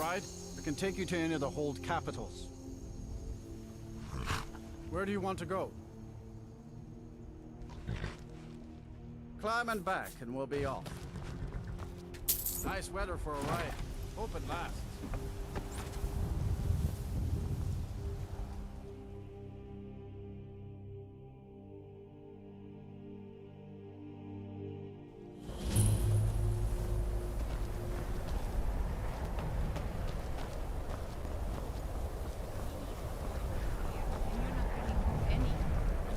ride? I can take you to any of the hold capitals. Where do you want to go? Climb and back, and we'll be off. Nice weather for a ride. Hope it lasts.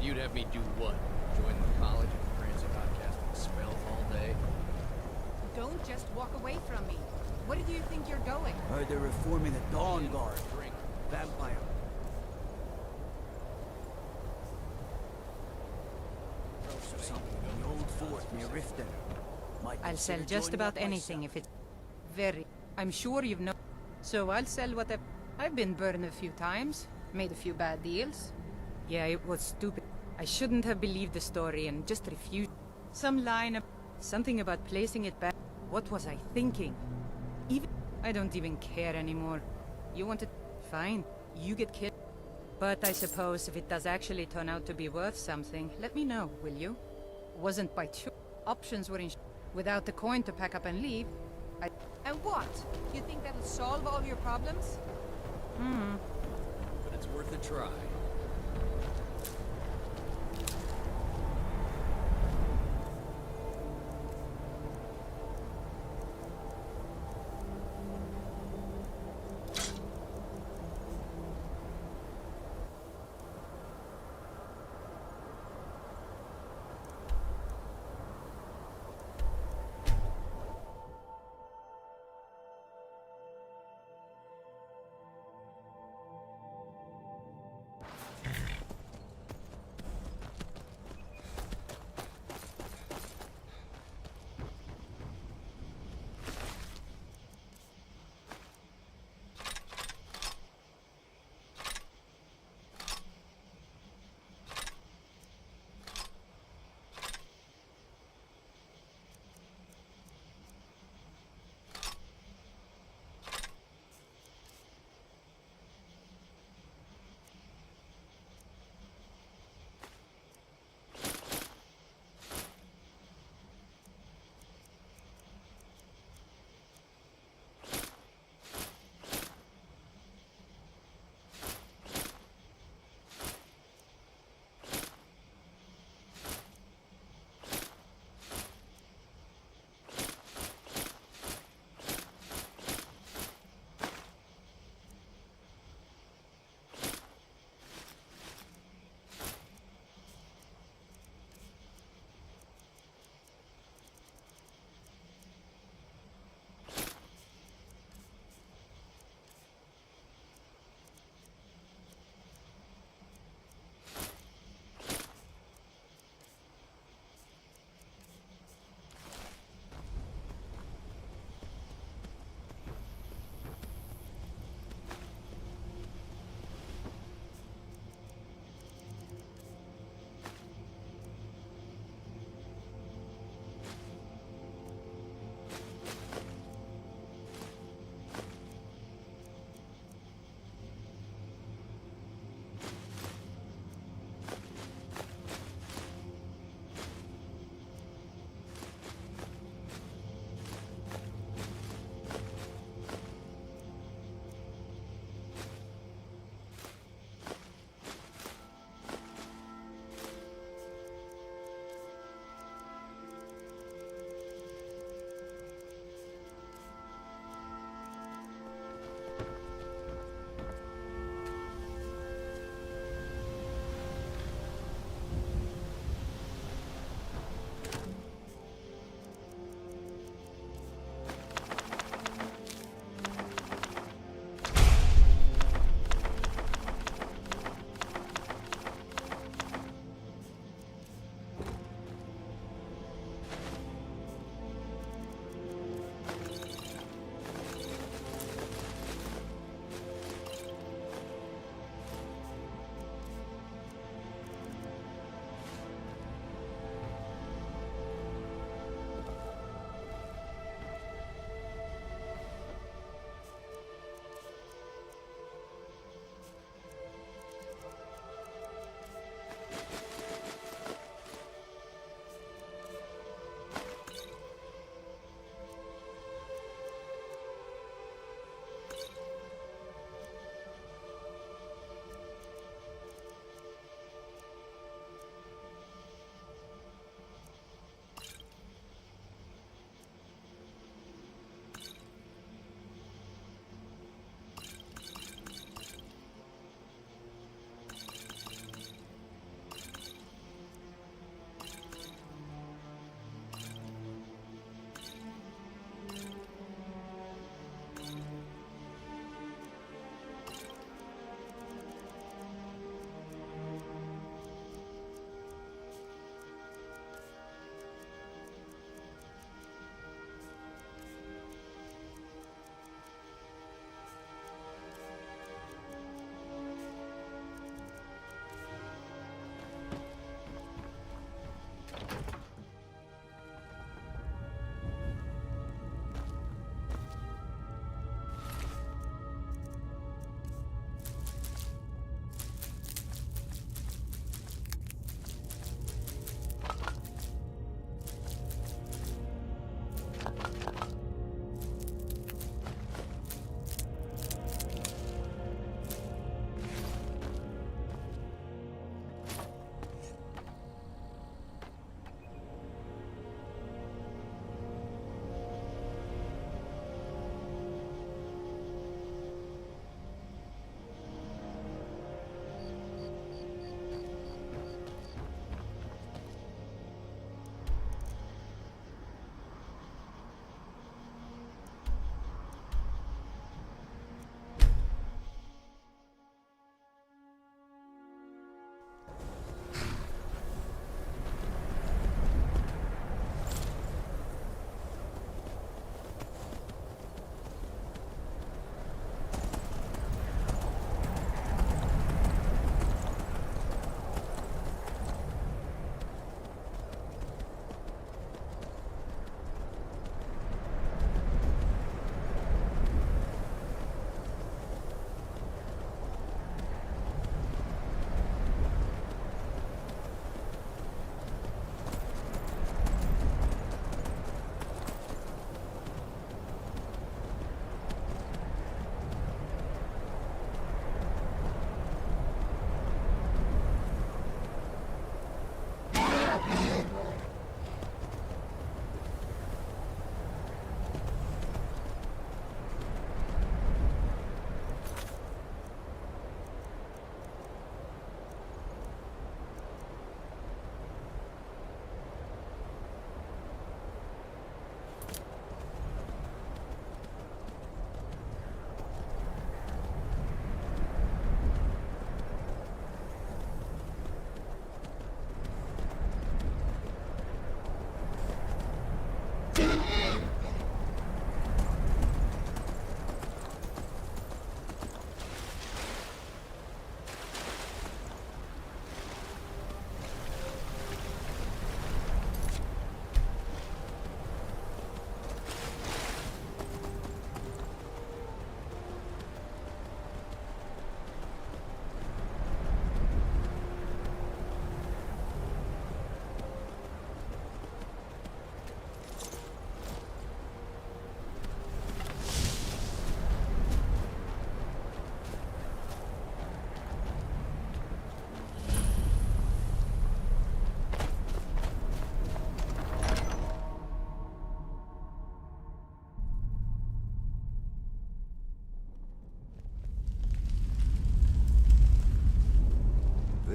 You'd have me do what? Join the college and prance about casting spells all day? Don't just walk away from me. Where do you think you're going? Heard they're reforming the Dawn Guard. Drink. Vampire. Or something in the old fort near Riften. Might I'll sell consider just joining about up anything myself. if it's very... I'm sure you've known... So I'll sell whatever... I've been burned a few times. Made a few bad deals. Yeah, it was stupid. I shouldn't have believed the story and just refused. Some line of... Something about placing it back. What was I thinking? Even... I don't even care anymore. You want to... Fine. You get killed. But I suppose if it does actually turn out to be worth something, let me know, will you? Wasn't by choice. Options were in... Without the coin to pack up and leave, I... And what? You think that'll solve all your problems? But it's worth a try.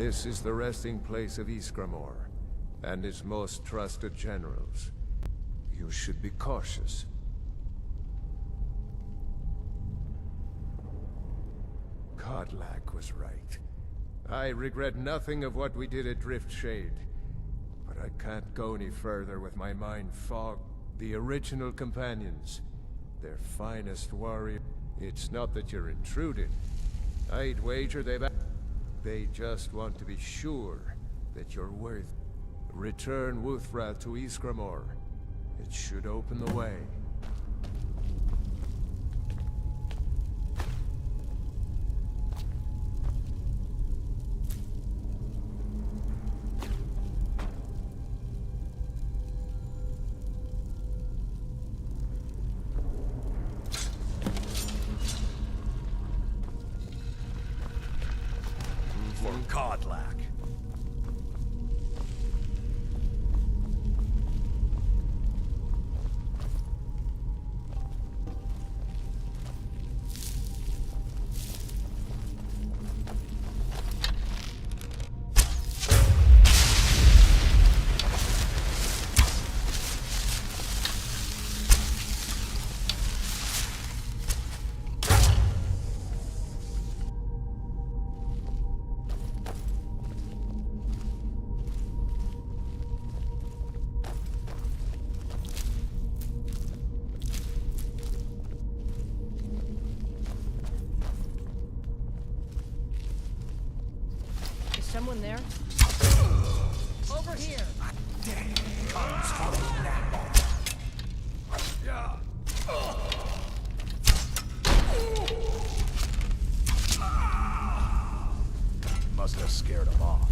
This is the resting place of Iskramor, and his most trusted generals. You should be cautious. Kodlak was right. I regret nothing of what we did at Driftshade, but I can't go any further with my mind fogged. The original companions, their finest warrior. It's not that you're intruding. I'd wager they just want to be sure that you're worth. Return Wuthra to Iskramor. It should open the way. For Kodlak. Is someone there? Over here! Must have scared him off.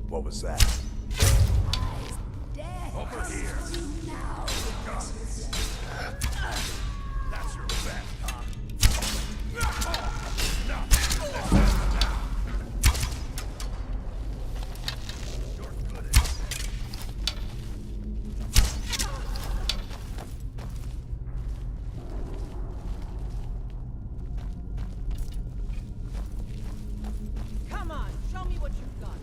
What was that? Over here! That's your best, huh? You're good at it. Come on, show me what you've got.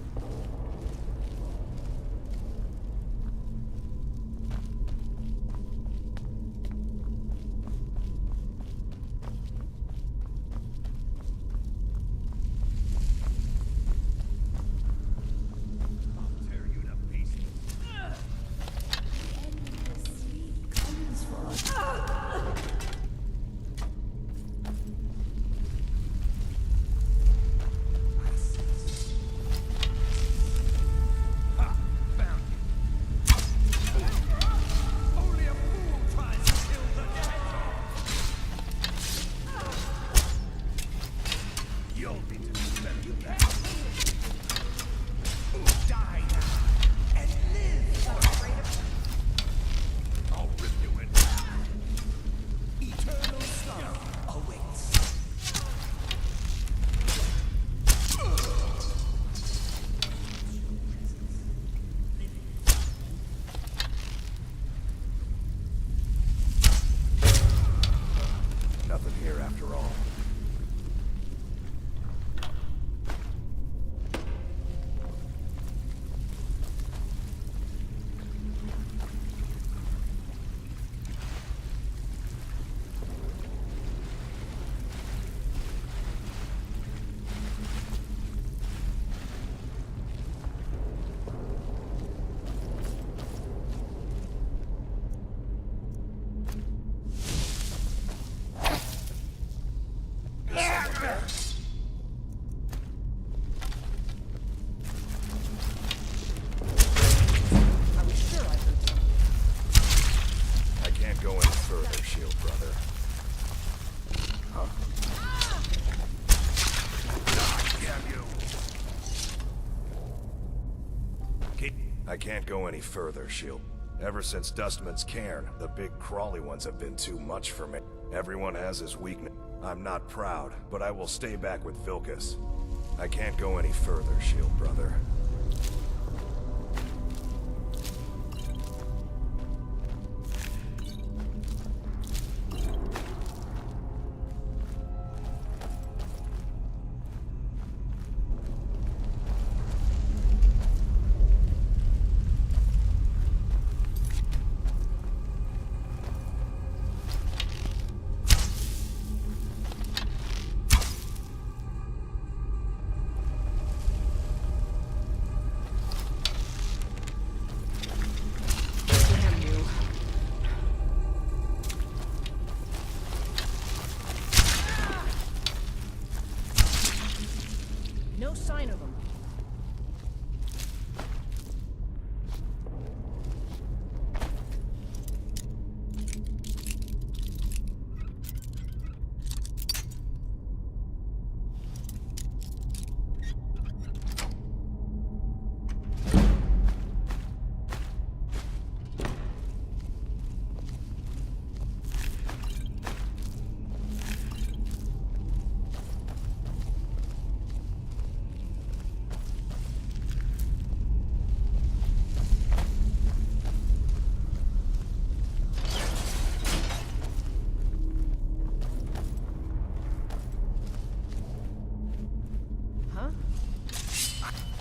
go any further, shield brother. I can't go any further, shield. Ever since Dustman's cairn, the big crawly ones have been too much for me. Everyone has his weakness. I'm not proud, but I will stay back with Vilkas. I can't go any further, shield brother. No sign of them.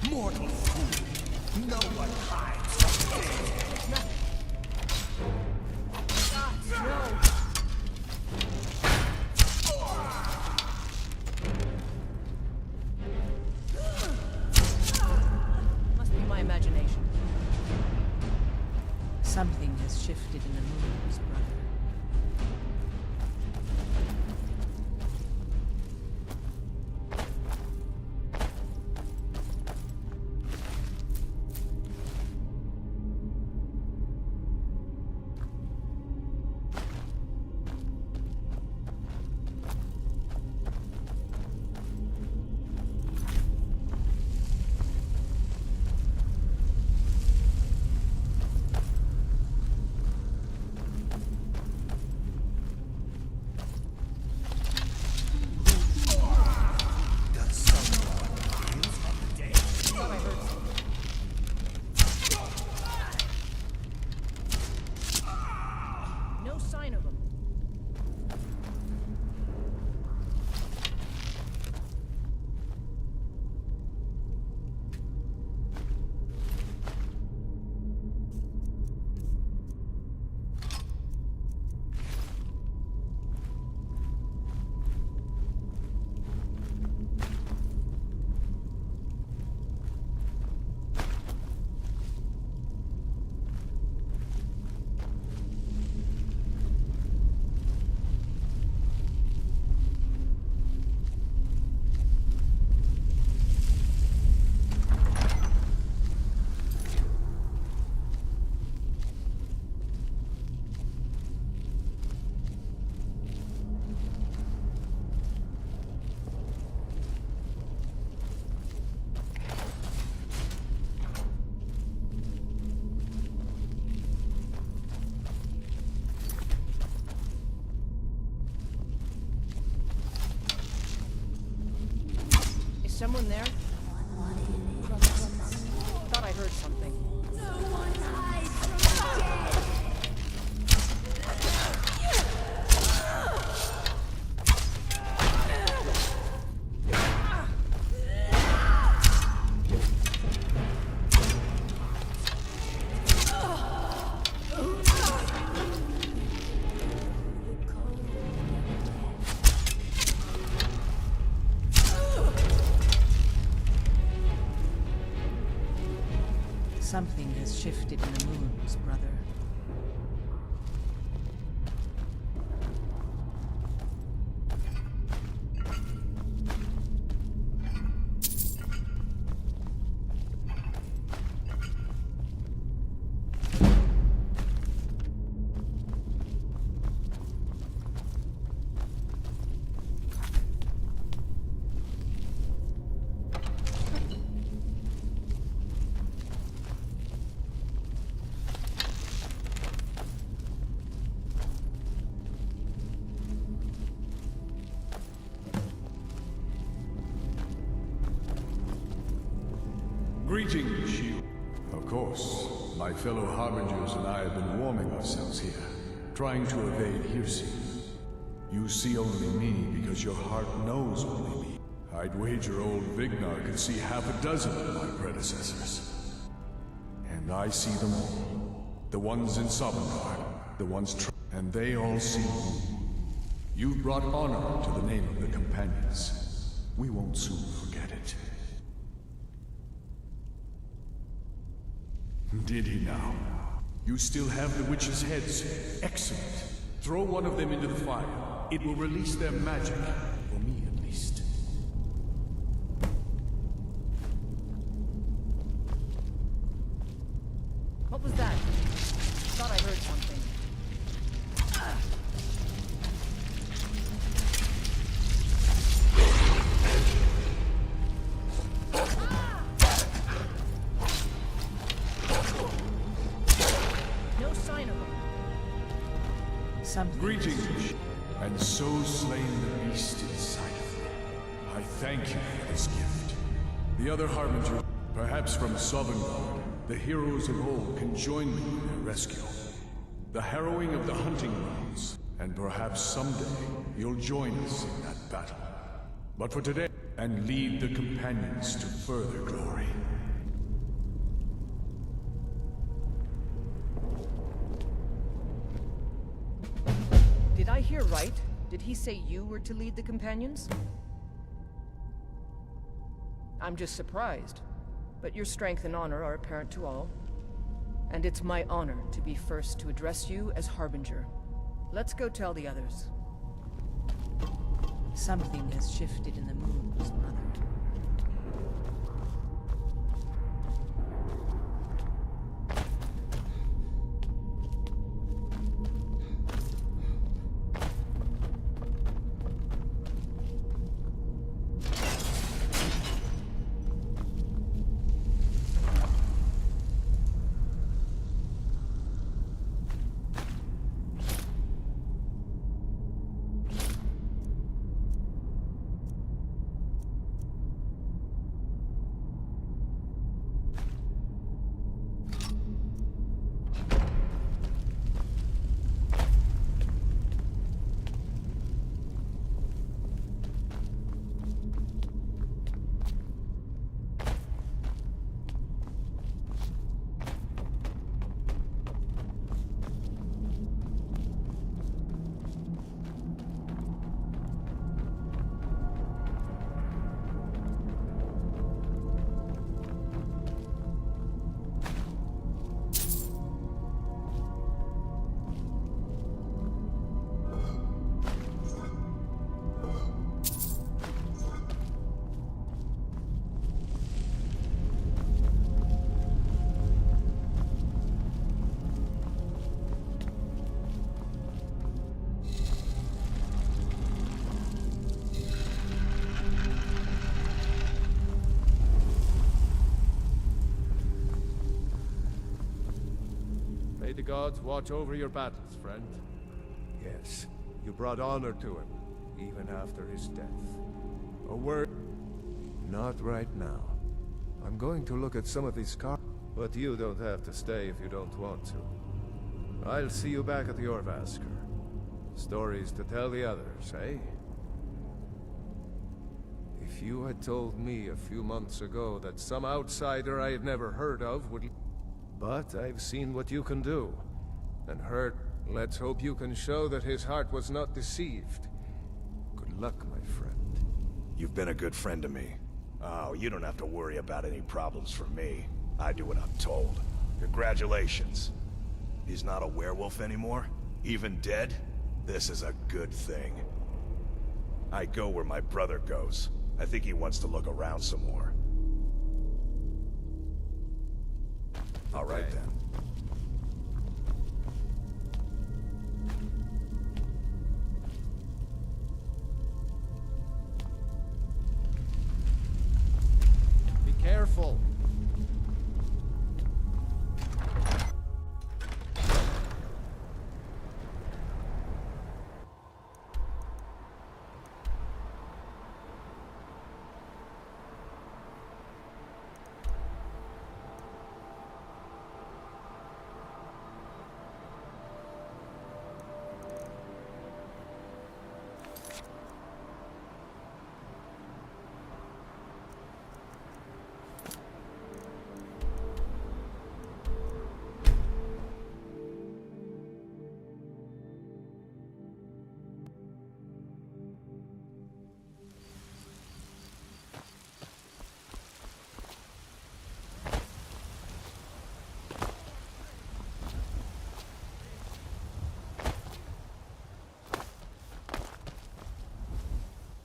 Mortal fool. No one hides from death. Must be my imagination. Something has shifted in the moons, brother. No sign of them. Someone there? Thought I heard something. Something has shifted in the moons, brother. Greetings, Shield. Of course, my fellow Harbingers and I have been warming ourselves here, trying to evade hearsay. You see only me because your heart knows only me. I'd wager old Vignar could see half a dozen of my predecessors. And I see them all. The ones in Sovngarde, the ones and they all see you. You've brought honor to the name of the Companions. We won't soon forget it. Did he now? You still have the witches' heads. Excellent. Throw one of them into the fire. It will release their magic. For me, at least. What was that? Thought I heard something. No sign of him. Something. Greetings, and so slain the beast inside of me. I thank you for this gift. The other Harbingers, perhaps from Sovngarde, the heroes of old, can join me in their rescue. The harrowing of the hunting grounds, and perhaps someday you'll join us in that battle. But for today, and lead the Companions to further glory. Did I hear right? Did he say you were to lead the Companions? I'm just surprised. But your strength and honor are apparent to all. And it's my honor to be first to address you as Harbinger. Let's go tell the others. Something has shifted in the moons, brother. May the gods watch over your battles, friend. Yes, you brought honor to him, even after his death. A word? Not right now. I'm going to look at some of these cars. But you don't have to stay if you don't want to. I'll see you back at the Orvasker. Stories to tell the others, eh? If you had told me a few months ago that some outsider I had never heard of would... But I've seen what you can do. And heard, let's hope you can show that his heart was not deceived. Good luck, my friend. You've been a good friend to me. Oh, you don't have to worry about any problems for me. I do what I'm told. Congratulations. He's not a werewolf anymore? Even dead? This is a good thing. I go where my brother goes. I think he wants to look around some more. All right then. Be careful.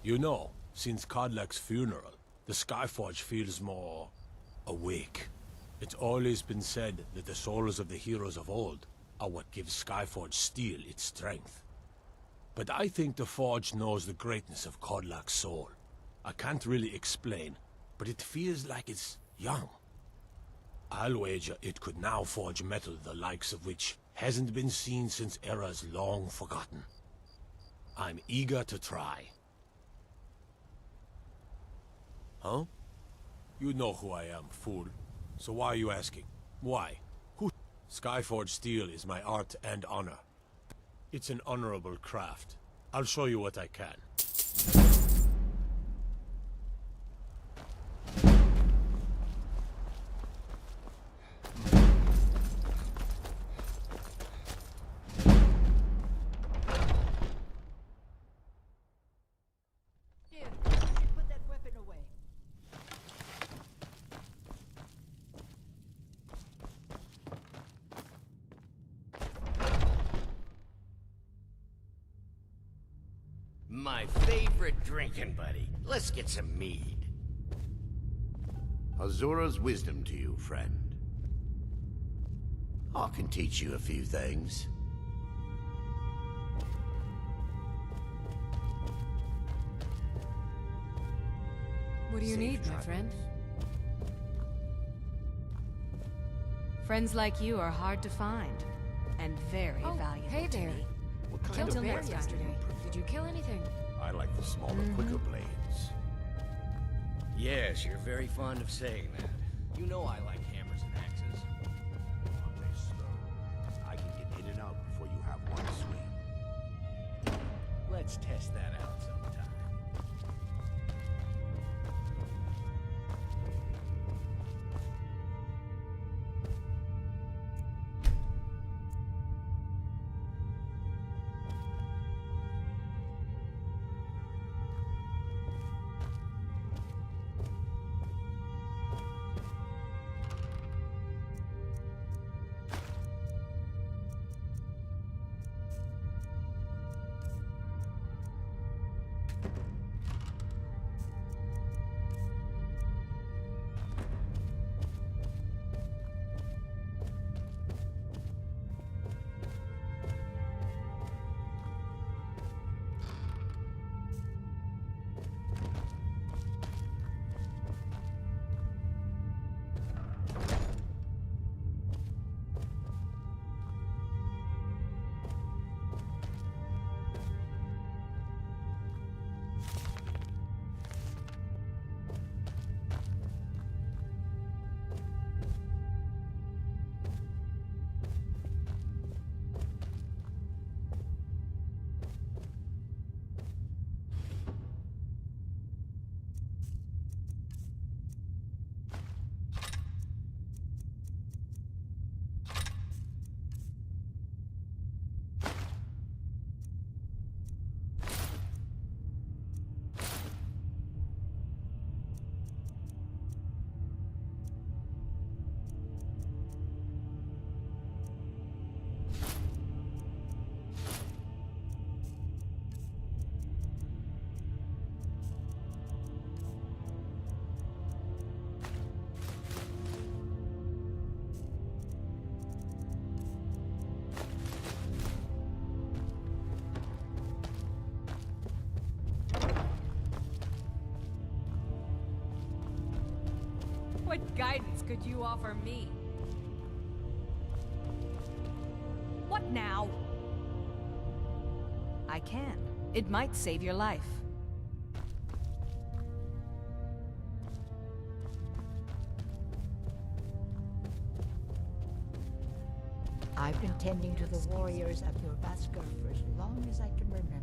You know, since Kodlak's funeral, the Skyforge feels more awake. It's always been said that the souls of the heroes of old are what gives Skyforge steel its strength. But I think the Forge knows the greatness of Kodlak's soul. I can't really explain, but it feels like it's young. I'll wager it could now forge metal the likes of which hasn't been seen since eras long forgotten. I'm eager to try. Huh? You know who I am, fool. So why are you asking? Why? Who? Skyforge steel is my art and honor. It's an honorable craft. I'll show you what I can. Put that weapon away. My favorite drinking buddy. Let's get some mead. Azura's wisdom to you, friend. I can teach you a few things. What do you need, my friend? Friends like you are hard to find, and very valuable. Hey there. What kind Killed of a bear weapons do you yesterday. prefer? Did you kill anything? I like the smaller, quicker blades. Yes, you're very fond of saying that. You know I like hammers and axes. Aren't they slow? I can get in and out before you have one swing. Let's test that out sometime. What guidance could you offer me? What now? I can. It might save your life. I've been tending to the warriors of your Vaskar for as long as I can remember.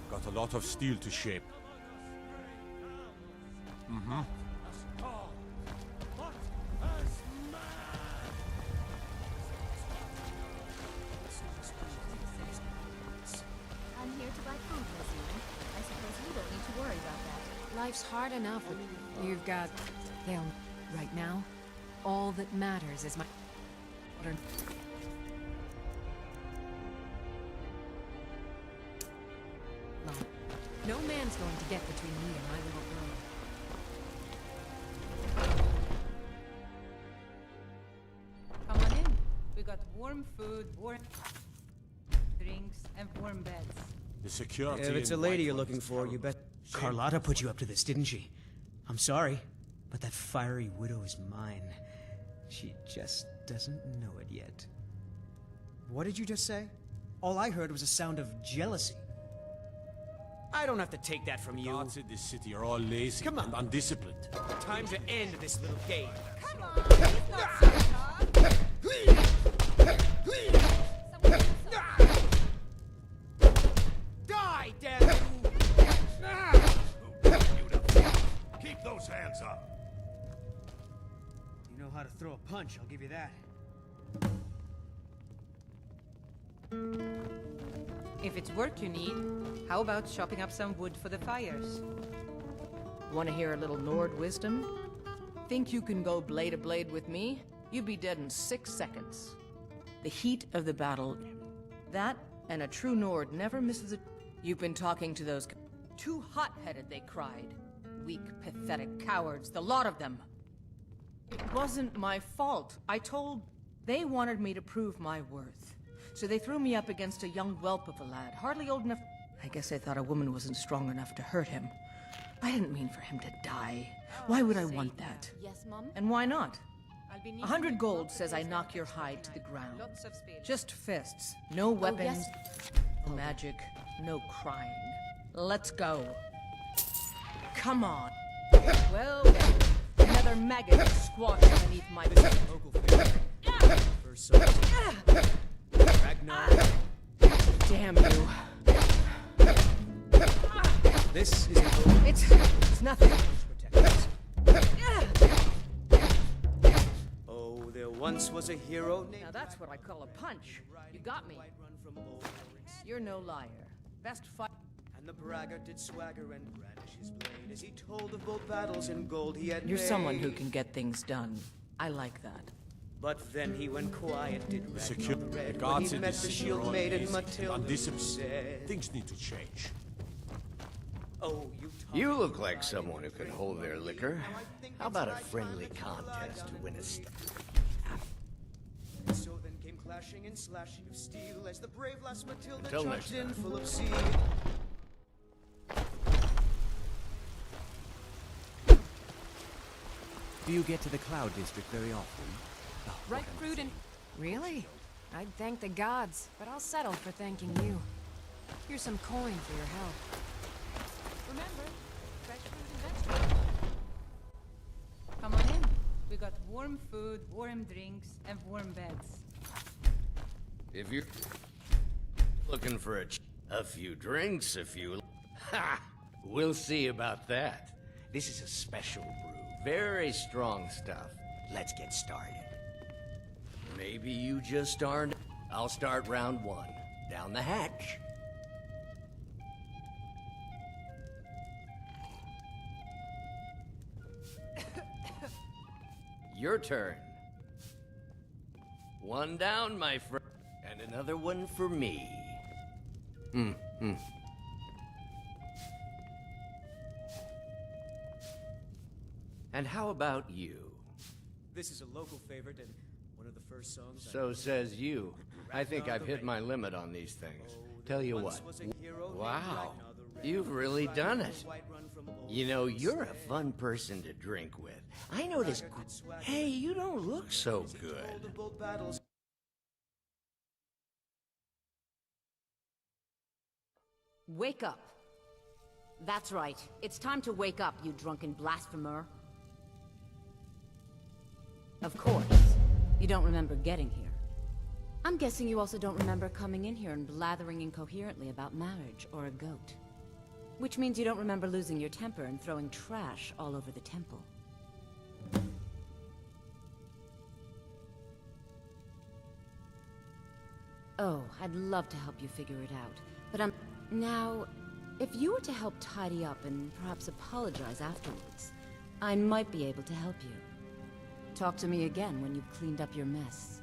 Got a lot of steel to shape. Life's hard enough. You've got... They'll... Right now, all that matters is my... No man's going to get between me and my little girl. Come on in. We got warm food, warm drinks, and warm beds. The security. If it's a in lady you're Whitehall looking is for, you terrible. bet. Carlotta put you up to this, didn't she? I'm sorry, but that fiery widow is mine. She just doesn't know it yet. What did you just say? All I heard was a sound of jealousy. I don't have to take that from you. Guards in this city are all lazy Come on. and undisciplined. Time to end this little game. Come on, he's not so tough. Die, damn you! Keep those hands up. You know how to throw a punch, I'll give you that. If it's work you need, how about chopping up some wood for the fires? Want to hear a little Nord wisdom? Think you can go blade to blade with me? You'd be dead in 6 seconds. The heat of the battle. That, and a true Nord never misses a... You've been talking to those... Too hot-headed, they cried. Weak, pathetic cowards, the lot of them. It wasn't my fault. I told... They wanted me to prove my worth. So they threw me up against a young whelp of a lad, hardly old enough... I guess they thought a woman wasn't strong enough to hurt him. I didn't mean for him to die. Why would I want that? Yes, Mom? And why not? I'll be needing 100 gold lots of says I days knock off your this hide to the tonight. ground. Lots of spells. Just fists. No weapons, yes. no magic, no crying. Let's go. Come on. Well, then. Another maggot squashed beneath my Local favorite. First song. Ragnar. Damn you. This is a It's nothing. protectors. Oh, there once was a hero named... Now that's what I call a punch. You got me. You're no liar. Best fight. And the braggart did swagger and brandish his blade as he told of both battles and gold he had You're someone who made. can get things done. I like that. But then he went quiet, did The Ragnar security. the The Red, when guards he in met this the city are shield all maiden lazy and Matilda undisciplined. said, Things need to change. Oh, you You look like someone who can hold their liquor. How about a friendly contest to win a So then came clashing and slashing of steel as the brave lass Matilda Until next charged in time. full of zeal. Do you get to the Cloud District very often? Oh, Ripe fruit and... Really? I'd thank the gods, but I'll settle for thanking you. Here's some coin for your help. Remember, fresh fruit and vegetables. Come on in. We got warm food, warm drinks, and warm beds. If you're looking for a few drinks, a few... Ha! We'll see about that. This is a special brew. Very strong stuff. Let's get started. Maybe you just aren't... I'll start round 1. Down the hatch. Your turn. One down, my friend. And another one for me. And how about you? This is a local favorite and one of the first songs. So says you. I think I've hit my limit on these things. Tell you what. Wow. You've really done it. You know, you're a fun person to drink with. I noticed... Hey, you don't look so good. Wake up. That's right. It's time to wake up, you drunken blasphemer. Of course. You don't remember getting here. I'm guessing you also don't remember coming in here and blathering incoherently about marriage or a goat. Which means you don't remember losing your temper and throwing trash all over the temple. Oh, I'd love to help you figure it out. But now, If you were to help tidy up and perhaps apologize afterwards, I might be able to help you. Talk to me again when you've cleaned up your mess.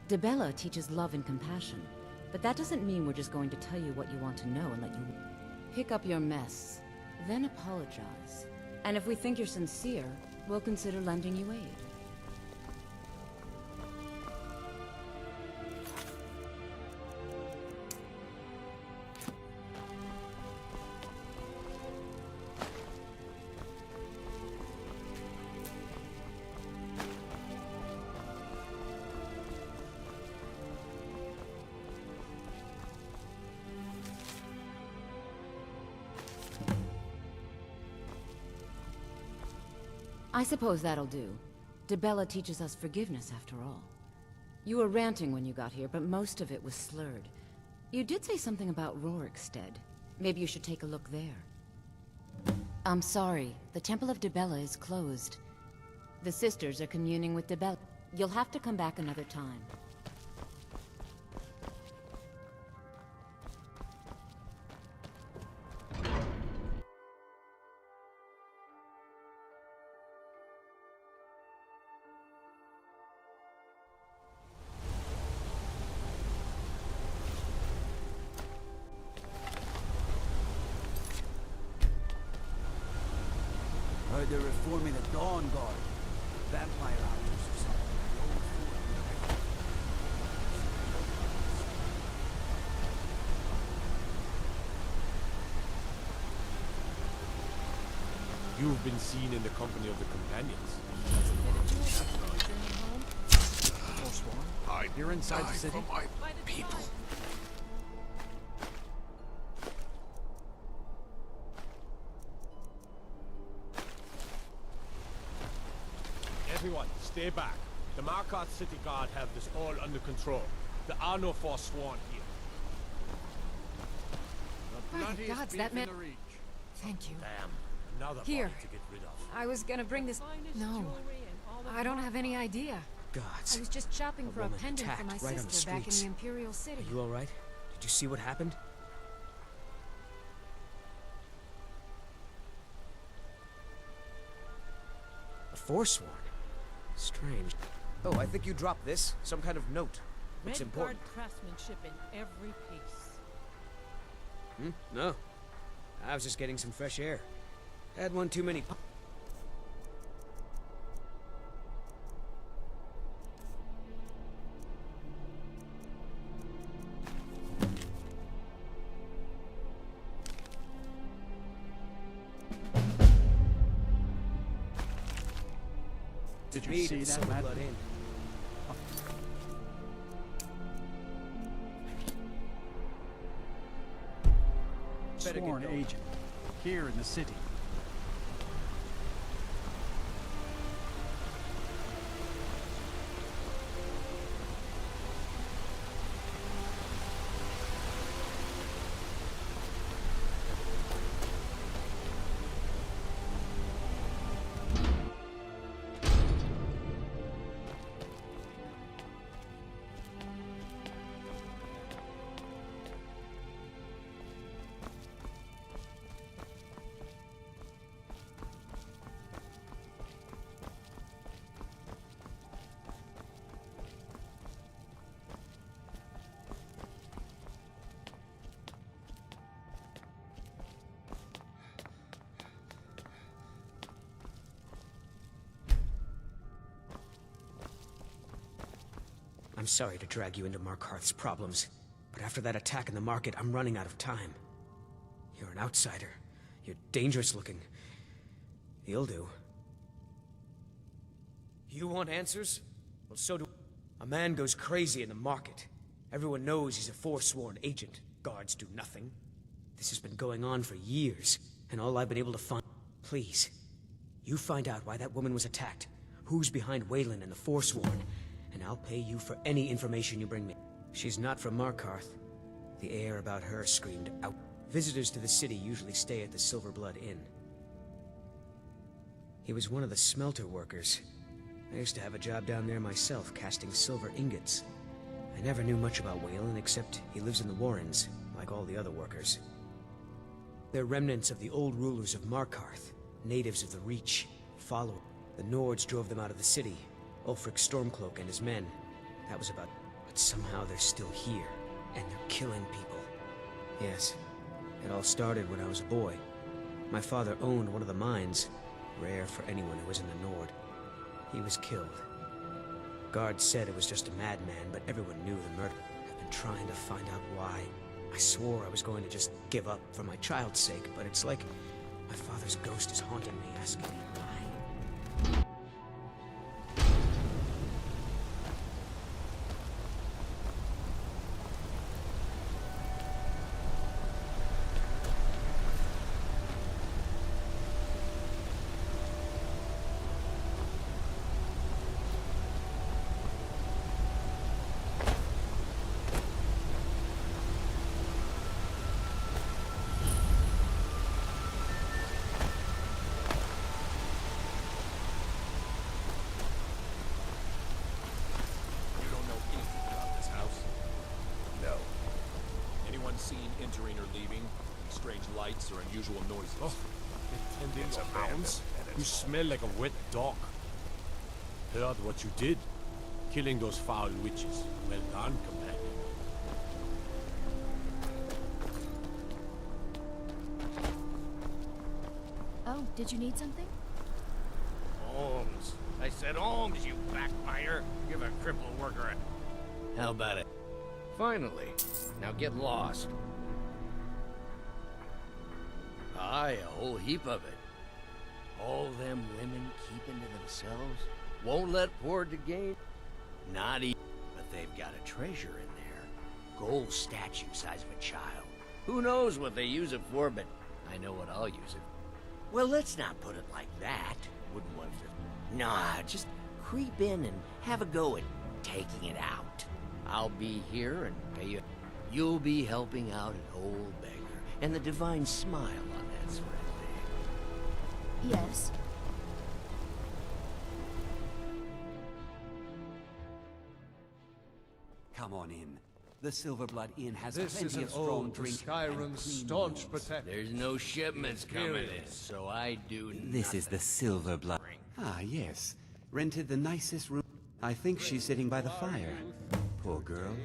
DeBella teaches love and compassion, but that doesn't mean we're just going to tell you what you want to know and let you pick up your mess, then apologize. And if we think you're sincere, we'll consider lending you aid. I suppose that'll do. DeBella teaches us forgiveness, after all. You were ranting when you got here, but most of it was slurred. You did say something about Rorikstead. Maybe you should take a look there. I'm sorry. The Temple of DeBella is closed. The sisters are communing with DeBella. You'll have to come back another time. Heard they're reforming the Dawn Guard. Vampire hours or something. You've been seen in the company of the companions. You're inside the city? From my people. Everyone, stay back. The Markarth City Guard have this all under control. There are no Forsworn here. The My bloodiest gods, beef that in meant... the Reach. Thank you. Damn, another Here. body to get rid of. I was gonna bring this... No. I don't have any idea. Gods. I was just shopping for a woman pendant for attacked my right on the sister back in streets. the Imperial City. Are you alright? Did you see what happened? A Forsworn? Strange. Oh, I think you dropped this. Some kind of note. It's important. Craftsmanship in every piece. No. I was just getting some fresh air. Had one too many Did you see that, Matt? blood in. Sworn agent. Here in the city. I'm sorry to drag you into Markarth's problems, but after that attack in the market, I'm running out of time. You're an outsider. You're dangerous looking. You'll do. You want answers? Well, so do... A man goes crazy in the market. Everyone knows he's a Forsworn agent. Guards do nothing. This has been going on for years, and all I've been able to find... Please, you find out why that woman was attacked, who's behind Waylon and the Forsworn, and I'll pay you for any information you bring me. She's not from Markarth. The air about her screamed out. Visitors to the city usually stay at the Silver Blood Inn. He was one of the smelter workers. I used to have a job down there myself, casting silver ingots. I never knew much about Waylon, except he lives in the Warrens, like all the other workers. They're remnants of the old rulers of Markarth, natives of the Reach. Follow. The Nords drove them out of the city. Ulfric Stormcloak and his men. That was about... But somehow they're still here, and they're killing people. Yes, it all started when I was a boy. My father owned one of the mines, rare for anyone who isn't a Nord. He was killed. Guards said it was just a madman, but everyone knew the murder. I've been trying to find out why. I swore I was going to just give up for my child's sake, but it's like my father's ghost is haunting me, asking me why. Seen entering or leaving? Strange lights or unusual noises? Oh, attending to hounds? You smell like a wet dog. Heard what you did. Killing those foul witches. Well done, companion. Oh, did you need something? Alms. I said alms, you backbiter. Give a crippled worker a... How about it? Finally. Now get lost. Aye, a whole heap of it. All them women keeping to themselves. Won't let Port to gain. Not even. But they've got a treasure in there. Gold statue size of a child. Who knows what they use it for, but I know what I'll use it for. Well, let's not put it like that. Wouldn't want to. Nah, just creep in and have a go at taking it out. I'll be here and pay you. You'll be helping out an old beggar, and the divine smile on that sort of thing. Yes. Come on in. The Silverblood Inn has This plenty isn't of strong old to drink Skyrim's staunch protector. There's no shipments coming in, so I do nothing. This is the Silverblood. Ah, yes. Rented the nicest room. I think she's sitting by the fire. Poor girl.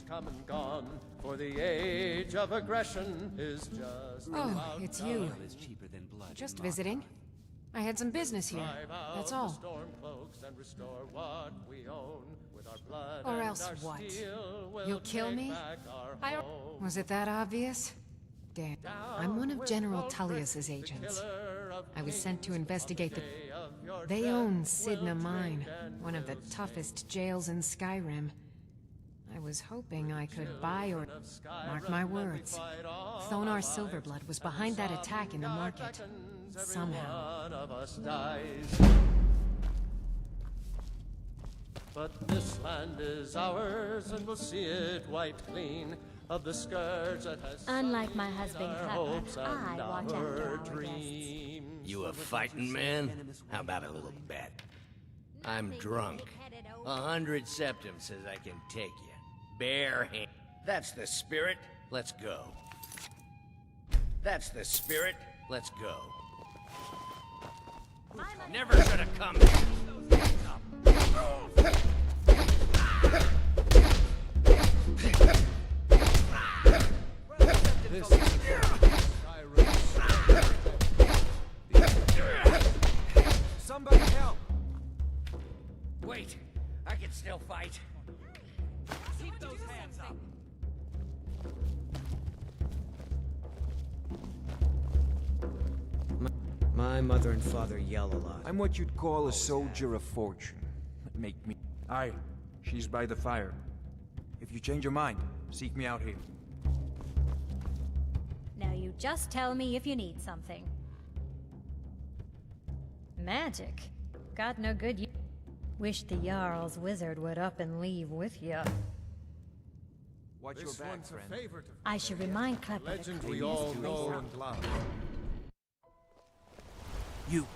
Come and gone, for the age of aggression is just. Oh, it's you. Is cheaper than blood. Just visiting. I had some business here. That's all. Or else what? You'll kill me? Was it that obvious? Damn. I'm one of General Tullius's agents. I was sent to investigate the... They own Sidna Mine, one of the toughest jails in Skyrim. I was hoping I could buy or... Mark my words. Thonar Silverblood was behind that attack in the market. Somehow. But this land is ours, and we'll see it wiped clean of the scourge that has... Unlike my husband, Cutler, I watch after our dreams. You a fighting man? How about a little bet? I'm drunk. 100 septims says I can take you. Bare hand. That's the spirit. Let's go. That's the spirit. Let's go. Never should have come. This is Somebody help! Wait, I can still fight. Keep those hands up. My mother and father yell a lot. I'm what you'd call a soldier of fortune. Make me... Aye, she's by the fire. If you change your mind, seek me out here. Now you just tell me if you need something. Magic. Got no good Wish the Jarl's wizard would up and leave with ya. Watch your back, friend. I should remind Clever Legend we all know and love. You.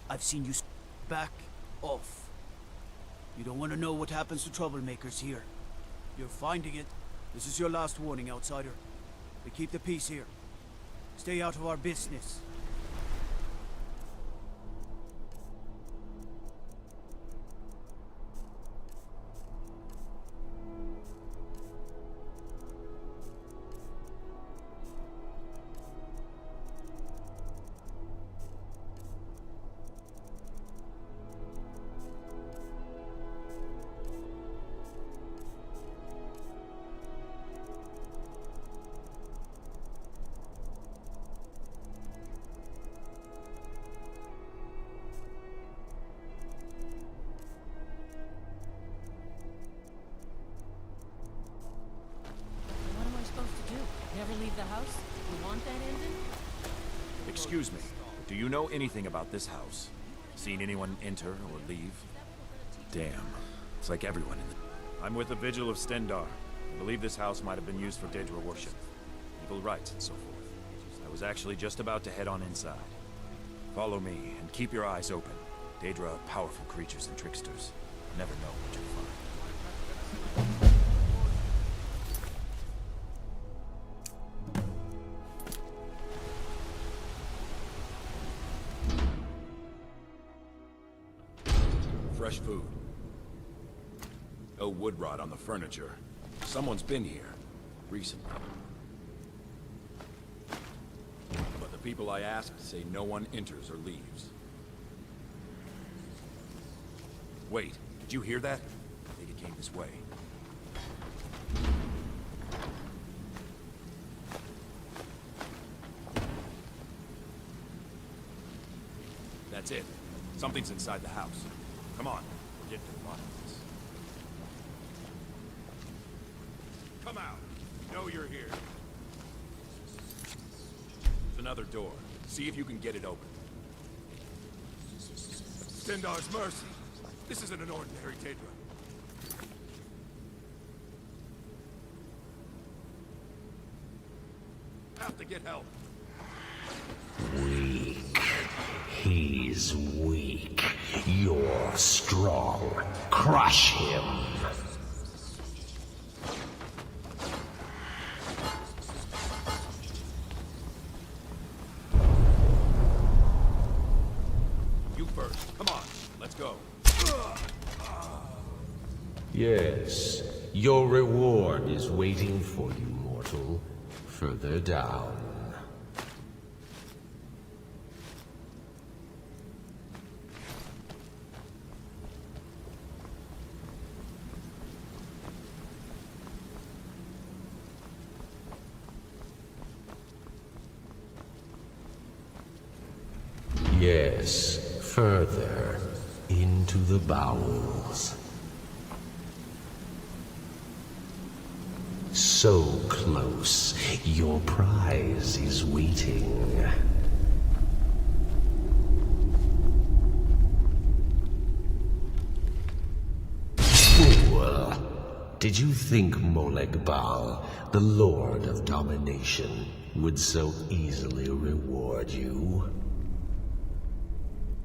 I've seen you back off. You don't want to know what happens to troublemakers here. You're finding it. This is your last warning, outsider. We keep the peace here. Stay out of our business. What am I supposed to do? Never leave the house? You want that ending? Excuse me, do you know anything about this house? Seen anyone enter or leave? Damn, it's like everyone in the... I'm with the Vigil of Stendar. I believe this house might have been used for Daedra worship, evil rites and so forth. I was actually just about to head on inside. Follow me, and keep your eyes open. Daedra are powerful creatures and tricksters. Never know what you'll find. Fresh food. No wood rot on the furniture. Someone's been here. Recently. But the people I asked say no one enters or leaves. Wait, did you hear that? I think it came this way. That's it. Something's inside the house. Come on, we're getting to the bottom of this. Come out. You know you're here. There's another door. See if you can get it open. Stendar's mercy. This isn't an ordinary Daedra. Have to get help. Weak. He's weak. You're strong. Crush him. You first. Come on. Let's go. Yes. Your reward is waiting for you, mortal. Further down. Yes, further into the bowels. So close, your prize is waiting. Fool! Did you think Moleg Bal, the Lord of Domination, would so easily reward you?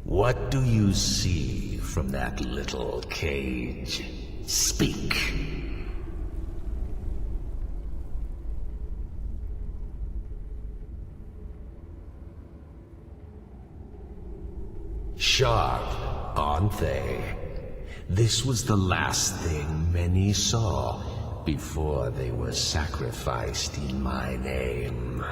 What do you see from that little cage? Speak. Sharp, aren't they? This was the last thing many saw before they were sacrificed in my name.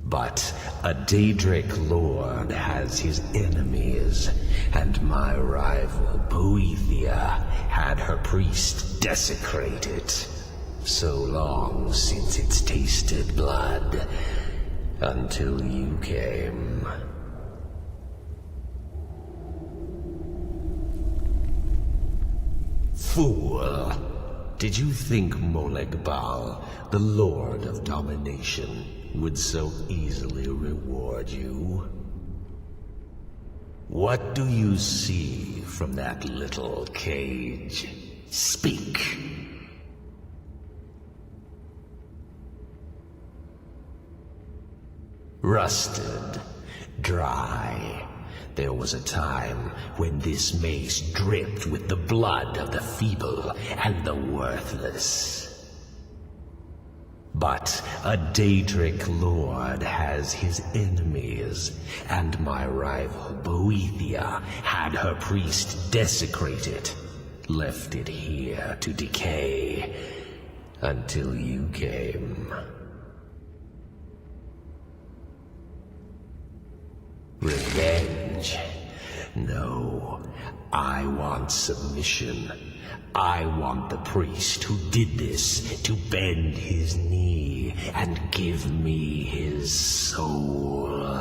But a Daedric lord has his enemies, and my rival, Boethia, had her priest desecrated. So long since it's tasted blood, until you came. Fool! Did you think Moleg Bal, the Lord of Domination, would so easily reward you? What do you see from that little cage? Speak! Rusted, dry. There was a time when this mace dripped with the blood of the feeble and the worthless. But a Daedric lord has his enemies, and my rival Boethia had her priest desecrated, left it here to decay, until you came. Revenge? No, I want submission. I want the priest who did this to bend his knee and give me his soul.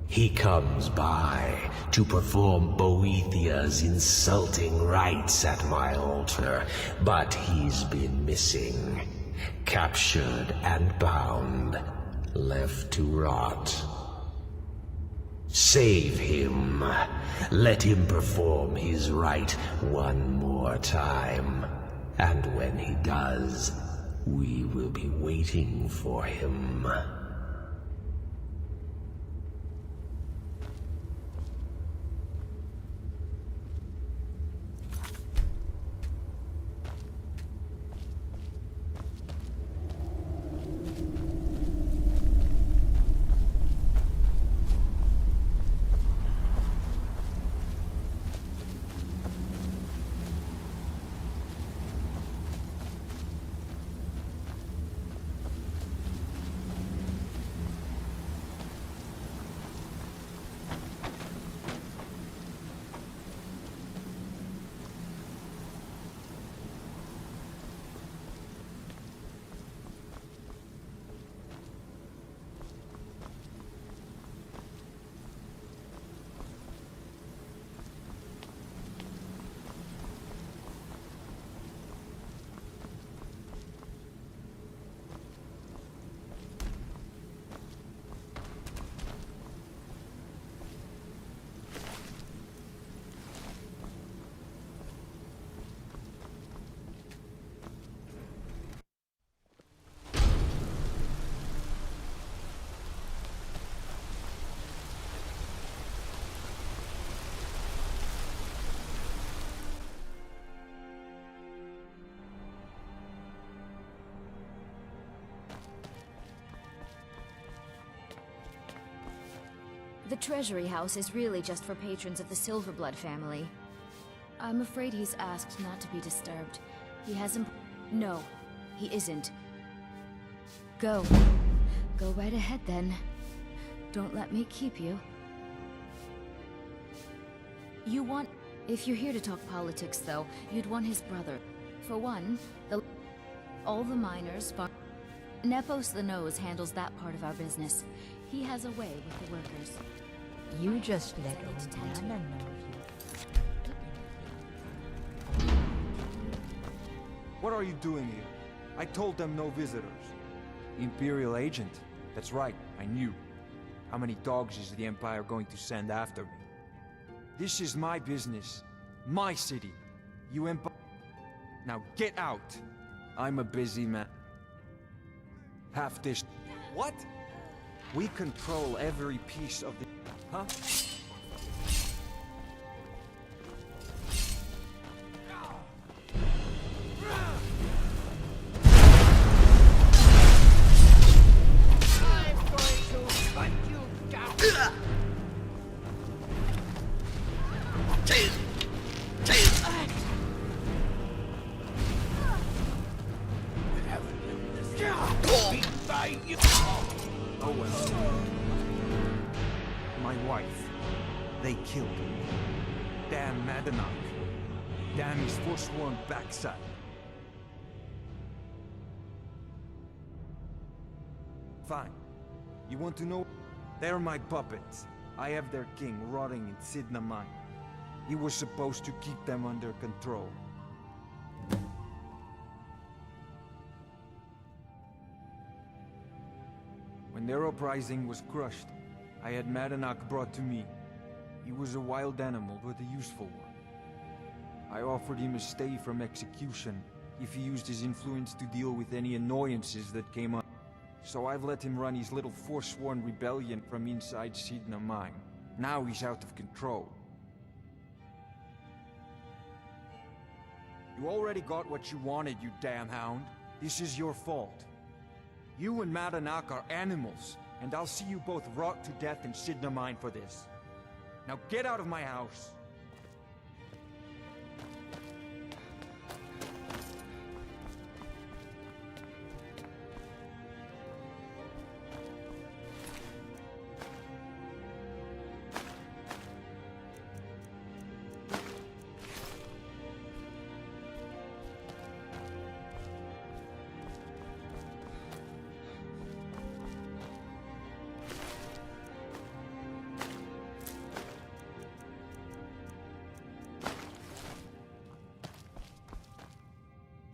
He comes by to perform Boethia's insulting rites at my altar, but he's been missing, captured and bound, left to rot. Save him. Let him perform his rite one more time. And when he does, we will be waiting for him. The Treasury House is really just for patrons of the Silverblood family. I'm afraid he's asked not to be disturbed. He hasn't... No, he isn't. Go. Go right ahead, then. Don't let me keep you. You want... If you're here to talk politics, though, you'd want his brother. For one, all the miners... Nepos the Nose handles that part of our business. He has a way with the workers. You just let Nana know you. What are you doing here? I told them no visitors. Imperial agent. That's right, I knew. How many dogs is the Empire going to send after me? This is my business. My city. You Empire... Now get out! I'm a busy man. Half this... What? We control every piece of the... Huh? My wife. They killed her. Damn Madanach. Damn his forsworn backside. Fine. You want to know? They're my puppets. I have their king rotting in Sidna mine. He was supposed to keep them under control. When their uprising was crushed, I had Madanach brought to me. He was a wild animal, but a useful one. I offered him a stay from execution if he used his influence to deal with any annoyances that came up. So I've let him run his little forsworn rebellion from inside Sidna mine. Now he's out of control. You already got what you wanted, you damn hound. This is your fault. You and Madanak are animals, and I'll see you both rot to death in Sidna Mine for this. Now get out of my house!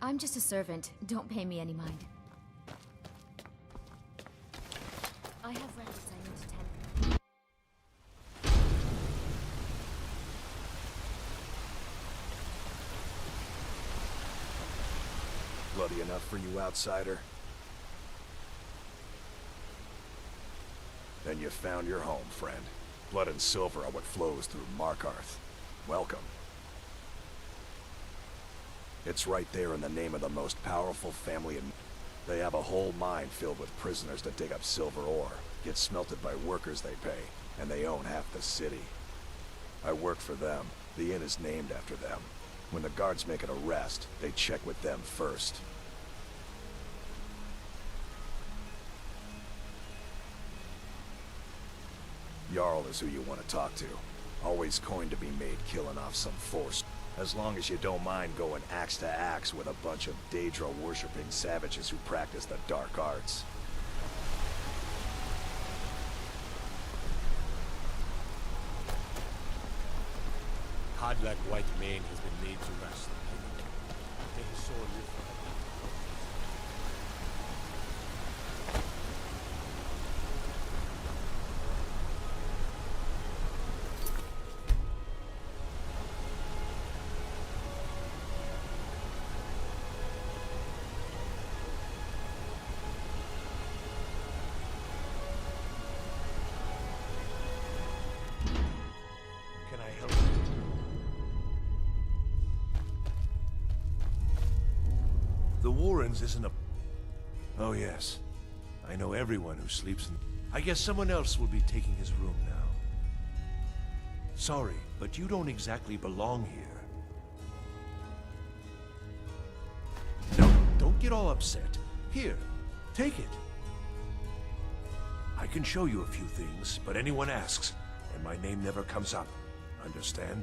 I'm just a servant. Don't pay me any mind. I have records I need to tend. Bloody enough for you, outsider? Then you found your home, friend. Blood and silver are what flows through Markarth. Welcome. It's right there in the name of the most powerful family in... They have a whole mine filled with prisoners that dig up silver ore, get smelted by workers they pay, and they own half the city. I work for them. The inn is named after them. When the guards make an arrest, they check with them first. Jarl is who you want to talk to. Always coined to be made killing off some force. As long as you don't mind going axe to axe with a bunch of Daedra-worshipping savages who practice the dark arts. Codlac White Mane has been laid to rest. May his soul live forever. The Warrens isn't a... Oh yes. I know everyone who sleeps in... I guess someone else will be taking his room now. Sorry, but you don't exactly belong here. No, don't get all upset. Here, take it. I can show you a few things, but anyone asks, and my name never comes up. Understand?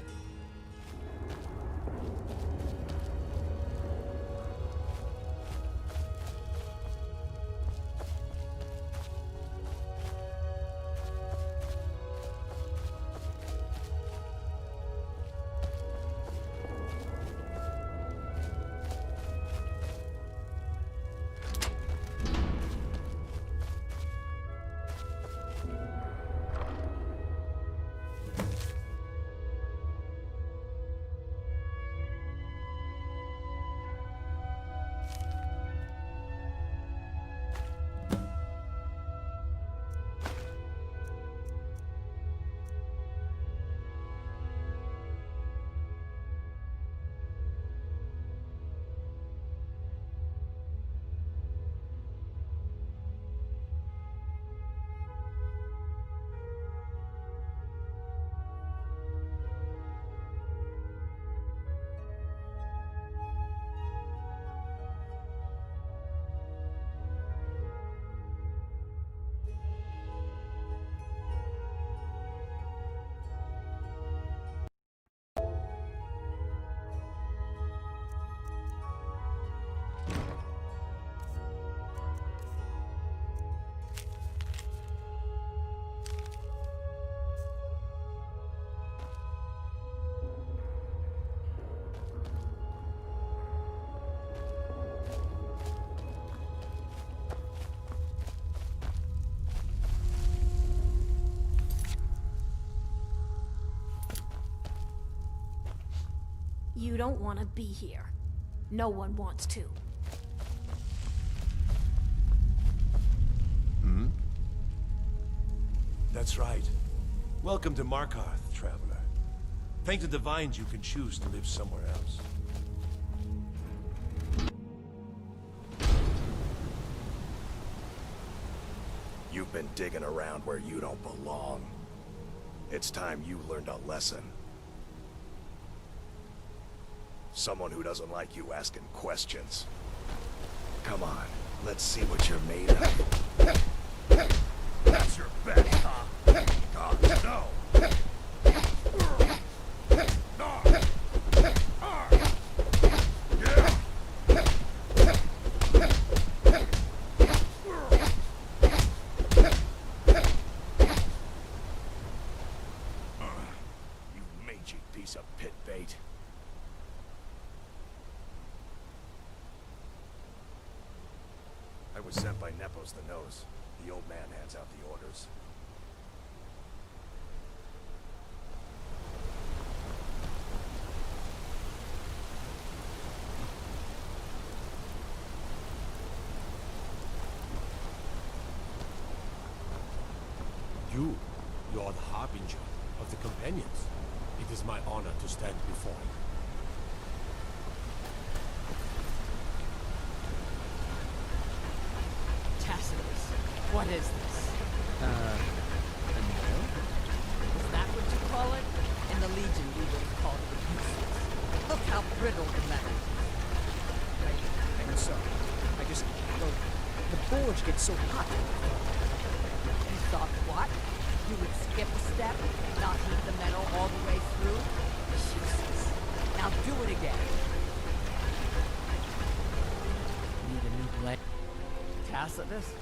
You don't want to be here. No one wants to. Hmm? That's right. Welcome to Markarth, traveler. Thank the Divines you can choose to live somewhere else. You've been digging around where you don't belong. It's time you learned a lesson. Someone who doesn't like you asking questions. Come on, let's see what you're made of. That's your bet, huh? God, no! You mangy piece of pit bait. I was sent by Nepos the Nose. The old man hands out the orders. You are the harbinger of the companions. It is my honor to stand before you. Tacitus, what is this? A nail? Is that what you call it? In the Legion, we would have called it useless. Look how brittle the metal is. I'm sorry. I just... Well, the forge gets so hot. You thought what? You would skip a step, not heat the metal all the way through? Jesus. Now do it again. Need a new blade? Tacitus?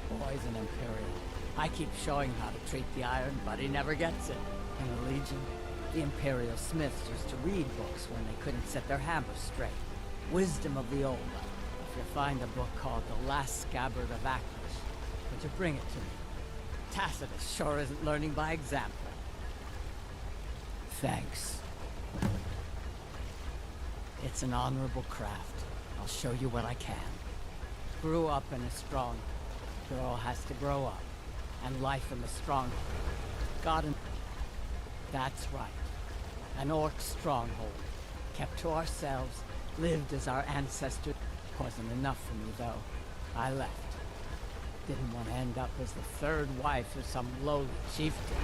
Boy's an Imperial. I keep showing how to treat the iron, but he never gets it. In the Legion, the Imperial smiths used to read books when they couldn't set their hammers straight. Wisdom of the old. If you find a book called The Last Scabbard of Actors, would you bring it to me? Tacitus sure isn't learning by example. Thanks. It's an honorable craft. I'll show you what I can. Grew up in a strong. Girl has to grow up. And life in the stronghold. God in... That's right. An orc stronghold. Kept to ourselves. Lived as our ancestors. Wasn't enough for me, though. I left. Didn't want to end up as the third wife of some lowly chieftain.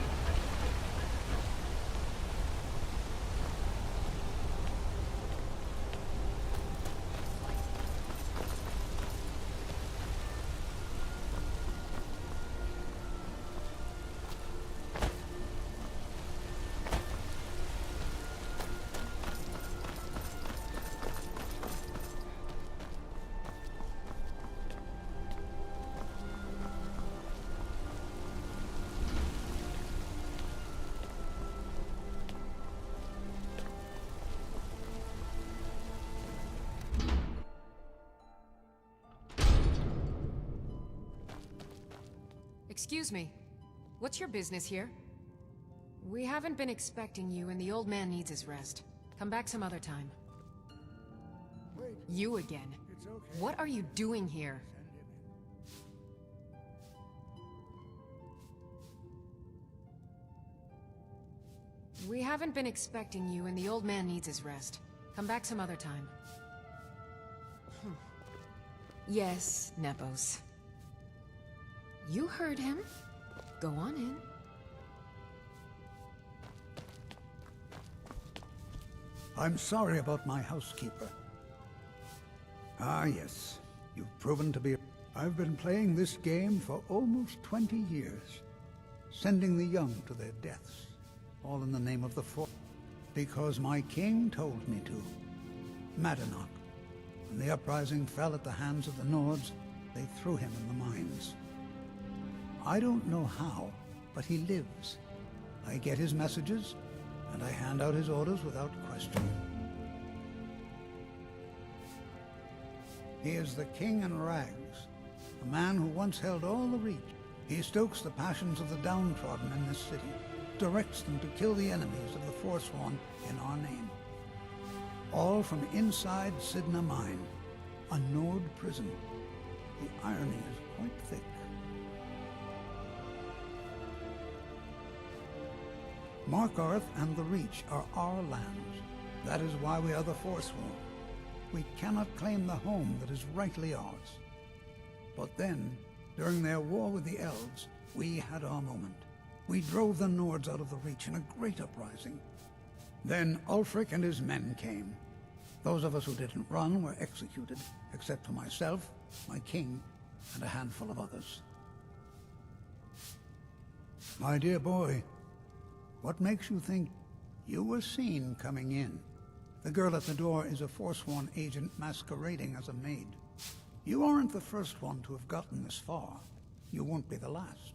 Excuse me. What's your business here? We haven't been expecting you, and the old man needs his rest. Come back some other time. Wait. You again. It's okay. What are you doing here? We haven't been expecting you, and the old man needs his rest. Come back some other time. Yes, Nepos. You heard him. Go on in. I'm sorry about my housekeeper. Ah, yes. You've proven to be... I've been playing this game for almost 20 years. Sending the young to their deaths. All in the name of the Force. Because my king told me to. Madanach. When the uprising fell at the hands of the Nords, they threw him in the mines. I don't know how, but he lives. I get his messages, and I hand out his orders without question. He is the king in rags, a man who once held all the reach. He stokes the passions of the downtrodden in this city, directs them to kill the enemies of the Forsworn in our name. All from inside Sidna Mine, a Nord prison. The irony is quite thick. Markarth and the Reach are our lands. That is why we are the Forsworn. We cannot claim the home that is rightly ours. But then, During their war with the elves, we had our moment. We drove the Nords out of the Reach in a great uprising. Then Ulfric and his men came. Those of us who didn't run were executed, except for myself, my king, and a handful of others. My dear boy, what makes you think you were seen coming in? The girl at the door is a Forsworn agent masquerading as a maid. You aren't the first one to have gotten this far. You won't be the last.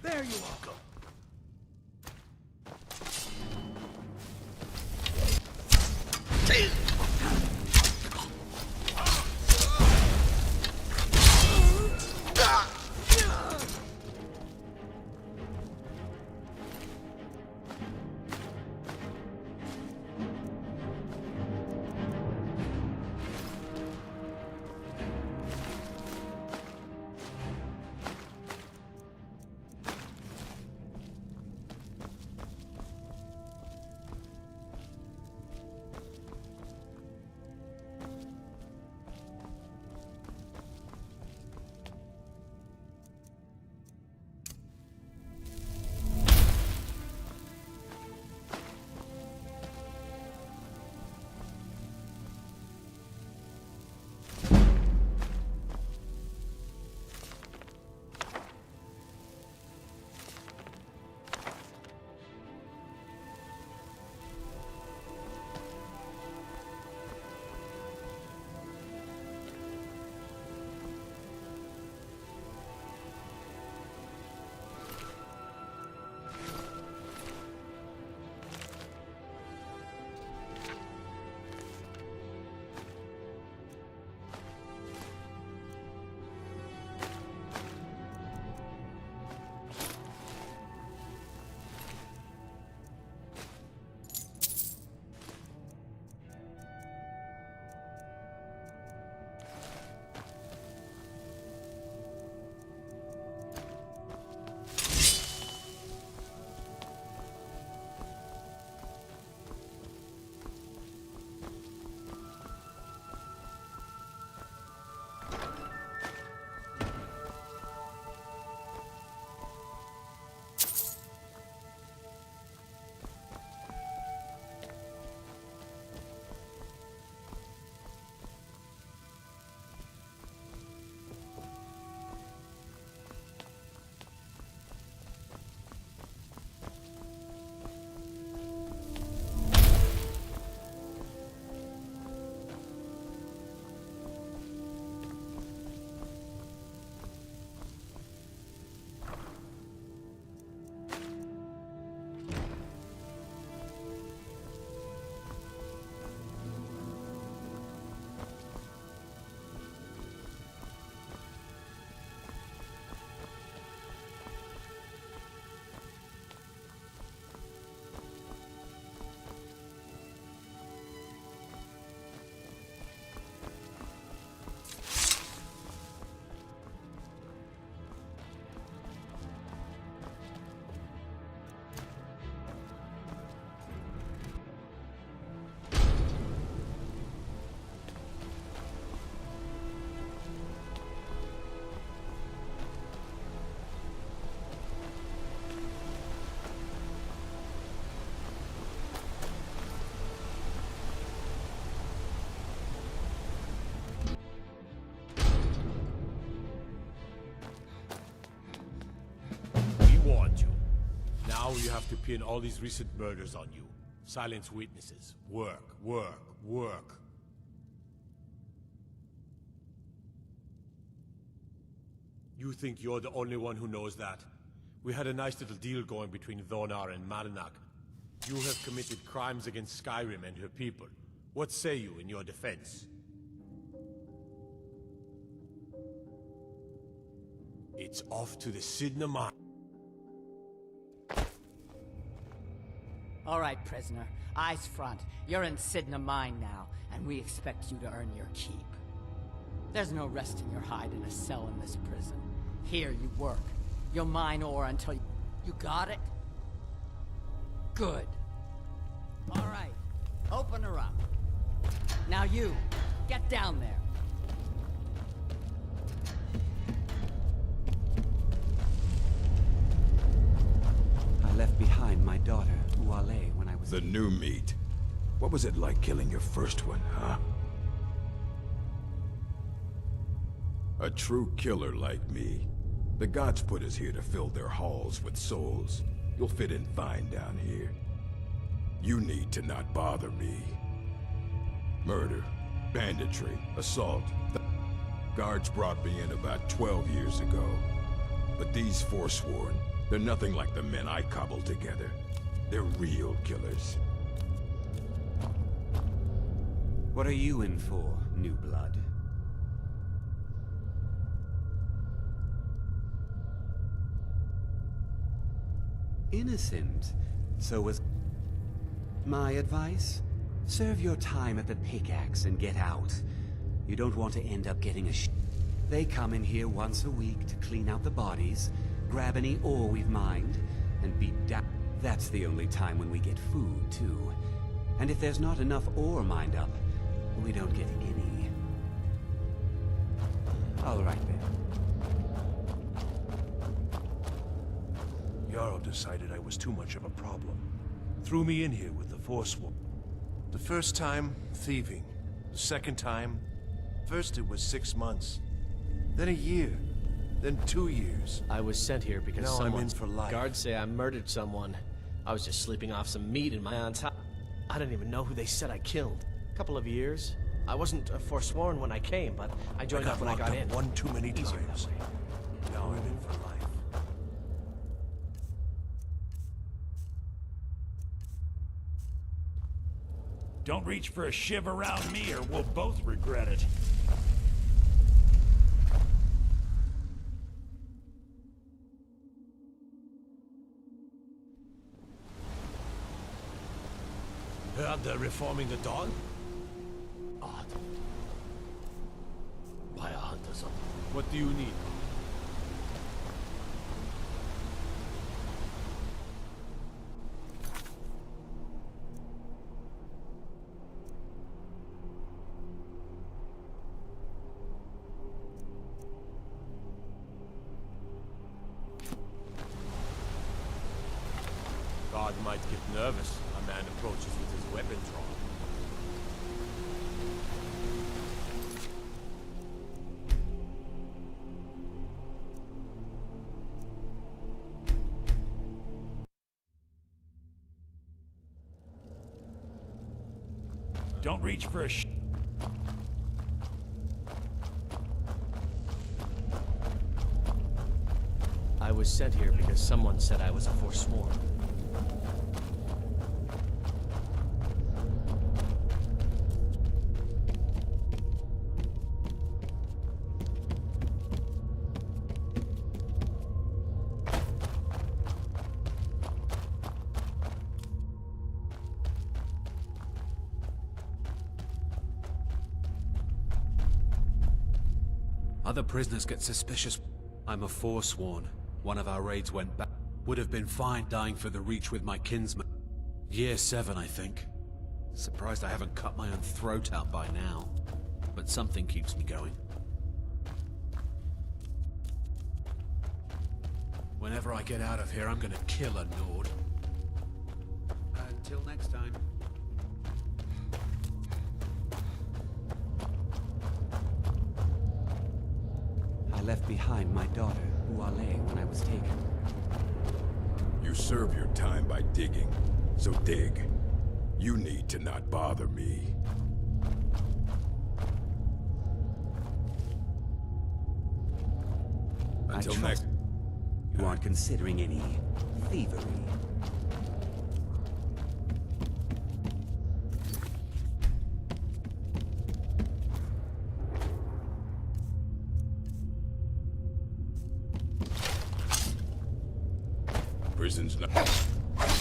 There you are. Now you have to pin all these recent murders on you. Silence witnesses. Work, work, work. You think you're the only one who knows that? We had a nice little deal going between Thonar and Marinak. You have committed crimes against Skyrim and her people. What say you in your defense? It's off to the Sistema. All right, prisoner. Eyes front. You're in Sidna Mine now, and we expect you to earn your keep. There's no resting your hide in a cell in this prison. Here you work. You'll mine ore until you... You got it? Good. All right. Open her up. Now you, get down there. daughter, Uale, when I was... The new meat. What was it like killing your first one, huh? A true killer like me. The gods put us here to fill their halls with souls. You'll fit in fine down here. You need to not bother me. Murder, banditry, assault. The guards brought me in about 12 years ago. But these Forsworn, they're nothing like the men I cobbled together. They're real killers. What are you in for, New Blood? Innocent. So was... My advice? Serve your time at the pickaxe and get out. You don't want to end up getting a They come in here once a week to clean out the bodies, grab any ore we've mined, and be down. That's the only time when we get food, too. And if there's not enough ore mined up, we don't get any. All right, then. Jarl decided I was too much of a problem. Threw me in here with the Forsworn. The first time, thieving. The second time, first it was 6 months. Then a year. Then 2 years. I was sent here because now I'm in for life. Guards say I murdered someone. I was just sleeping off some meat in my aunt's house. I don't even know who they said I killed. A couple of years. I wasn't forsworn when I came, but I joined up when I got in. One too many times. Now I'm in for life. Don't reach for a shiv around me or we'll both regret it. Heard they're reforming the dawn? Odd. Why a hunter's on? What do you need? God might get nervous. A man approaches with his weapon drawn. Don't reach for a I was sent here because someone said I was a forsworn. Other prisoners get suspicious. I'm a Forsworn. One of our raids went back. Would have been fine dying for the Reach with my kinsman. Year 7, I think. Surprised I haven't cut my own throat out by now. But something keeps me going. Whenever I get out of here, I'm gonna kill a Nord. Until next time. I left behind my daughter, Uale, when I was taken. You serve your time by digging, so dig. You need to not bother me. Until next... You aren't considering any thievery. Prison's not...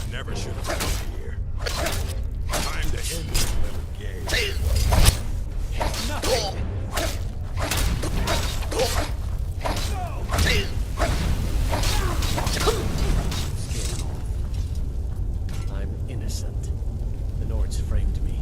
Never should have come here. Time to end this little game. Nothing. I'm innocent. The Nords framed me.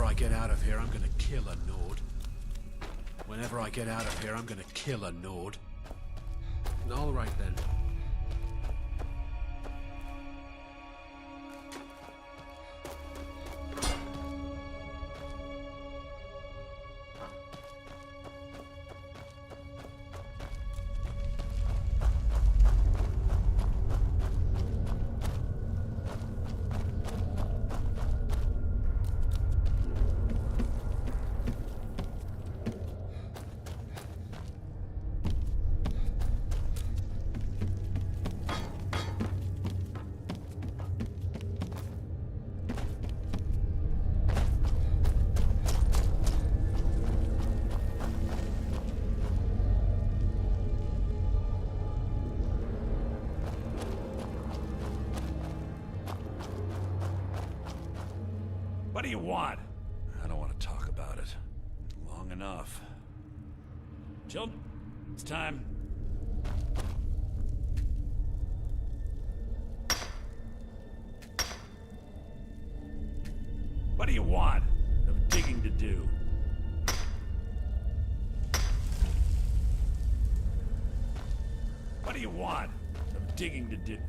I get out of here, I'm gonna kill a Nord. Whenever I get out of here, I'm gonna kill a Nord. All right then. What do you want? I don't want to talk about it. Long enough. Children, it's time. What do you want? I have digging to do. What do you want? I have digging to do.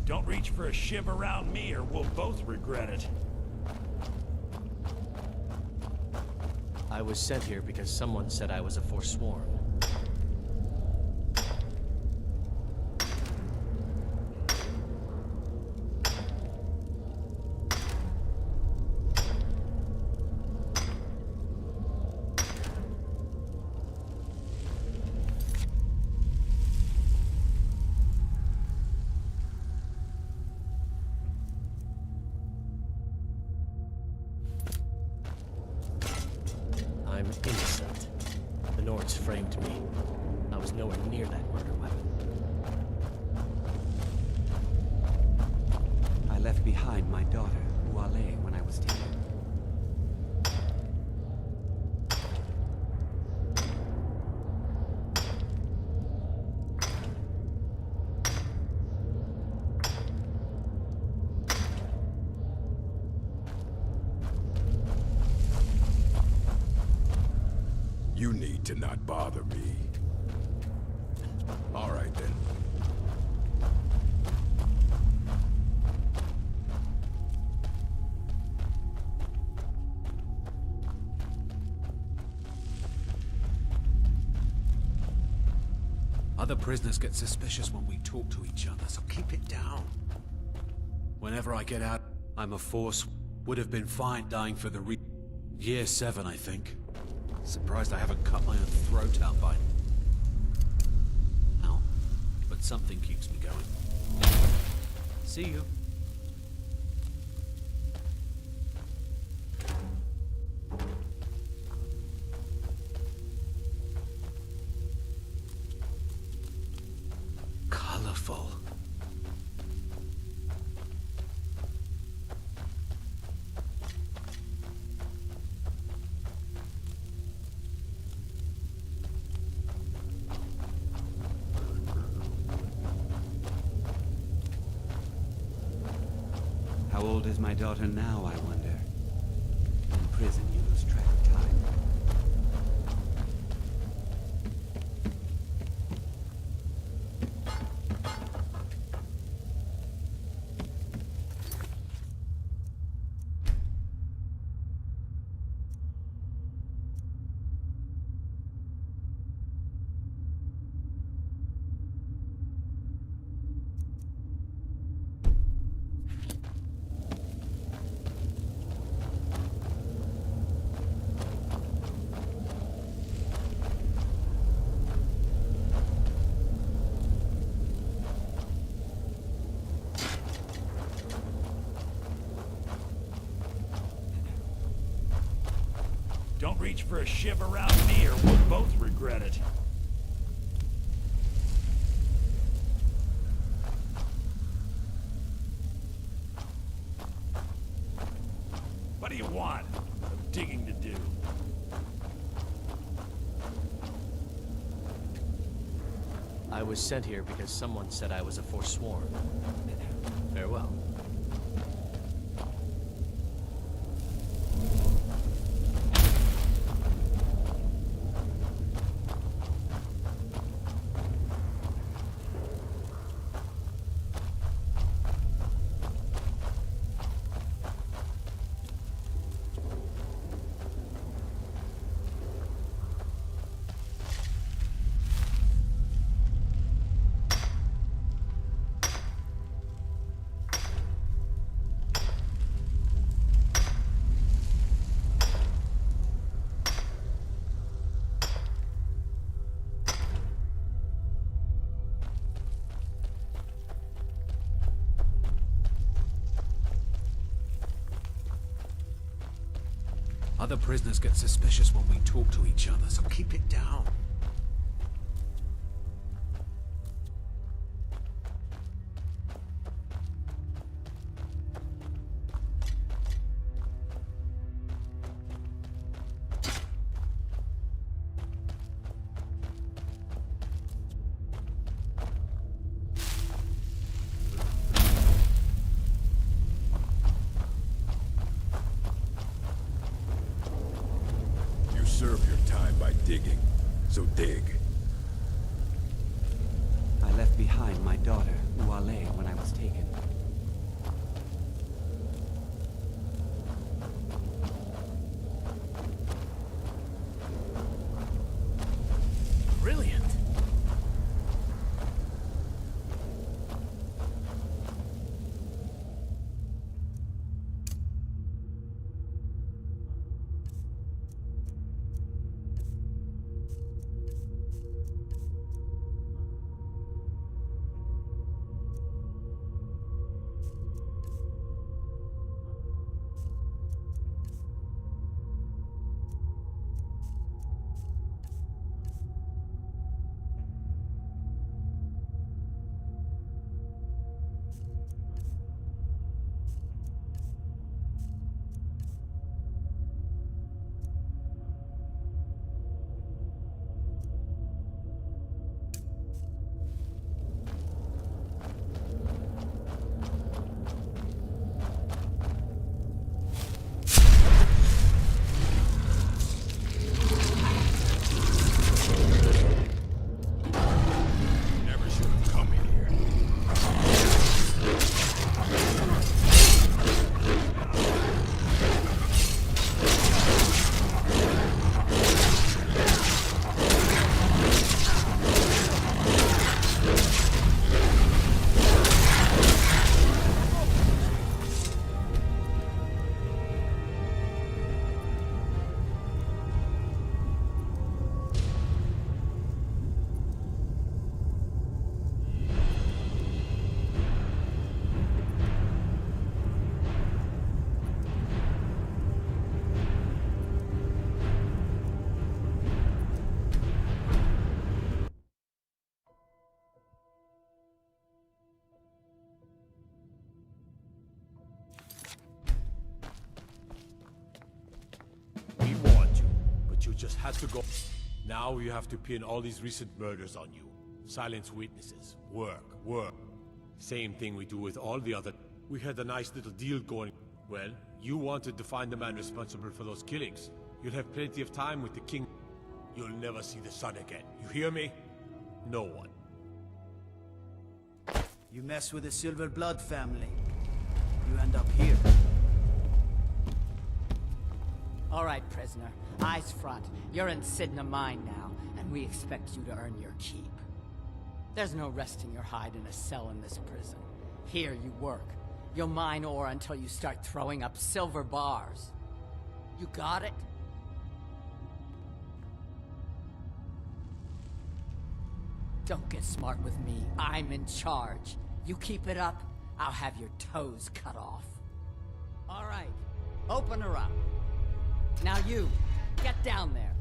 Don't reach for a shiv around me or we'll both regret it. I was sent here because someone said I was a Forsworn. I'm innocent. The Nords framed me. I was nowhere near that murder weapon. I left behind my daughter, Uale, when I was 10. You need to not bother me. All right, then. Other prisoners get suspicious when we talk to each other, so keep it down. Whenever I get out, I'm a force. Would have been fine dying for the Year 7, I think. Surprised I haven't cut my own throat out by now. But something keeps me going. See you. Colorful. How old is my daughter now, I wonder? In prison, you lose track of time. Don't reach for a shiv around me or we'll both regret it. What do you want? want? Some digging to do. I was sent here because someone said I was a Forsworn. Farewell. Other prisoners get suspicious when we talk to each other, so keep it down. Serve your time by digging, so dig. I left behind my daughter, Uale, when I was taken. Brilliant. Just had to go. Now you have to pin all these recent murders on you. Silence witnesses. Work. Same thing we do with all the other... We had a nice little deal going. Well, you wanted to find the man responsible for those killings. You'll have plenty of time with the king. You'll never see the sun again. You hear me? No one. You mess with the Silver Blood family, you end up here. All right, prisoner. Eyes front. You're in Sidna Mine now, and we expect you to earn your keep. There's no resting your hide in a cell in this prison. Here you work. You'll mine ore until you start throwing up silver bars. You got it? Don't get smart with me. I'm in charge. You keep it up, I'll have your toes cut off. All right. Open her up. Now you, get down there.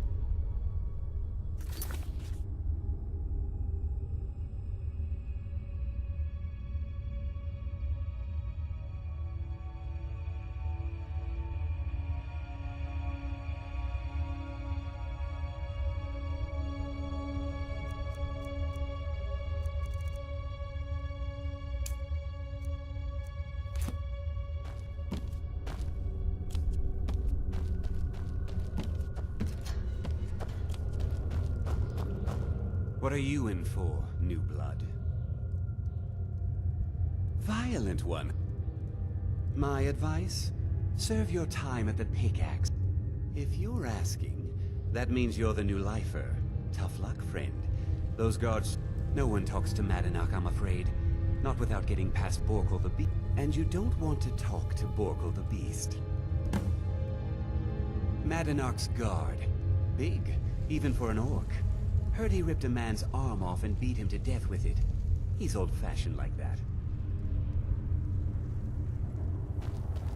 What are you in for, new blood? Violent one. My advice? Serve your time at the pickaxe. If you're asking, that means you're the new lifer. Tough luck, friend. Those guards... No one talks to Madanach, I'm afraid. Not without getting past Borkul the Beast. And you don't want to talk to Borkul the Beast. Madanach's guard. Big, even for an orc. Heard he ripped a man's arm off and beat him to death with it. He's old-fashioned like that.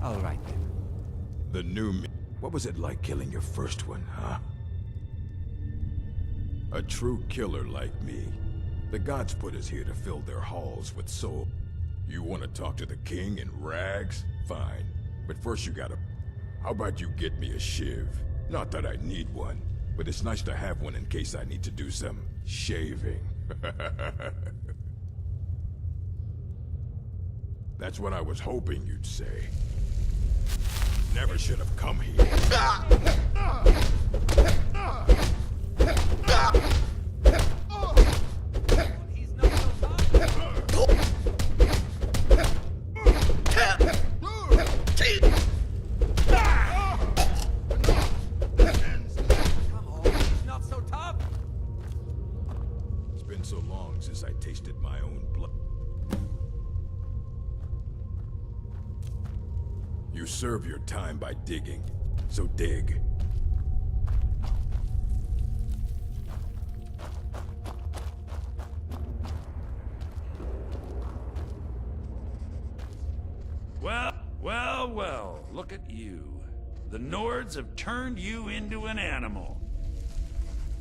All right, then. The new me. What was it like killing your first one, huh? A true killer like me. The gods put us here to fill their halls with soul. You want to talk to the king in rags? Fine. But first you gotta... How about you get me a shiv? Not that I need one, but it's nice to have one in case I need to do some shaving. That's what I was hoping you'd say. Never should have come here. It's been so long since I tasted my own blood. You serve your time by digging, so dig. Well, look at you. The Nords have turned you into an animal.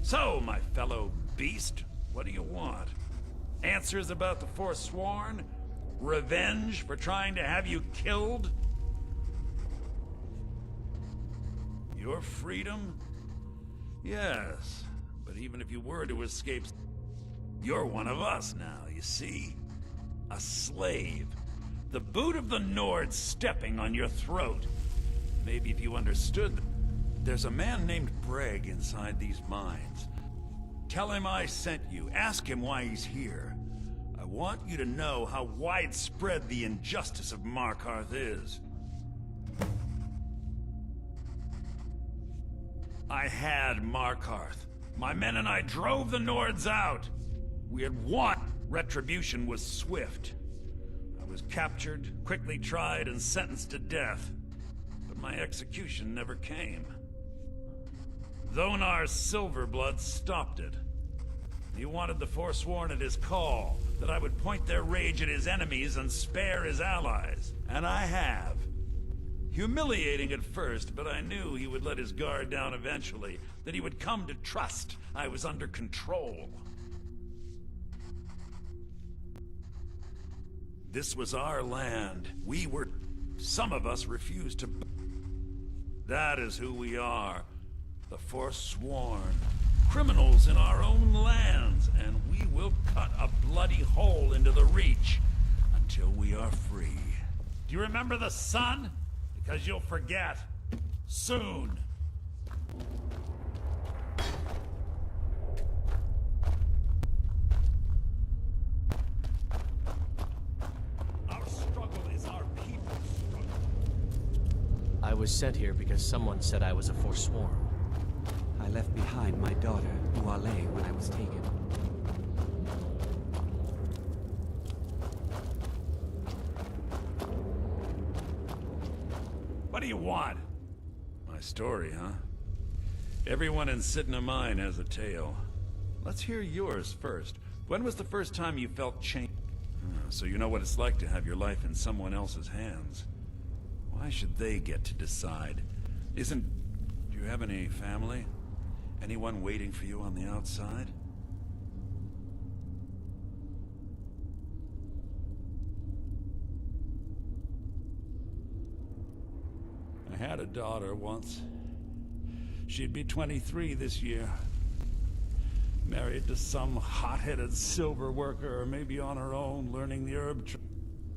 So, my fellow beast, what do you want? Answers about the Forsworn? Revenge for trying to have you killed? Your freedom? Yes, but even if you were to escape, you're one of us now, you see? A slave. The boot of the Nord stepping on your throat. Maybe if you understood, there's a man named Breg inside these mines. Tell him I sent you. Ask him why he's here. I want you to know how widespread the injustice of Markarth is. I had Markarth. My men and I drove the Nords out. We had won. Retribution was swift. I was captured, quickly tried, and sentenced to death. But my execution never came. Dhonar's Silverblood stopped it. He wanted the Forsworn at his call, that I would point their rage at his enemies and spare his allies. And I have. Humiliating at first, but I knew he would let his guard down eventually, that he would come to trust I was under control. This was our land. We were... Some of us refused to... That is who we are. The Forsworn. Criminals in our own lands, and we will cut a bloody hole into the Reach until we are free. Do you remember the sun? Because you'll forget. Soon. Our struggle is our people's struggle. I was sent here because someone said I was a Forsworn. I left behind my daughter, Uale, when I was taken. What do you want? My story, huh? Everyone in Sidna Mine has a tale. Let's hear yours first. When was the first time you felt change? So you know what it's like to have your life in someone else's hands. Why should they get to decide? Do you have any family? Anyone waiting for you on the outside? I had a daughter once. She'd be 23 this year. Married to some hot-headed silver worker, or maybe on her own, learning the herb trade.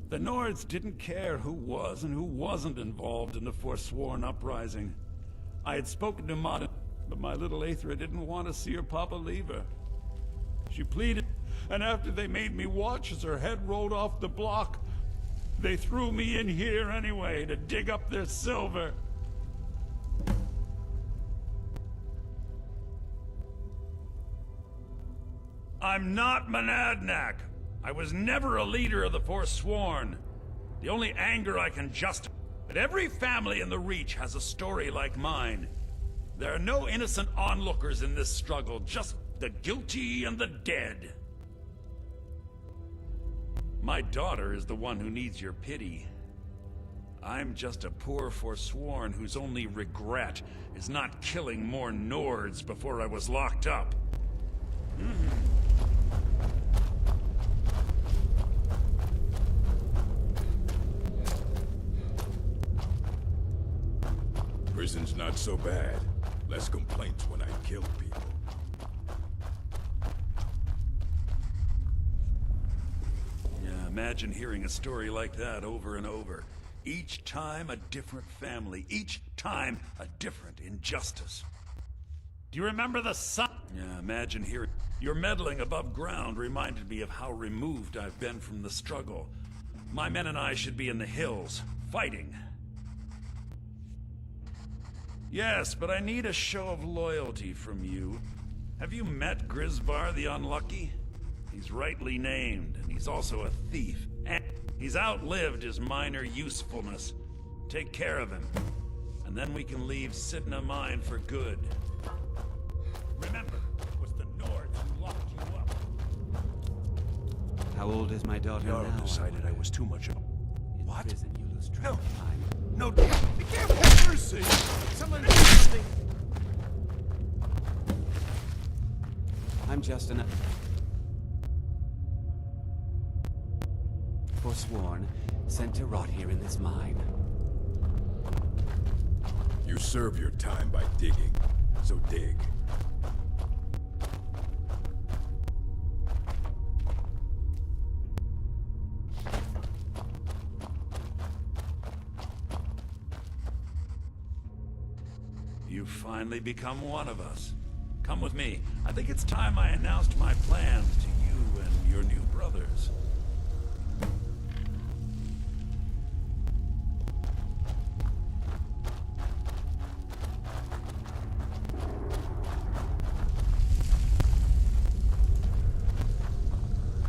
The Nords didn't care who was and who wasn't involved in the Forsworn uprising. I had spoken to Modin, but my little Aethra didn't want to see her papa leave her. She pleaded, and after they made me watch as her head rolled off the block, they threw me in here anyway to dig up their silver. I'm not Monadnock. I was never a leader of the Forsworn. The only anger I can justify. But every family in the Reach has a story like mine. There are no innocent onlookers in this struggle, just the guilty and the dead. My daughter is the one who needs your pity. I'm just a poor Forsworn whose only regret is not killing more Nords before I was locked up. Prison's not so bad. Less complaints when I kill people. Yeah, imagine hearing a story like that over and over. Each time a different family. Each time a different injustice. Do you remember the sun? Yeah, imagine hearing... Your meddling above ground reminded me of how removed I've been from the struggle. My men and I should be in the hills, fighting. Yes, but I need a show of loyalty from you. Have you met Grisvar the Unlucky? He's rightly named, and he's also a thief. And he's outlived his minor usefulness. Take care of him, and then we can leave Sidna Mine for good. Remember, it was the Nords who locked you up. How old is my daughter now? Yarrow decided I was too much of a... What? Prison, you lose track of time. No, be careful! Mercy! Someone do something! I'm just an... Forsworn, sent to rot here in this mine. You serve your time by digging, so dig. You've finally become one of us. Come with me. I think it's time I announced my plans to you and your new brothers.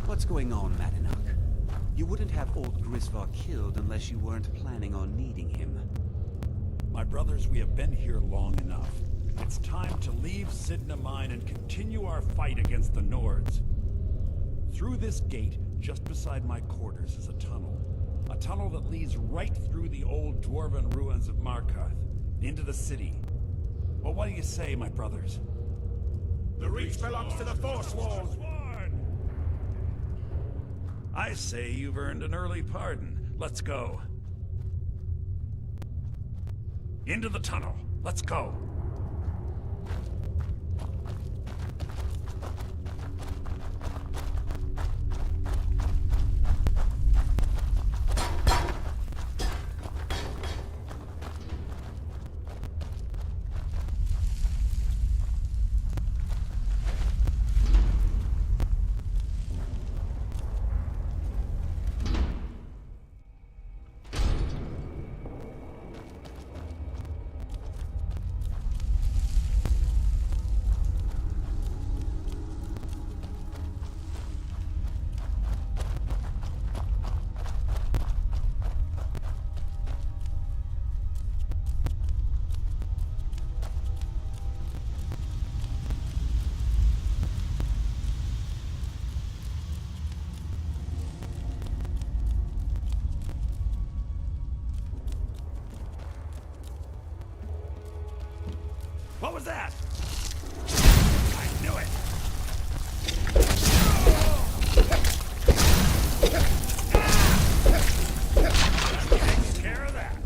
What's going on, Madinock? You wouldn't have old Grisvar killed unless you weren't planning on needing him. My brothers, we have been here long enough. It's time to leave Sidna Mine and continue our fight against the Nords. Through this gate, just beside my quarters, is a tunnel. A tunnel that leads right through the old dwarven ruins of Markarth, into the city. Well, what do you say, my brothers? The Reach belongs to the Forsworn! I say you've earned an early pardon. Let's go. Into the tunnel. Let's go. What was that? I knew it! Takes care of that.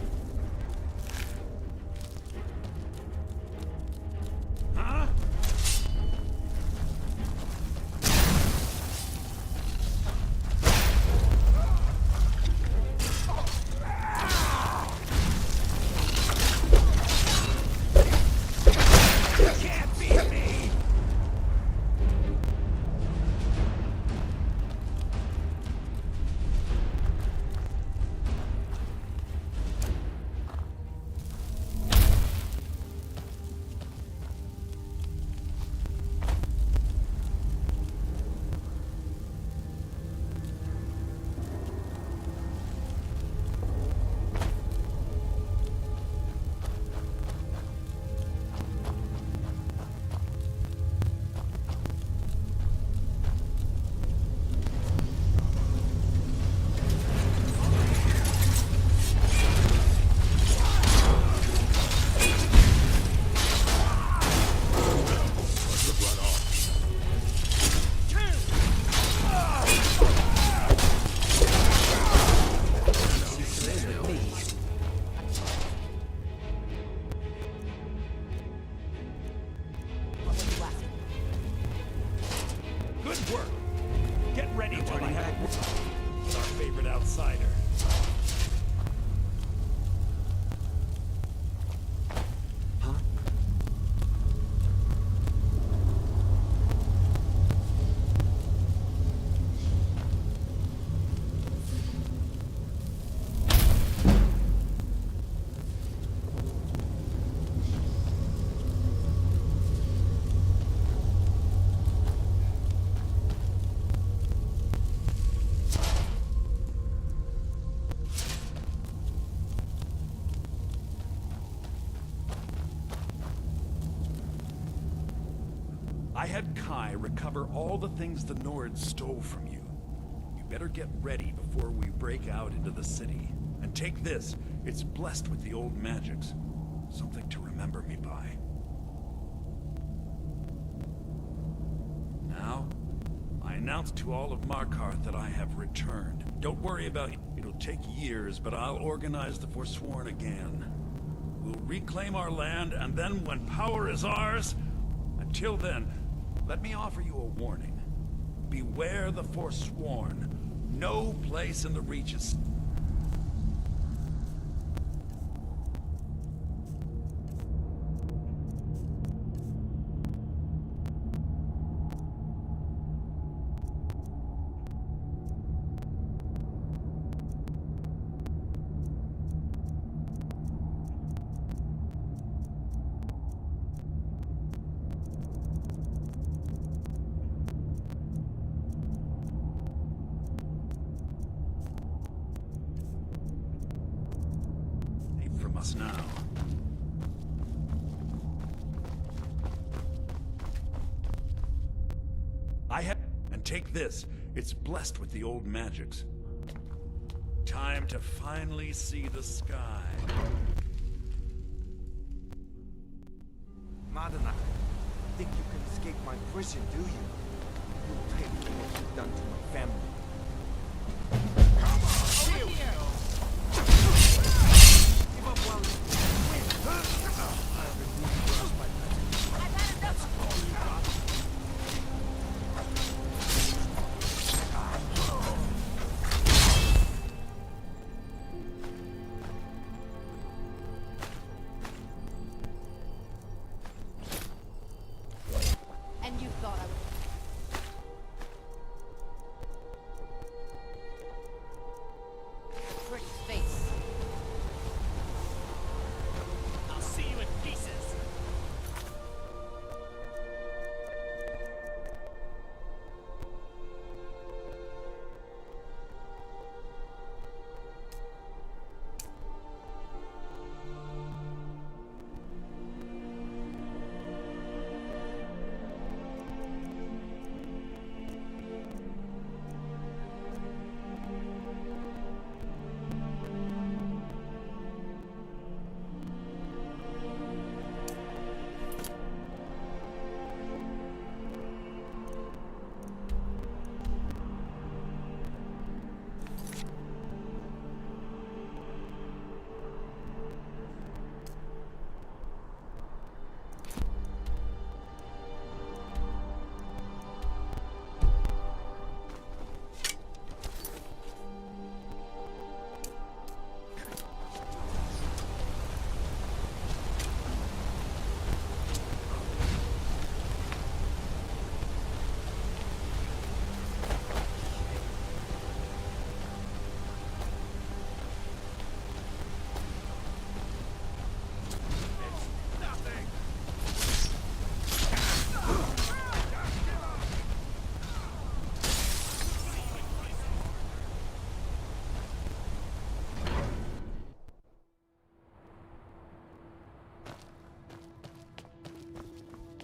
Huh? outsider. I had Kai recover all the things the Nords stole from you. You better get ready before we break out into the city. And take this. It's blessed with the old magics. Something to remember me by. Now, I announce to all of Markarth that I have returned. Don't worry about it. It'll take years, but I'll organize the Forsworn again. We'll reclaim our land, and then when power is ours... Until then, let me offer you a warning. Beware the Forsworn. No place in the Reaches. From us now. And take this. It's blessed with the old magics. Time to finally see the sky. Madana, think you can escape my prison, do you? You'll pay for what you've done to my family. Come on, here we go! Give up while you win. I've been moving across my country. I've had enough of all you got. And you thought I would... Pretty face. I'll see you in pieces.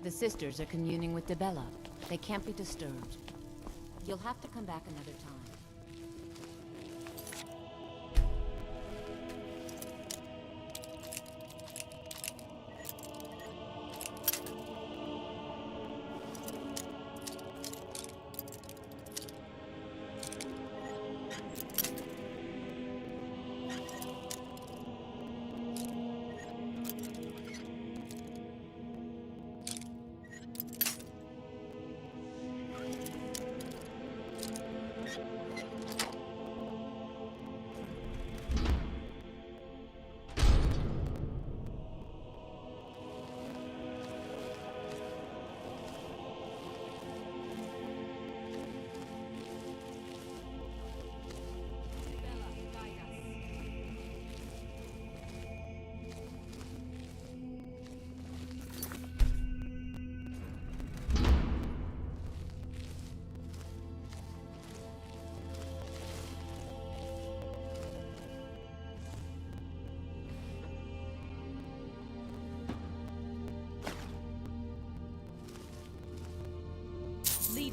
The sisters are communing with Debella. They can't be disturbed. You'll have to come back another time.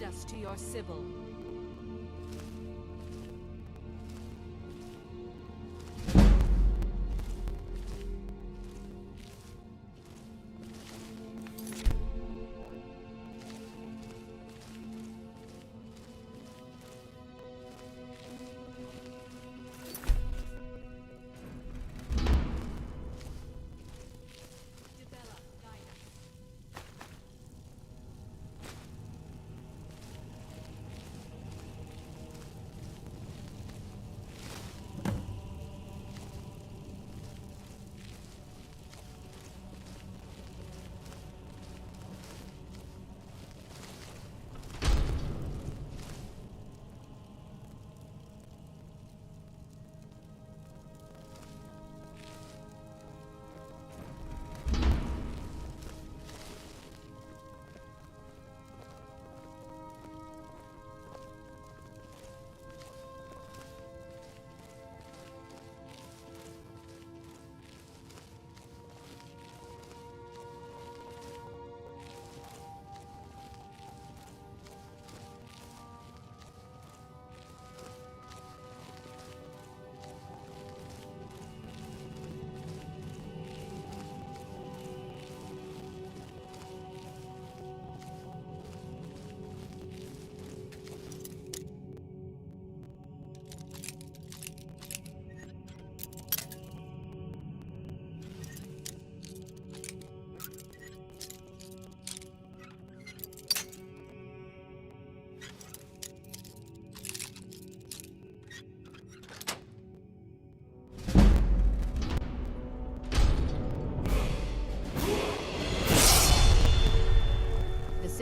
Lead us to your Sybil.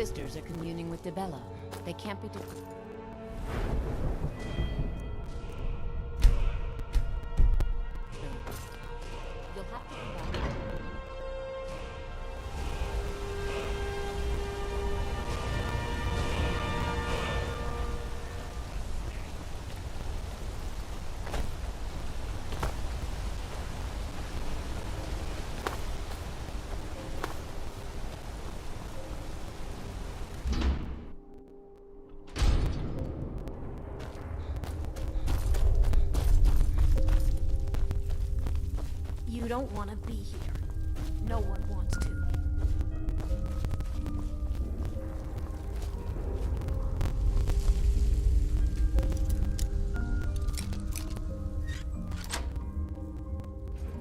Sisters are communing with Debella. They can't be You'll have to come back. You don't want to be here. No one wants to.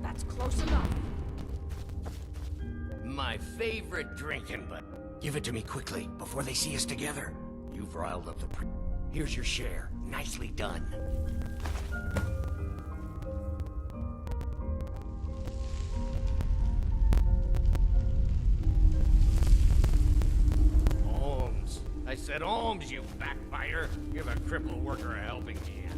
That's close enough. My favorite drinking, but give it to me quickly before they see us together. You've riled up the Here's your share. Nicely done. I said, Holmes, you backbiter. Give a crippled worker a helping hand.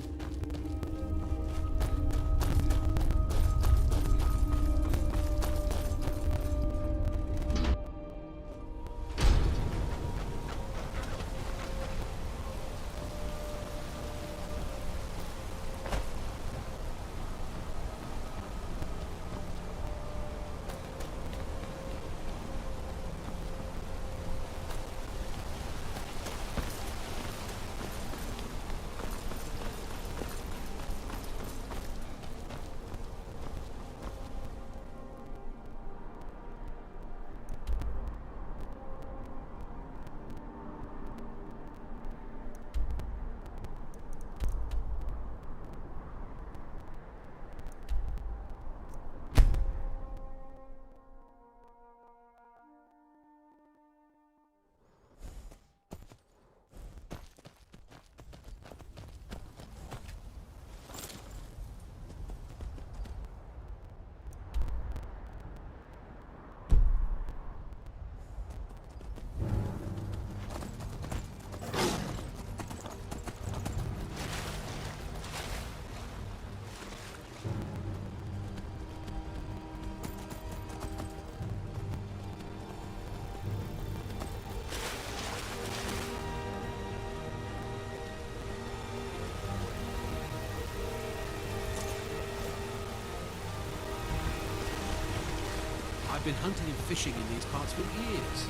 I've been hunting and fishing in these parts for years.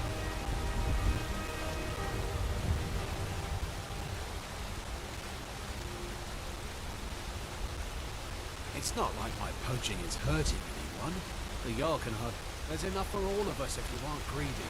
It's not like my poaching is hurting anyone. The Jarl can hug. There's enough for all of us if you aren't greedy.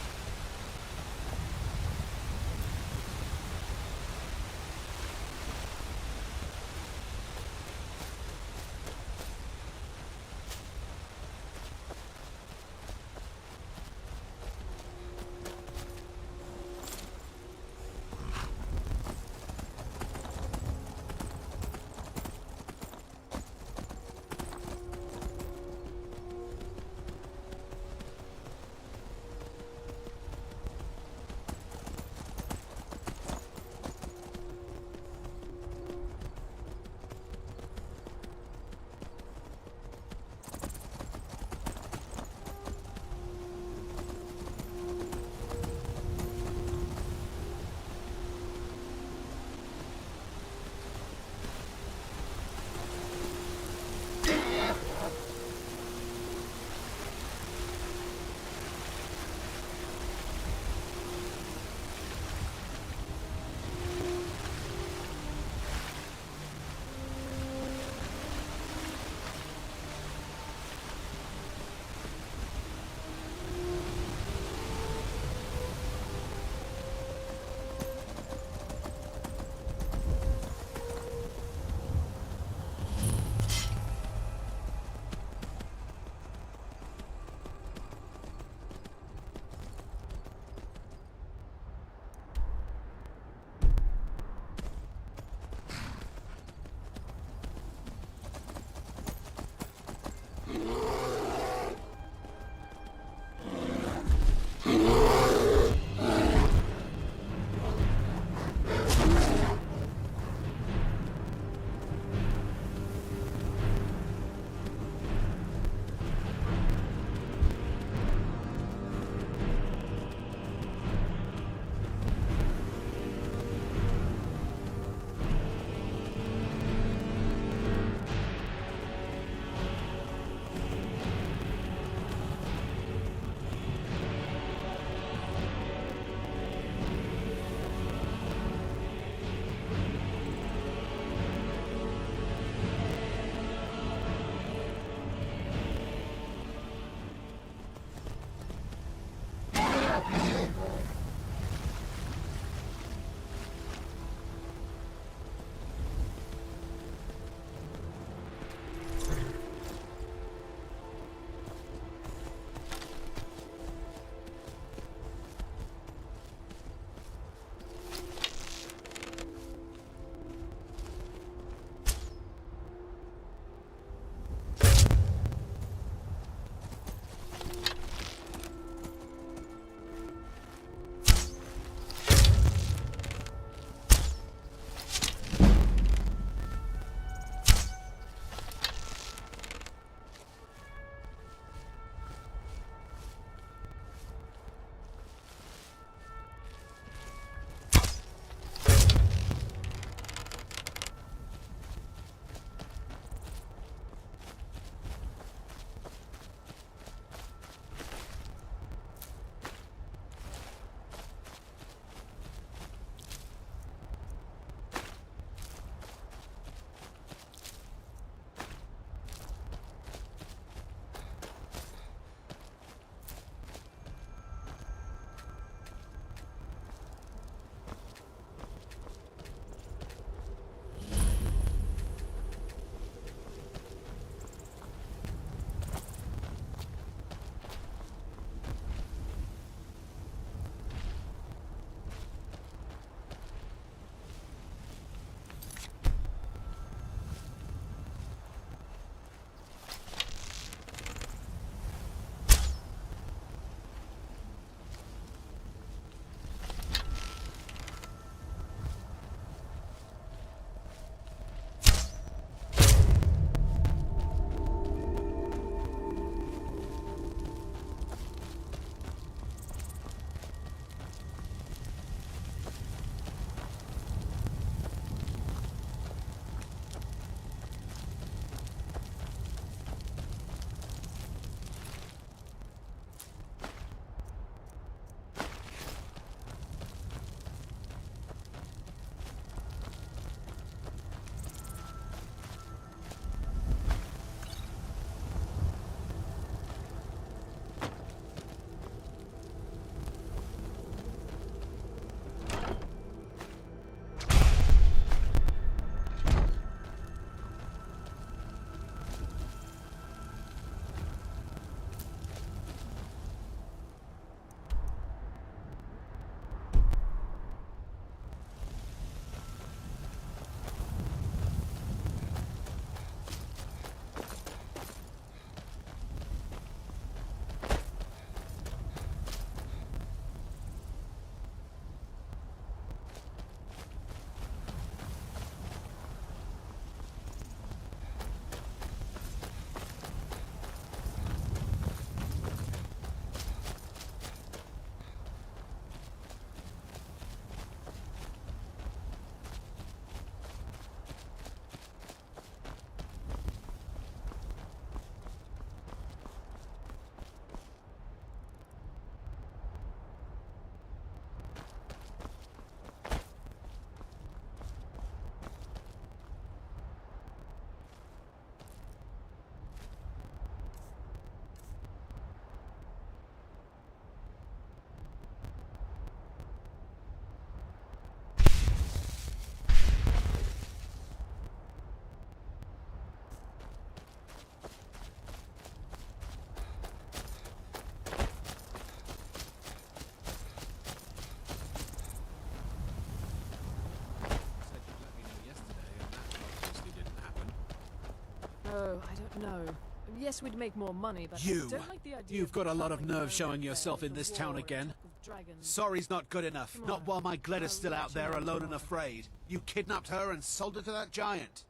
Oh, I don't know. Yes, we'd make more money, but You! I don't like the idea You've got a lot of traveling nerve showing around yourself in with this a town war again. with dragons. Sorry's not good enough. Come Not on. while my Gletta's I'll still out let there you know alone and tomorrow. afraid. You kidnapped her and sold her to that giant.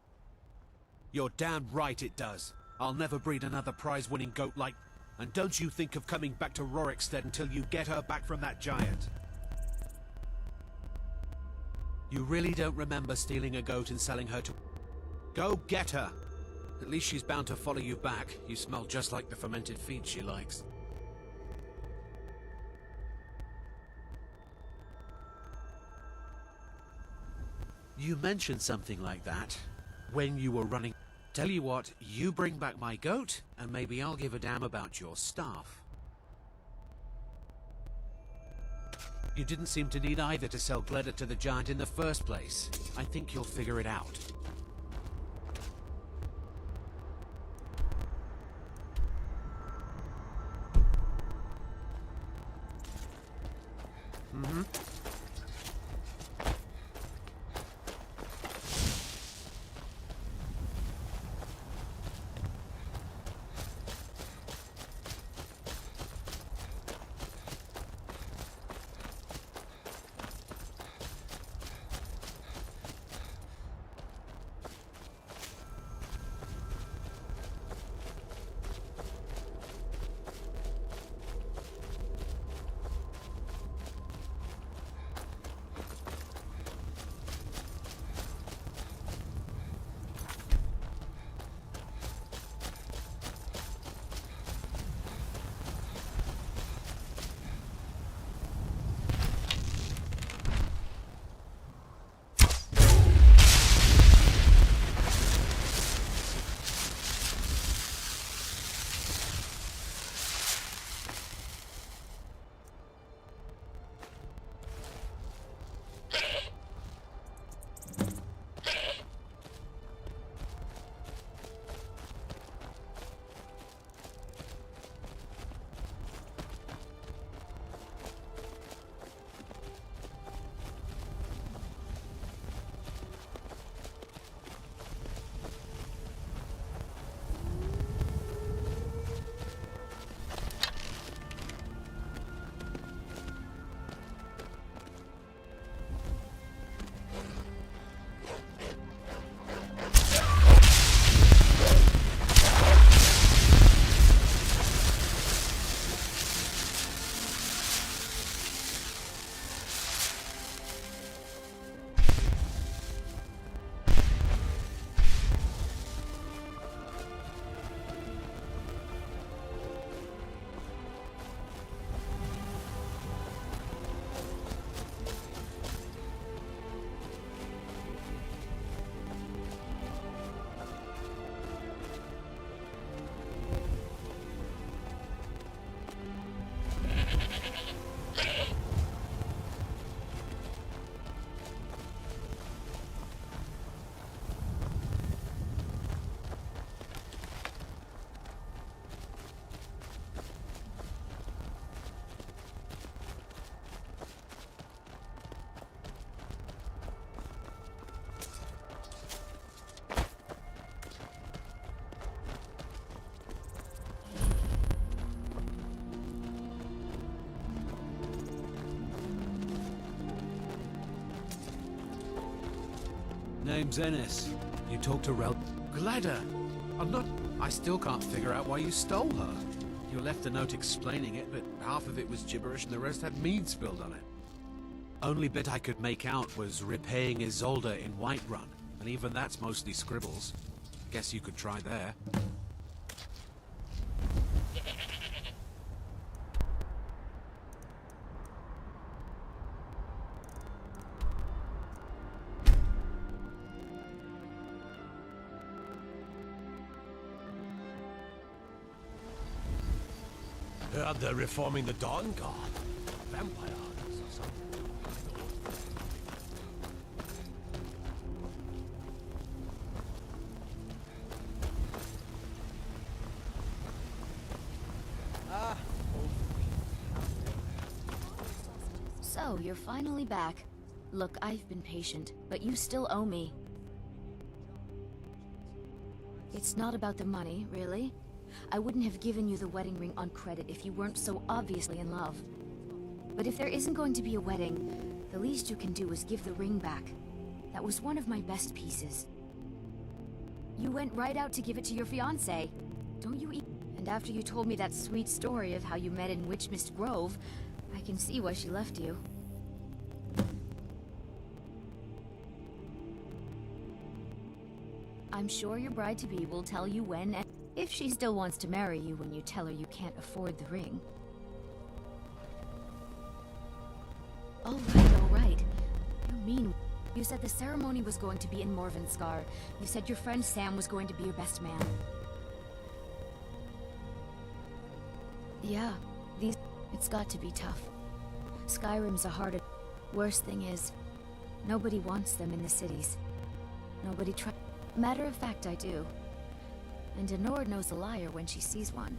You're damn right it does. I'll never breed another prize-winning goat like... And don't you think of coming back to Rorikstead until you get her back from that giant. You really don't remember stealing a goat and selling her to... Go get her! At least she's bound to follow you back. You smell just like the fermented feed she likes. You mentioned something like that when you were running. Tell you what, you bring back my goat, and maybe I'll give a damn about your staff. You didn't seem to need either to sell Gleda to the giant in the first place. I think you'll figure it out. Mm-hmm. Name's Ennis. You talked to Rel... Gleda! I still can't figure out why you stole her. You left a note explaining it, but half of it was gibberish and the rest had mead spilled on it. Only bit I could make out was repaying Isolde in Whiterun, and even that's mostly scribbles. Guess you could try there. Heard they're reforming the Dawn Guard. Vampire hunters or something. So, you're finally back. Look, I've been patient, but you still owe me. It's not about the money, really. I wouldn't have given you the wedding ring on credit if you weren't so obviously in love. But if there isn't going to be a wedding, the least you can do is give the ring back. That was one of my best pieces. You went right out to give it to your fiancé. Don't you And after you told me that sweet story of how you met in Witchmist Grove, I can see why she left you. I'm sure your bride-to-be will tell you when and if she still wants to marry you when you tell her you can't afford the ring. All right. You mean... You said the ceremony was going to be in Morvenskar. You said your friend Sam was going to be your best man. Yeah, it's got to be tough. Skyrim's a harder... Worst thing is, nobody wants them in the cities. Nobody try... Matter of fact, I do. And Denord knows a liar when she sees one.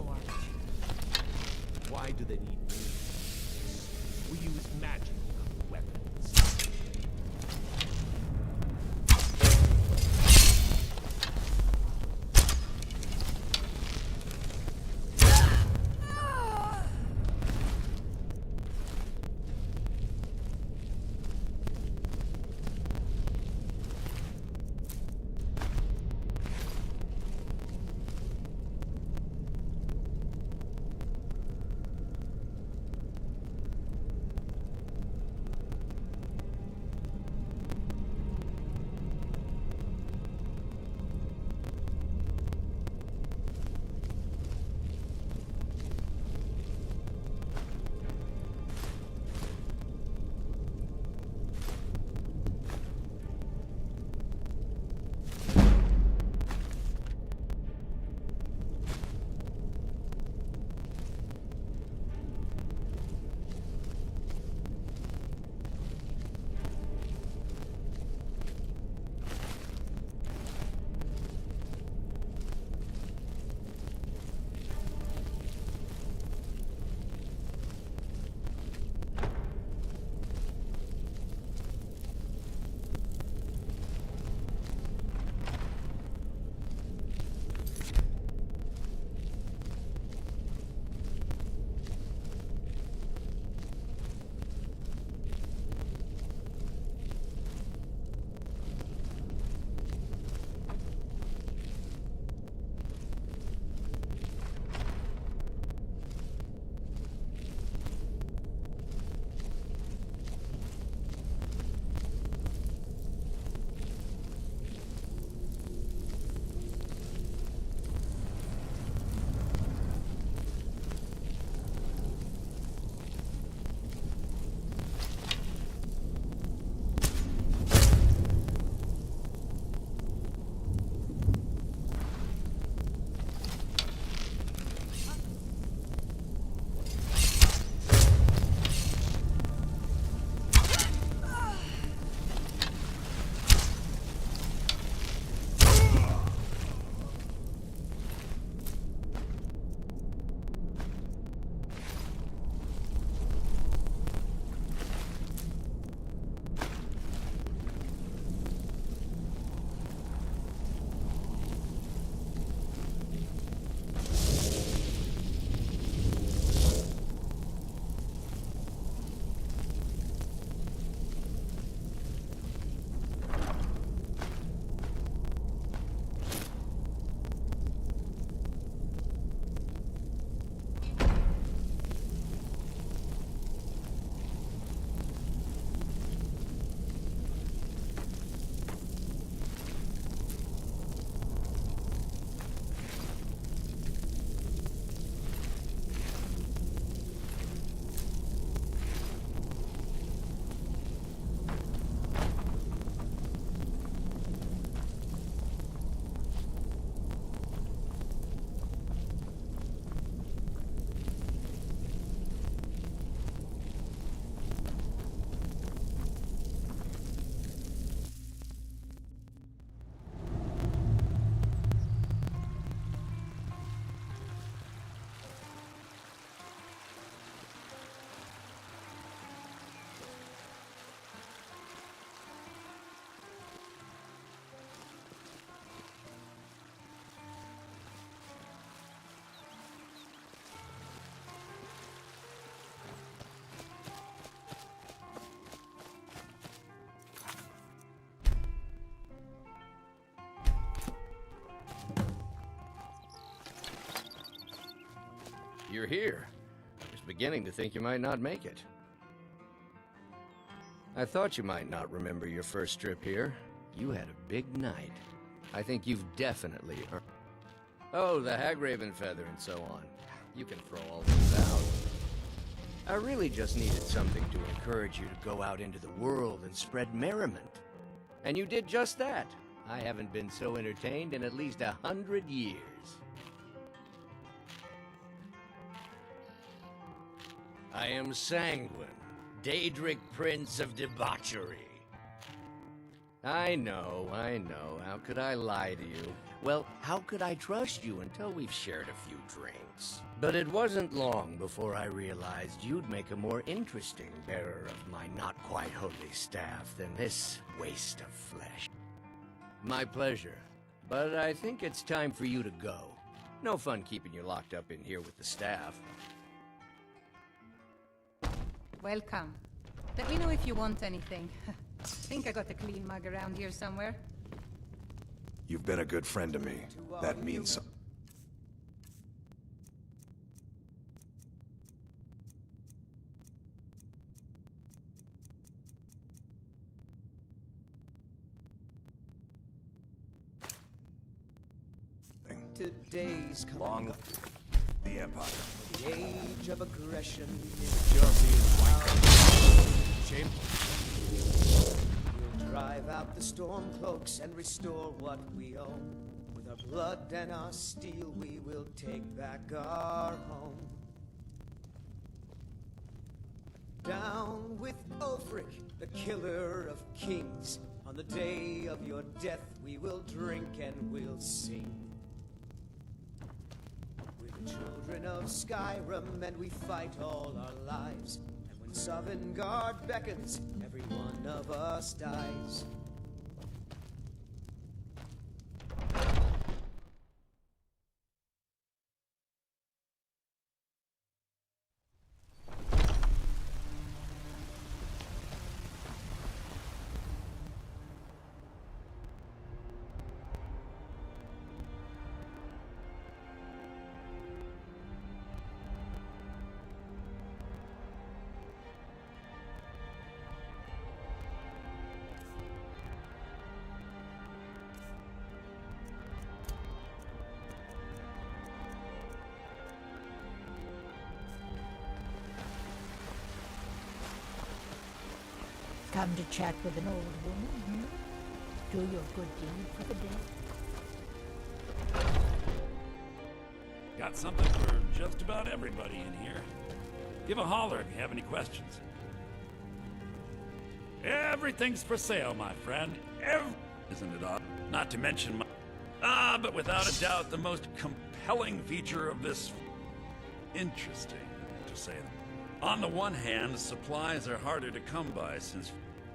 door. Why do they need me? We use magic weapons. You're here. I was beginning to think you might not make it. I thought you might not remember your first trip here. You had a big night. I think you've definitely earned... Oh, the Hagraven feather and so on. You can throw all these out. I really just needed something to encourage you to go out into the world and spread merriment. And you did just that. I haven't been so entertained in at least 100 years. I am Sanguine, Daedric Prince of Debauchery. I know. How could I lie to you? Well, how could I trust you until we've shared a few drinks? But it wasn't long before I realized you'd make a more interesting bearer of my not-quite-holy staff than this waste of flesh. My pleasure, but I think it's time for you to go. No fun keeping you locked up in here with the staff. Welcome. Let me know if you want anything. Think I got a clean mug around here somewhere. You've been a good friend to me. That means something. Today's Long the Empire. the age of aggression. Shame. We'll drive out the storm cloaks and restore what we own. With our blood and our steel, we will take back our home. Down with Ulfric, the killer of kings. On the day of your death, we will drink and we'll sing. Children of Skyrim, and we fight all our lives. And when Sovngarde beckons, every one of us dies. Come to chat with an old woman, hmm? Do your good deed for the day. Got something for just about everybody in here. Give a holler if you have any questions. Everything's for sale, my friend. Isn't it odd? Not to mention my... but without a doubt, the most compelling feature of this... Interesting, to say that. On the one hand, supplies are harder to come by since...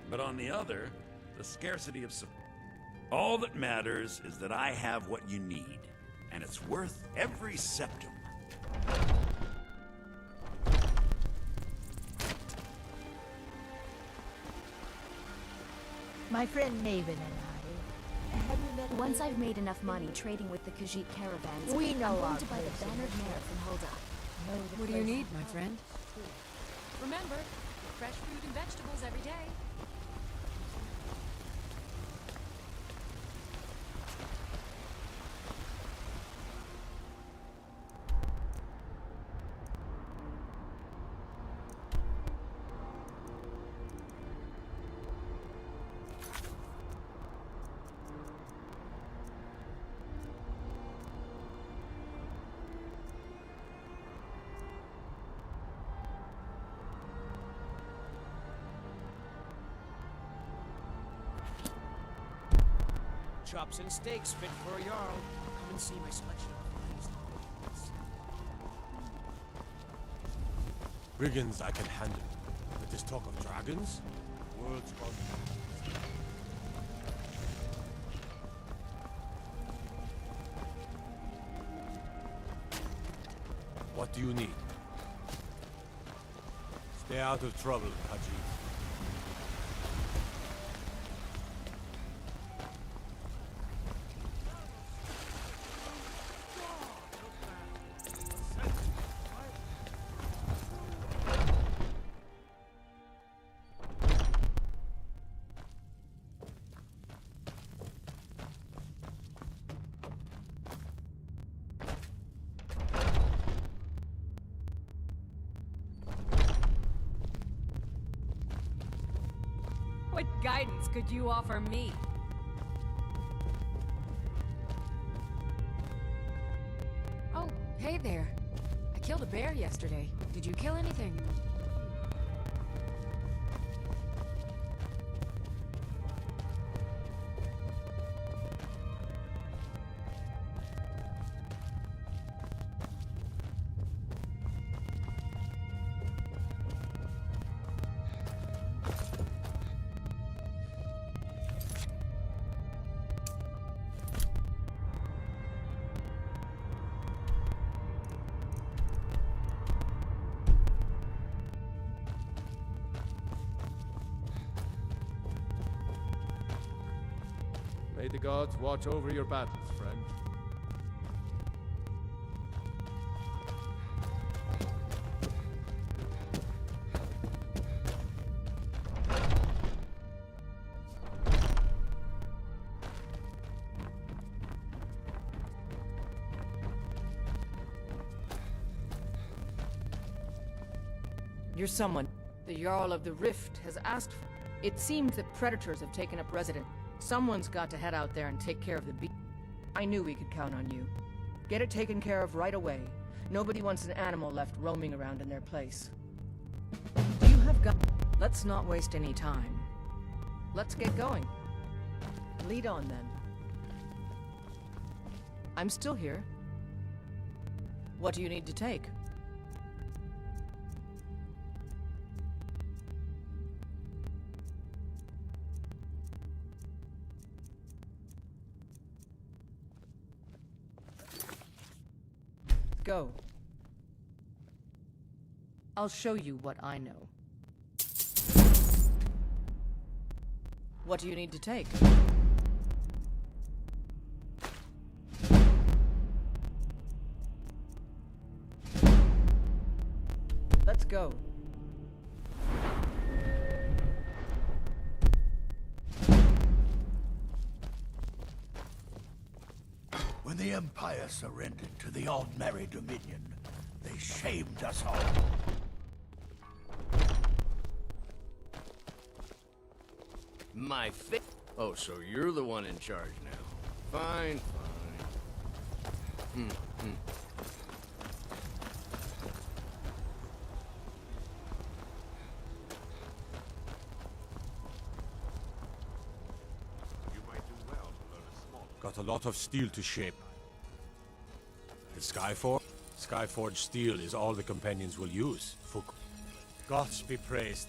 But on the other, the scarcity of supply... All that matters is that I have what you need, and it's worth every septum. My friend Maven and I... Have you met... Once I've made enough money trading with the Khajiit caravans, We know I'm going our to buy the place. bannered mare from Hulda. What do you need, my friend? Remember, fresh fruit and vegetables every day. Chops and steaks fit for a Jarl. Come and see my selection of finest. Brigands I can handle. But this talk of dragons? World's gone. What do you need? Stay out of trouble, Khajiit. What guidance could you offer me? Oh, hey there. I killed a bear yesterday. Did you kill anything? May the gods watch over your battles, friend. You're someone. The Jarl of the Rift has asked for. It seems that predators have taken up residence. Someone's got to head out there and take care of the beast. I knew we could count on you. Get it taken care of right away. Nobody wants an animal left roaming around in their place. Do you have gun? Let's not waste any time. Let's get going. Lead on then. I'm still here. What do you need to take? Go. I'll show you what I know. What do you need to take? Let's go. When the Empire surrendered to the Aldmeri Dominion, they shamed us all. My fi- Oh, so you're the one in charge now. Fine, fine. Got a lot of steel to shape. The Skyforge steel is all the companions will use. Fuk. Gods be praised.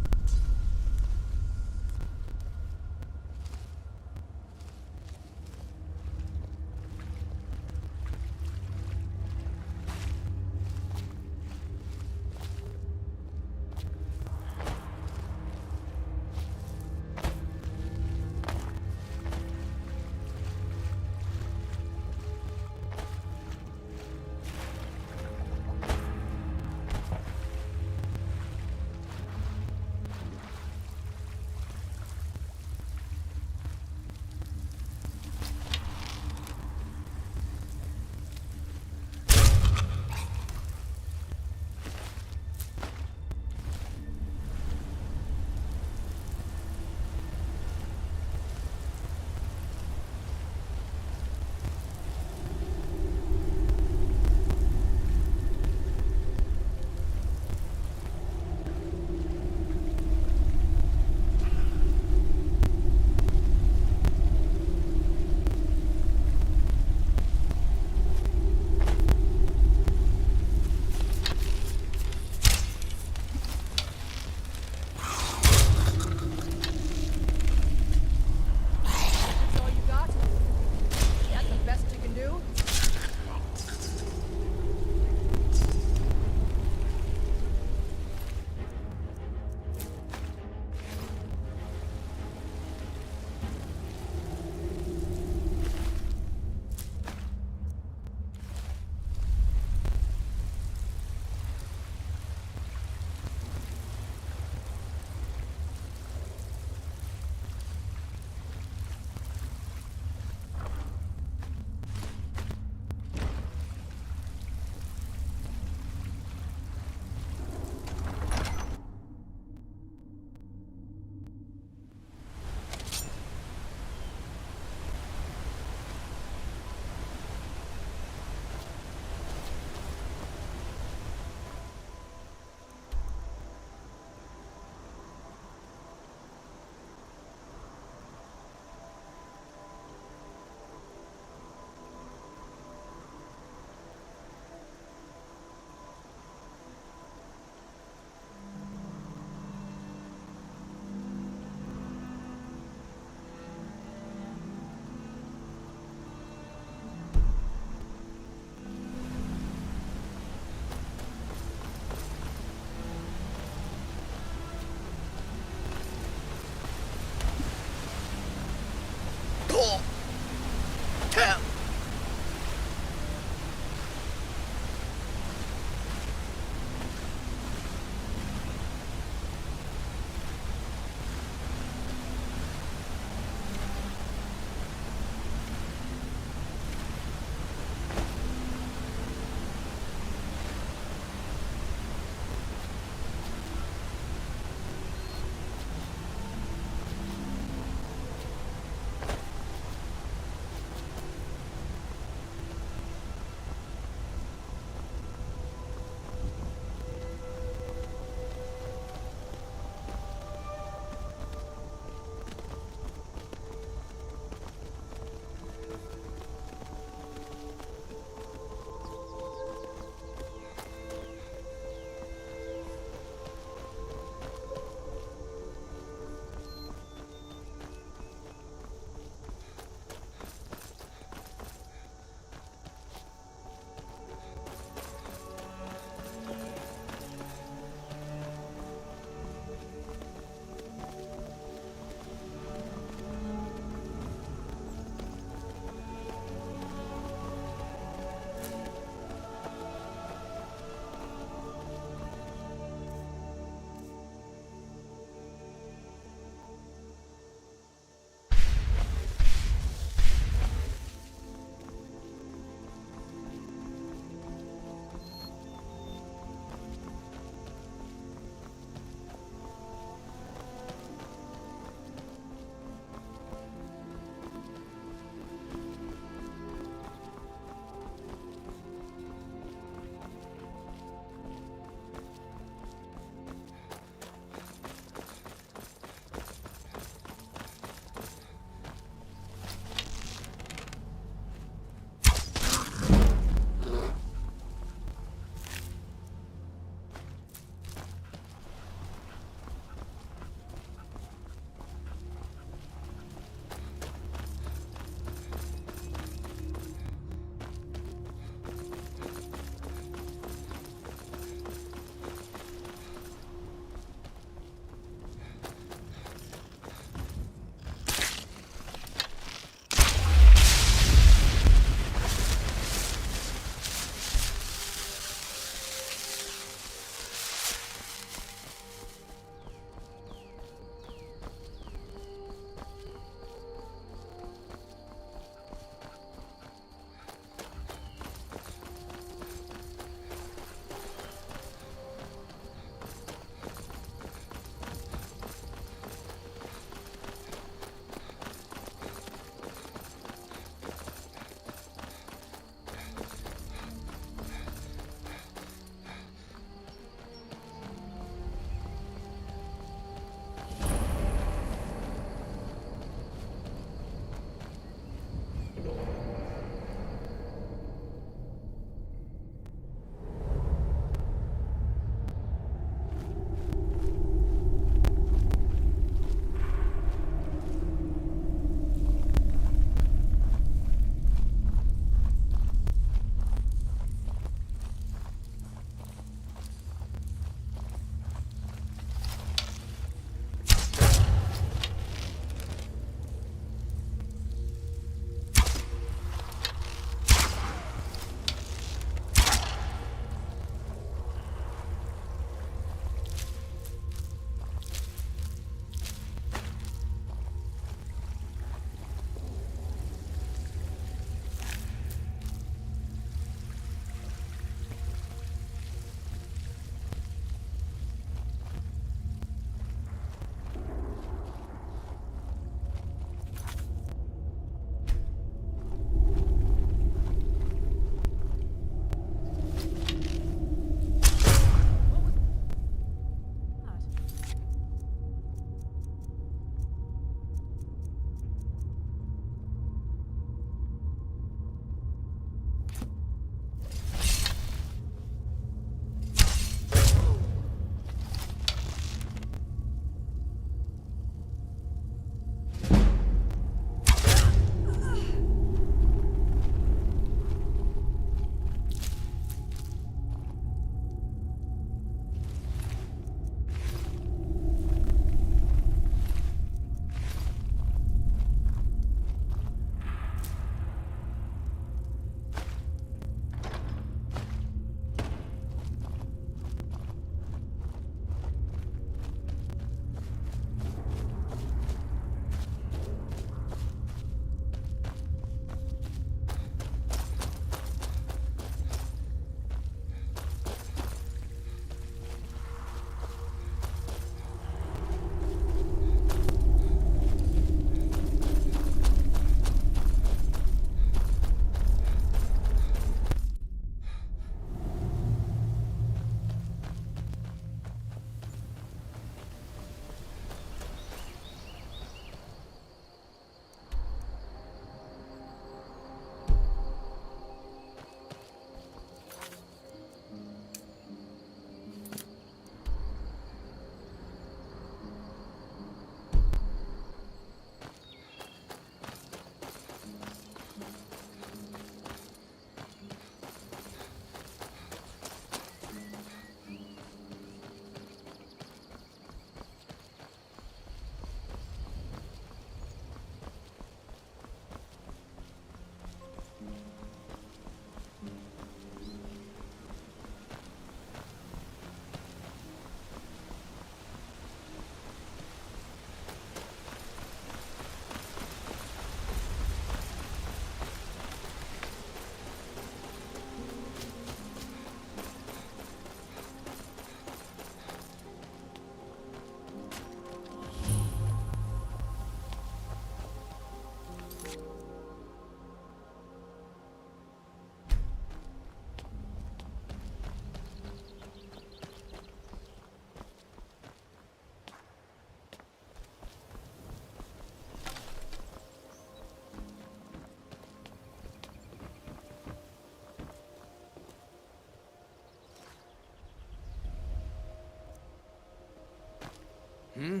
Hmm?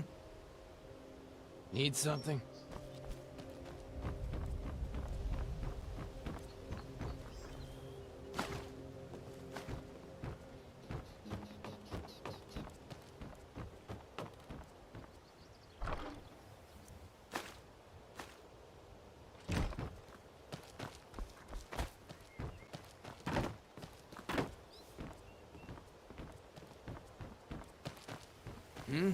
Need something? Hmm?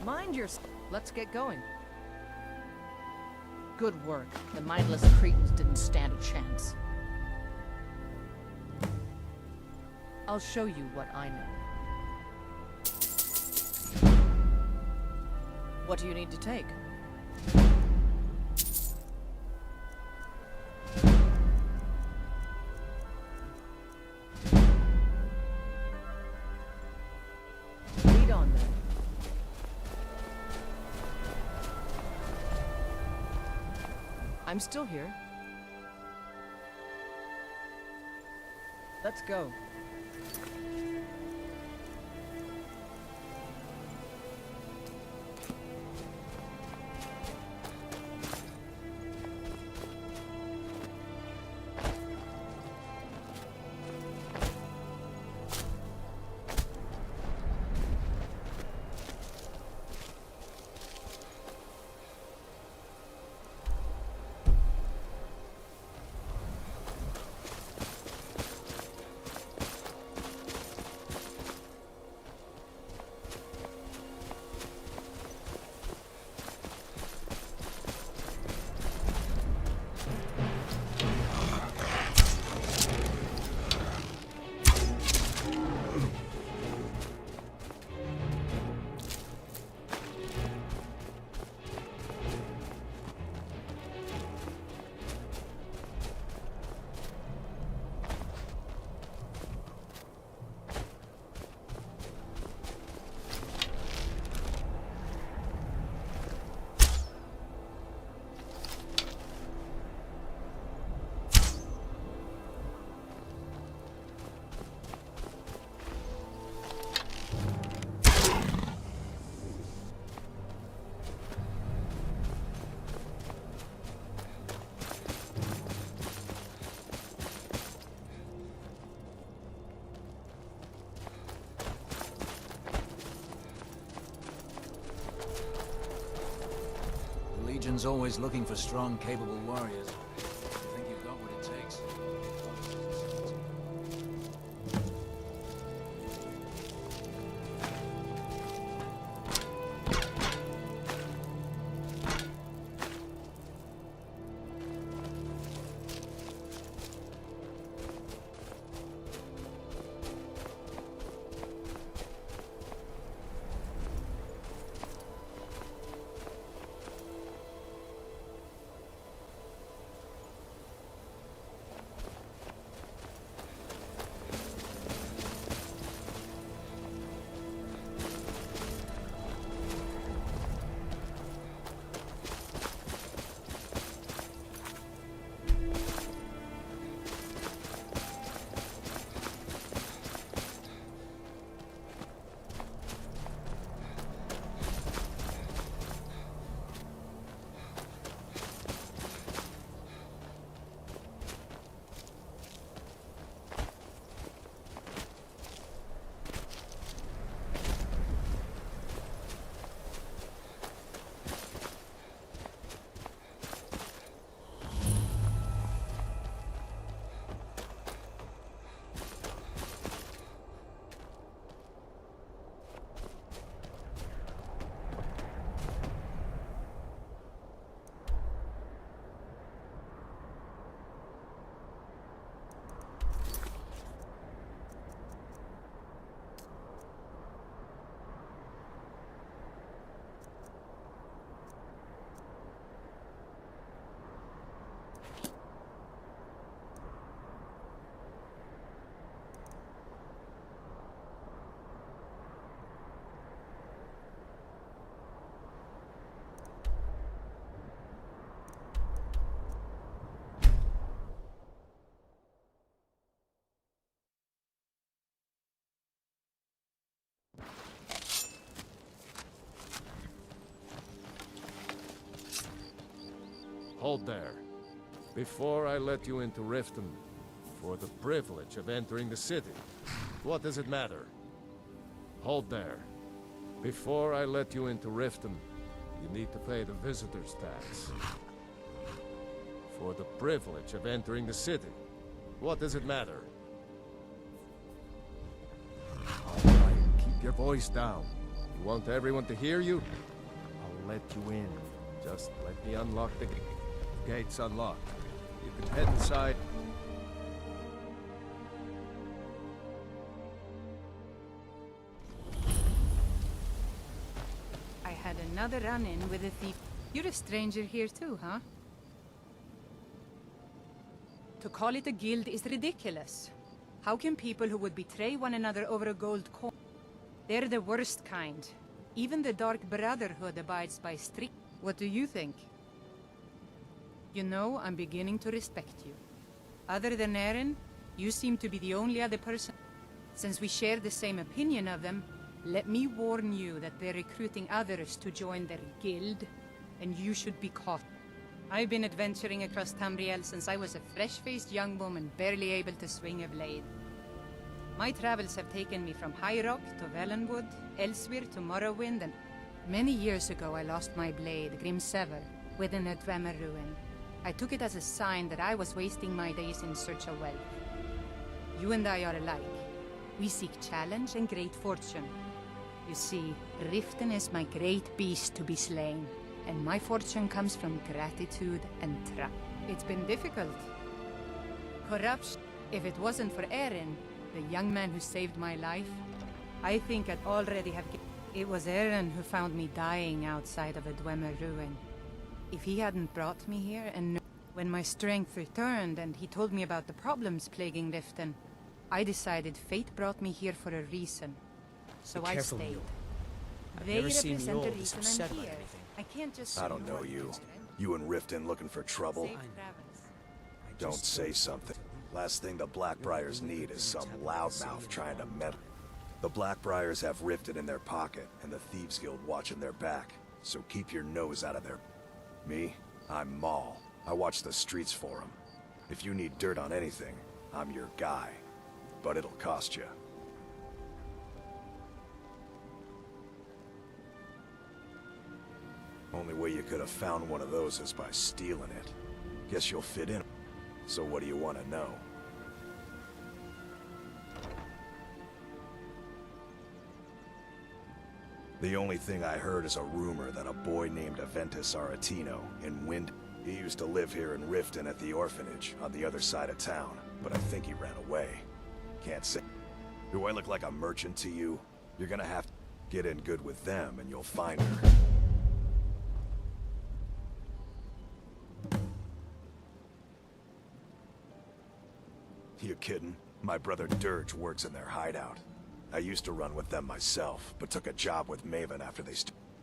Mind your... Let's get going. Good work. The mindless cretins didn't stand a chance. I'll show you what I know. What do you need to take? Lead on then. I'm still here. Let's go. Legion's always looking for strong, capable warriors. I think you've got what it takes. Hold there. Before I let you into Riften, for the privilege of entering the city, what does it matter? Hold there. Before I let you into Riften, you need to pay the visitor's tax. For the privilege of entering the city, what does it matter? All right, keep your voice down. You want everyone to hear you? I'll let you in. Just let me unlock the gates unlocked. You can head inside. I had another run-in with a thief. You're a stranger here too, huh? To call it a guild is ridiculous. How can people who would betray one another over a gold coin? They're the worst kind. Even the Dark Brotherhood abides by strict... What do you think? You know, I'm beginning to respect you. Other than Eren, you seem to be the only other person. Since we share the same opinion of them, let me warn you that they're recruiting others to join their guild, and you should be caught. I've been adventuring across Tamriel since I was a fresh-faced young woman barely able to swing a blade. My travels have taken me from High Rock to Valenwood, elsewhere to Morrowind, and many years ago I lost my blade, Grimsever, within a Dwemer ruin. I took it as a sign that I was wasting my days in search of wealth. You and I are alike. We seek challenge and great fortune. You see, Riften is my great beast to be slain, and my fortune comes from gratitude and trust. It's been difficult. Corruption. If it wasn't for Eren, the young man who saved my life, I think I'd already have... It was Eren who found me dying outside of a Dwemer ruin. If he hadn't brought me here, and when my strength returned and he told me about the problems plaguing Riften, I decided fate brought me here for a reason. So I stayed. They represent the reason I'm here. I can't just... I don't know you. You and Riften looking for trouble? Don't say something. Last thing the Blackbriars need is some loudmouth trying to meddle. The Blackbriars have Riften in their pocket, and the Thieves Guild watching their back. So keep your nose out of their... Me? I'm Maul. I watch the streets for them. If you need dirt on anything, I'm your guy. But it'll cost you. Only way you could have found one of those is by stealing it. Guess you'll fit in. So what do you want to know? The only thing I heard is a rumor that a boy named Aventus Aretino in Wind... He used to live here in Riften at the orphanage on the other side of town, but I think he ran away. Can't say. Do I look like a merchant to you? You're gonna have to get in good with them and you'll find her. You kidding? My brother Dirge works in their hideout. I used to run with them myself, but took a job with Maven after they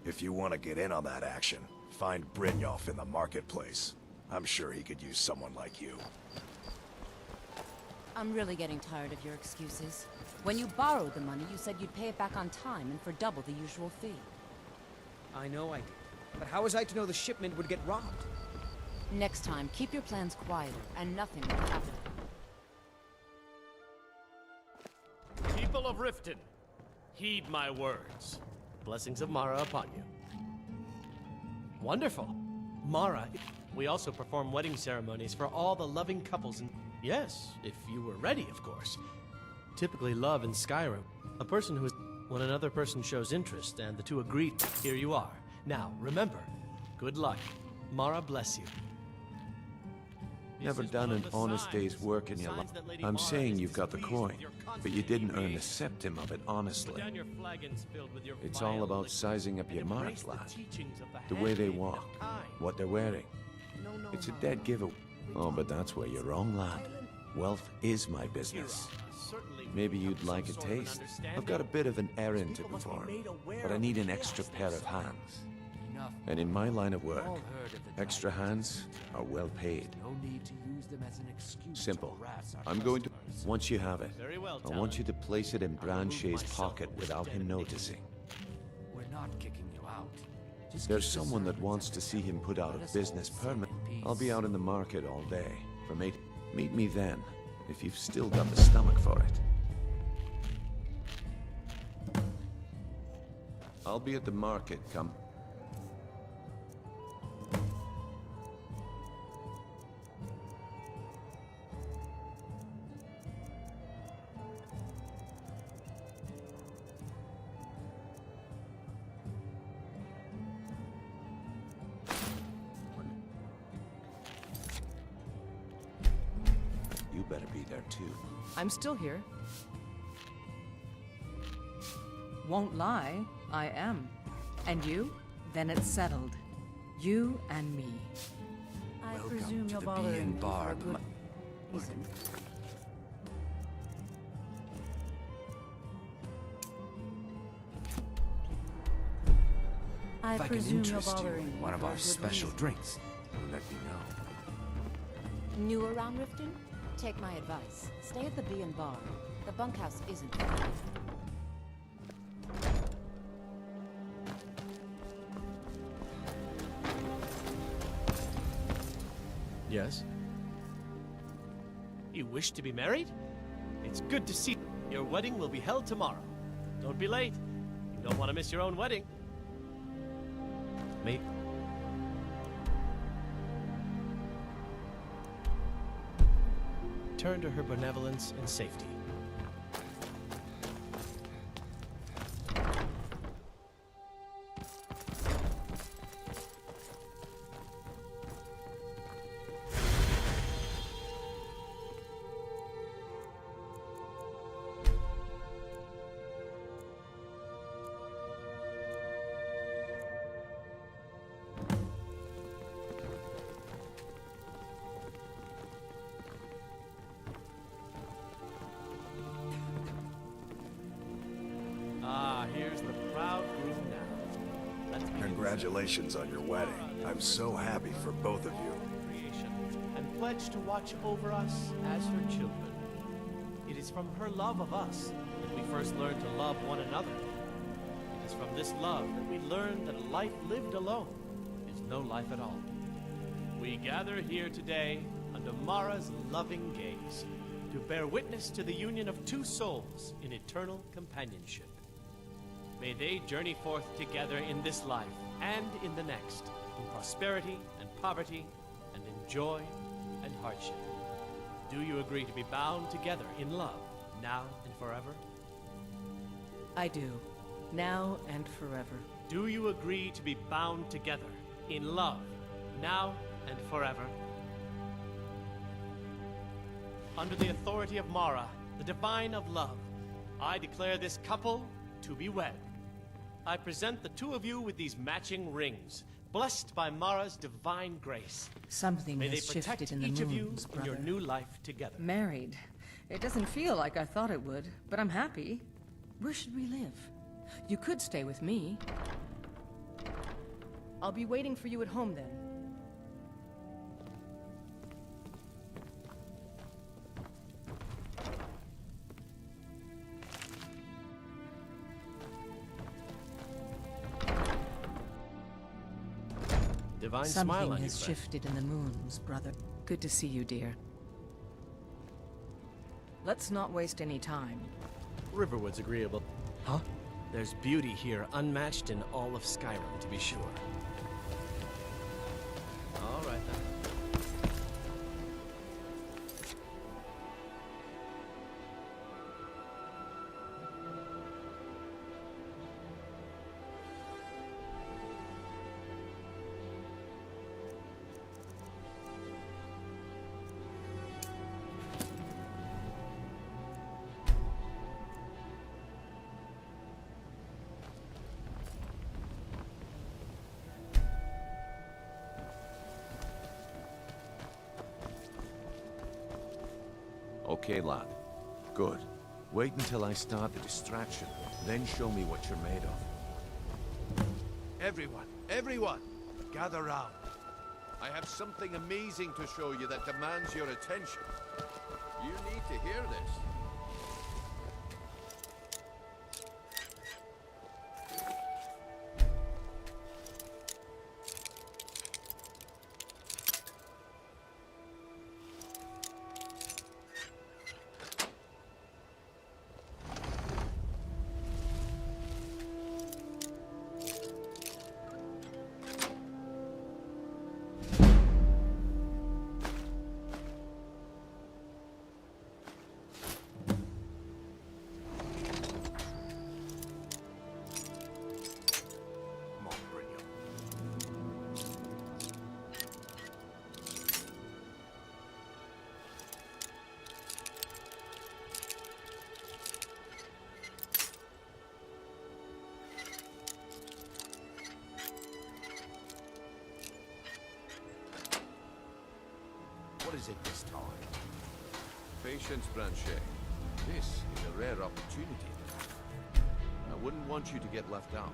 If you want to get in on that action, find Brynjolf in the marketplace. I'm sure he could use someone like you. I'm really getting tired of your excuses. When you borrowed the money, you said you'd pay it back on time and for double the usual fee. I know I did. But how was I to know the shipment would get robbed? Next time, keep your plans quieter, and nothing will happen. People of Riften, heed my words. Blessings of Mara upon you. Wonderful. Mara, we also perform wedding ceremonies for all the loving couples in... Yes, if you were ready, of course. Typically love in Skyrim. A person who is... When another person shows interest and the two agree, here you are. Now, remember, good luck. Mara bless you. Never done an honest day's work in your life. I'm saying you've got the coin, but you didn't earn a septim of it honestly. It's all about sizing up your marks, lad. The way they walk, what they're wearing. It's a dead giveaway. Oh, but that's where you're wrong, lad. Wealth is my business. Maybe you'd like a taste. I've got a bit of an errand to perform, but I need an extra pair of hands. And in my line of work, extra hands are well paid. Simple. I'm going to... Once you have it, I want you to place it in Branche's pocket without him noticing. We're not kicking you out. There's someone that wants to see him put out of business permanently. I'll be out in the market all day. From 8... Meet me then, if you've still got the stomach for it. I'll be at the market come... too. I'm still here. Won't lie, I am. And you? Then it's settled. You and me. I presume you're bothering me for a good reason. If I can interest you in one of our special drinks, let me know. New around Riften? Take my advice. Stay at the Bee and Bar. The bunkhouse isn't far. Yes? You wish to be married? It's good to see you. Your wedding will be held tomorrow. Don't be late. You don't want to miss your own wedding. Me? Turn to her benevolence and safety. Here's the proud groom now. Let's begin. Congratulations on your wedding. I'm so happy for both of you. Creation, and pledge to watch over us as her children. It is from her love of us that we first learned to love one another. It is from this love that we learn that a life lived alone is no life at all. We gather here today under Mara's loving gaze to bear witness to the union of two souls in eternal companionship. May they journey forth together in this life and in the next, in prosperity and poverty, and in joy and hardship. Do you agree to be bound together in love, now and forever? I do. Now and forever. Do you agree to be bound together in love, now and forever? Under the authority of Mara, the divine of love, I declare this couple to be wed. I present the two of you with these matching rings, blessed by Mara's divine grace. Something May they has protect shifted in the each of you moons, in your brother. new life together. Married. It doesn't feel like I thought it would, but I'm happy. Where should we live? You could stay with me. I'll be waiting for you at home then. Divine Something smile on you, has friend. shifted in the moons, brother. Good to see you, dear. Let's not waste any time. Riverwood's agreeable. Huh? There's beauty here unmatched in all of Skyrim, to be sure. All right, then. Okay, lad. Good. Wait until I start the distraction, then show me what you're made of. Everyone, gather round. I have something amazing to show you that demands your attention. You need to hear this. is it this time? Patience, Blanchet. This is a rare opportunity. I wouldn't want you to get left out.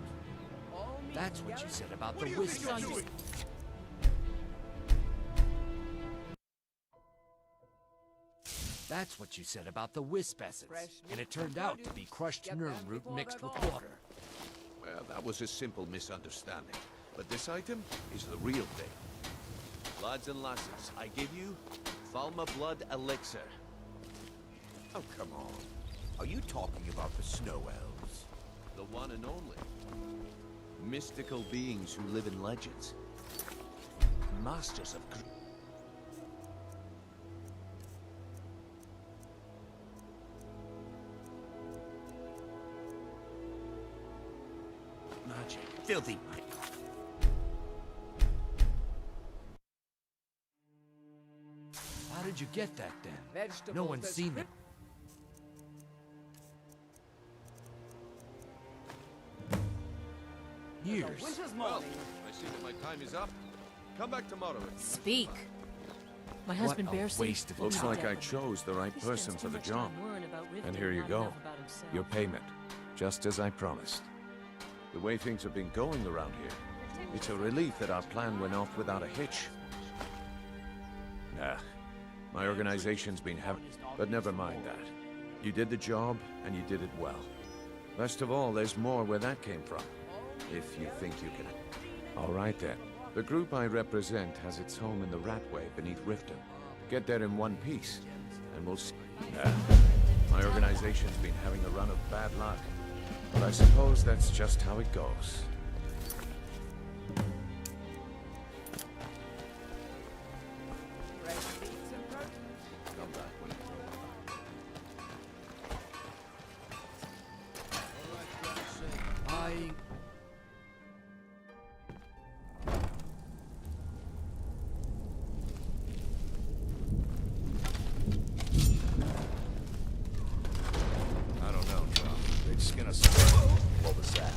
That's what you said about the wisp. That's what you said about the wisp essence. And it turned out to be crushed nerve root mixed with water. Well, that was a simple misunderstanding. But this item is the real thing. Lads and lasses, I give you Falma Blood Elixir. Oh, come on. Are you talking about the snow elves? The one and only. Mystical beings who live in legends. Masters of... Magic. Filthy. How did you get that then? No one's seen them. Years. Well, I see that my time is up. Come back tomorrow. Speak. My husband bears. Waste of Looks time. like I chose the right person for the job. And here you go. Your payment. Just as I promised. The way things have been going around here, it's a relief that our plan went off without a hitch. Nah, my organization's been having... But never mind that. You did the job, and you did it well. Best of all, there's more where that came from. If you think you can... All right then. The group I represent has its home in the Ratway beneath Riften. Get there in one piece, and we'll see. Nah, my organization's been having a run of bad luck. But I suppose that's just how it goes. Come back when I... don't know, Tom. They'd skin us. What was that?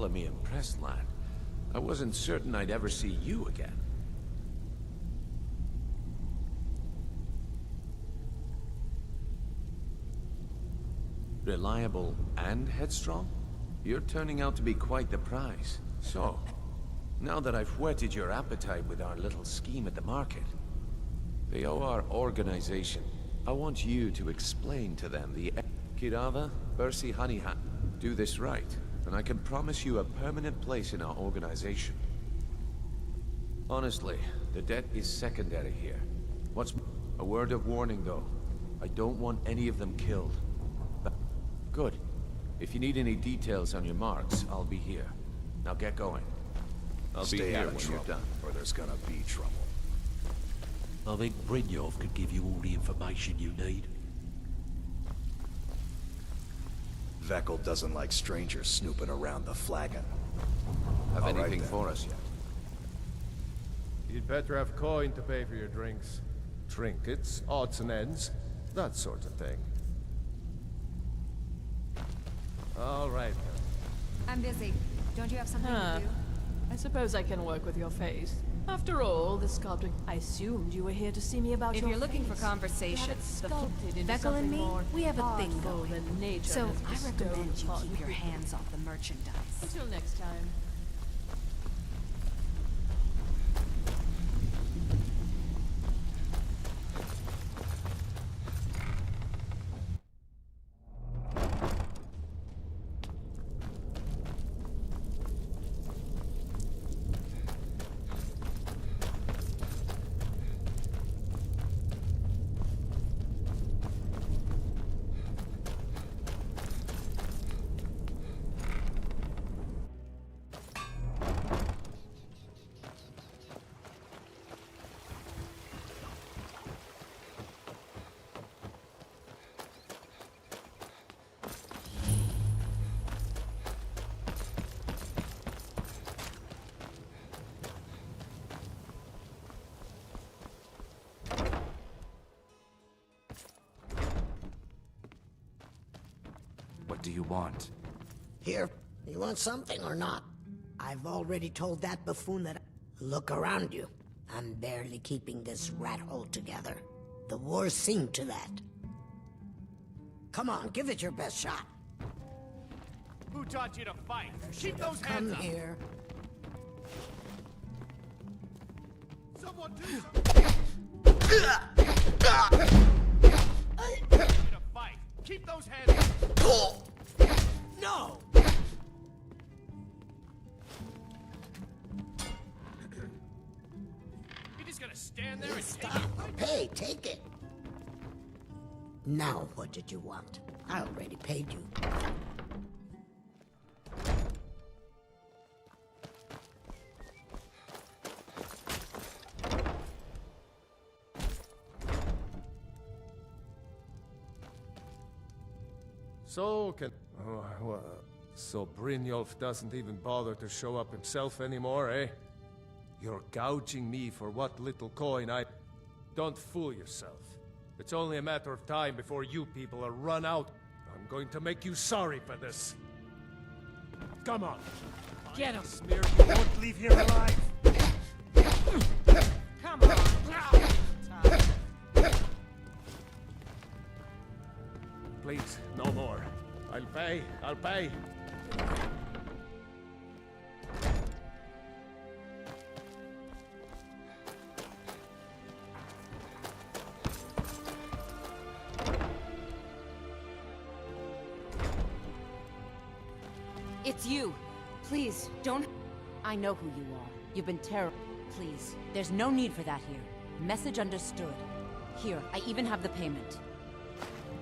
calling me impressed, lad. I wasn't certain I'd ever see you again. Reliable and headstrong? You're turning out to be quite the prize. So, now that I've whetted your appetite with our little scheme at the market, they owe our organization. I want you to explain to them the Kirava, Bersi Hanihat. Do this right, and I can promise you a permanent place in our organization. Honestly, the debt is secondary here. What's a word of warning, though? I don't want any of them killed. Good. If you need any details on your marks, I'll be here. Now get going. I'll be here when you're done. Or there's gonna be trouble. I think Brynjolf could give you all the information you need. Vekel doesn't like strangers snooping around the flagon. Have All right, anything then. for us yet? You'd better have coin to pay for your drinks. Trinkets, odds and ends, that sort of thing. All right. I'm busy. Don't you have something to do? I suppose I can work with your face. After all, the sculpting. I assumed you were here to see me about If your you're looking for face. conversation, To have it sculpted into Vekel and something me, more we have a thing artful going. than nature So has I bestowed recommend you upon keep your hands off the merchandise. Until next time. What do you want? Here, you want something or not? I've already told that buffoon that. Look around you. I'm barely keeping this rat hole together. The war's seen to that. Come on, give it your best shot. Who taught you to fight? Keep those hands Come up! here. Someone do something! You to fight. Keep those hands up! No! You're just gonna stand there and Stop. take it? Hey, take it. Now, what did you want? I already paid you. So so Brynjolf doesn't even bother to show up himself anymore, eh? You're gouging me for what little coin I... Don't fool yourself. It's only a matter of time before you people are run out. I'm going to make you sorry for this. Come on. Get him. Smear, you won't leave here alive. Come on. Please, no more. I'll pay. I'll pay. It's you. Please, don't... I know who you are. You've been terrible. Please, there's no need for that here. Message understood. Here, I even have the payment.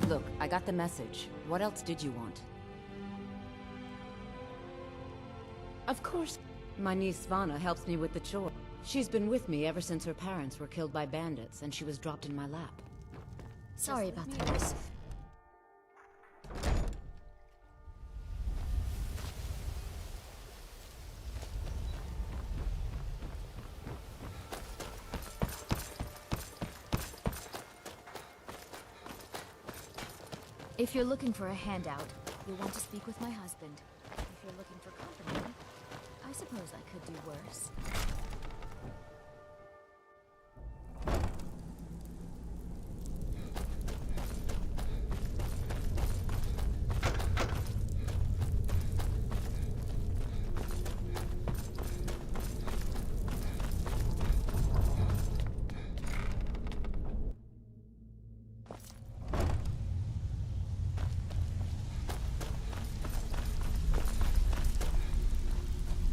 Look, I got the message. What else did you want? Of course. My niece Svana helps me with the chore. She's been with me ever since her parents were killed by bandits, and she was dropped in my lap. Sorry about the mess. If you're looking for a handout, you'll want to speak with my husband. If you're looking for company, I suppose I could do worse.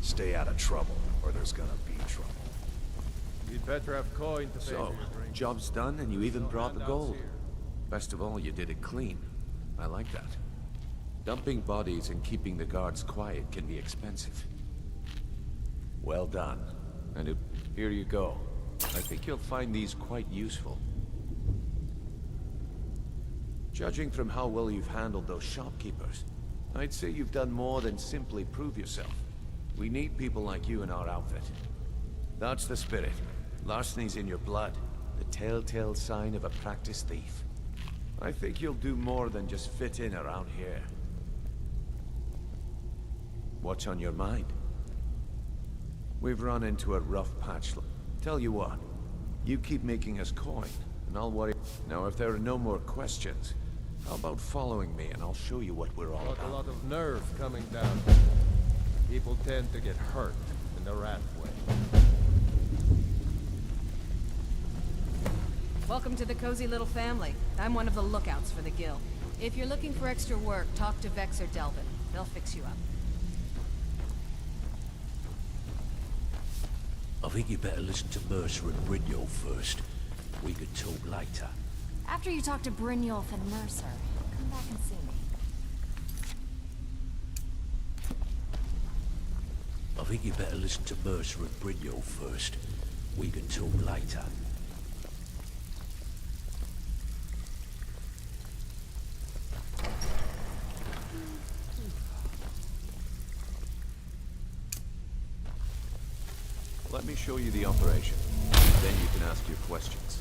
Stay out of trouble, or there's gonna be trouble. You'd better have coin to pay So, for your drink. job's done and you even brought the gold. Best of all, you did it clean. I like that. Dumping bodies and keeping the guards quiet can be expensive. Well done. And here you go. I think you'll find these quite useful. Judging from how well you've handled those shopkeepers, I'd say you've done more than simply prove yourself. We need people like you in our outfit. That's the spirit. Larceny's in your blood. The telltale sign of a practiced thief. I think you'll do more than just fit in around here. What's on your mind? We've run into a rough patch. Tell you what, you keep making us coin, and I'll worry. Now, if there are no more questions, how about following me and I'll show you what we're all Got about. a lot of nerve coming down. People tend to get hurt in the rat way. Welcome to the cozy little family. I'm one of the lookouts for the guild. If you're looking for extra work, talk to Vex or Delvin. They'll fix you up. I think you better listen to Mercer and Brynjolf first. We could talk later. After you talk to Brynjolf and Mercer, come back and see me. I think you better listen to Mercer and Brynjolf first. We can talk later. Let me show you the operation. Then you can ask your questions.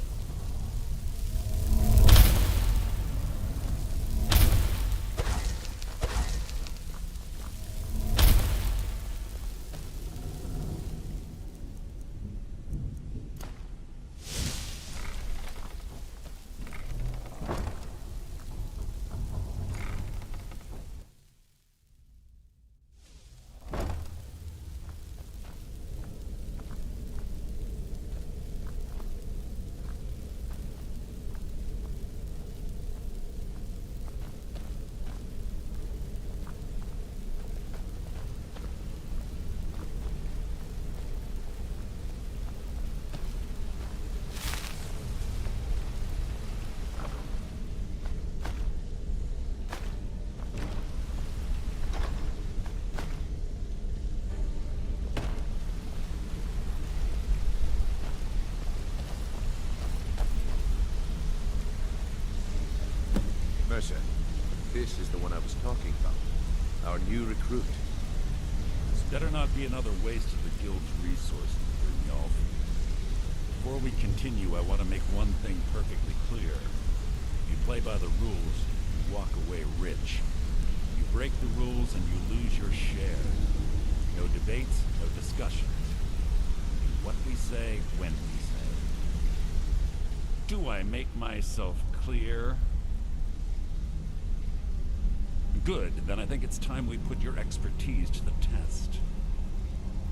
Mercer, this is the one I was talking about. Our new recruit. This better not be another waste of the guild's resources, Brynjolf. Before we continue, I want to make one thing perfectly clear. You play by the rules, you walk away rich. You break the rules and you lose your share. No debates, no discussions. What we say, when we say. Do I make myself clear? Good, then I think it's time we put your expertise to the test.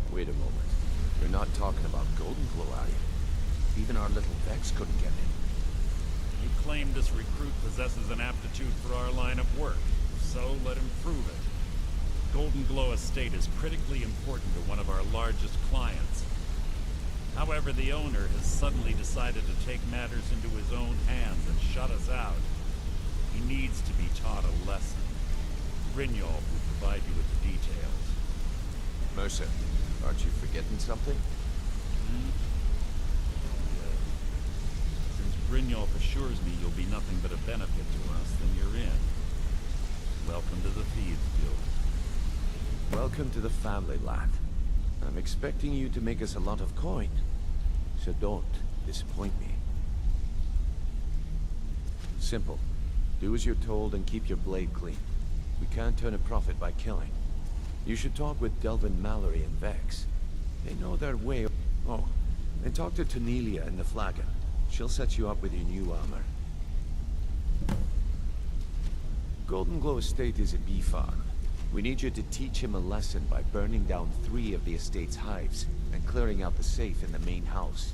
Wait a moment. You're not talking about Golden Glow, are you? Even our little Vex couldn't get in. You claim this recruit possesses an aptitude for our line of work, so let him prove it. Golden Glow Estate is critically important to one of our largest clients. However, the owner has suddenly decided to take matters into his own hands and shut us out. He needs to be taught a lesson. Brynjolf will provide you with the details. Mercer, aren't you forgetting something? Since Brynjolf assures me you'll be nothing but a benefit to us, then you're in. Welcome to the Thieves Guild. Welcome to the family, lad. I'm expecting you to make us a lot of coin. So don't disappoint me. Simple. Do as you're told and keep your blade clean. We can't turn a profit by killing. You should talk with Delvin Mallory and Vex. They know their way. Oh, and talk to Tanelia in the Flagon. She'll set you up with your new armor. Golden Glow Estate is a bee farm. We need you to teach him a lesson by burning down 3 of the estate's hives and clearing out the safe in the main house.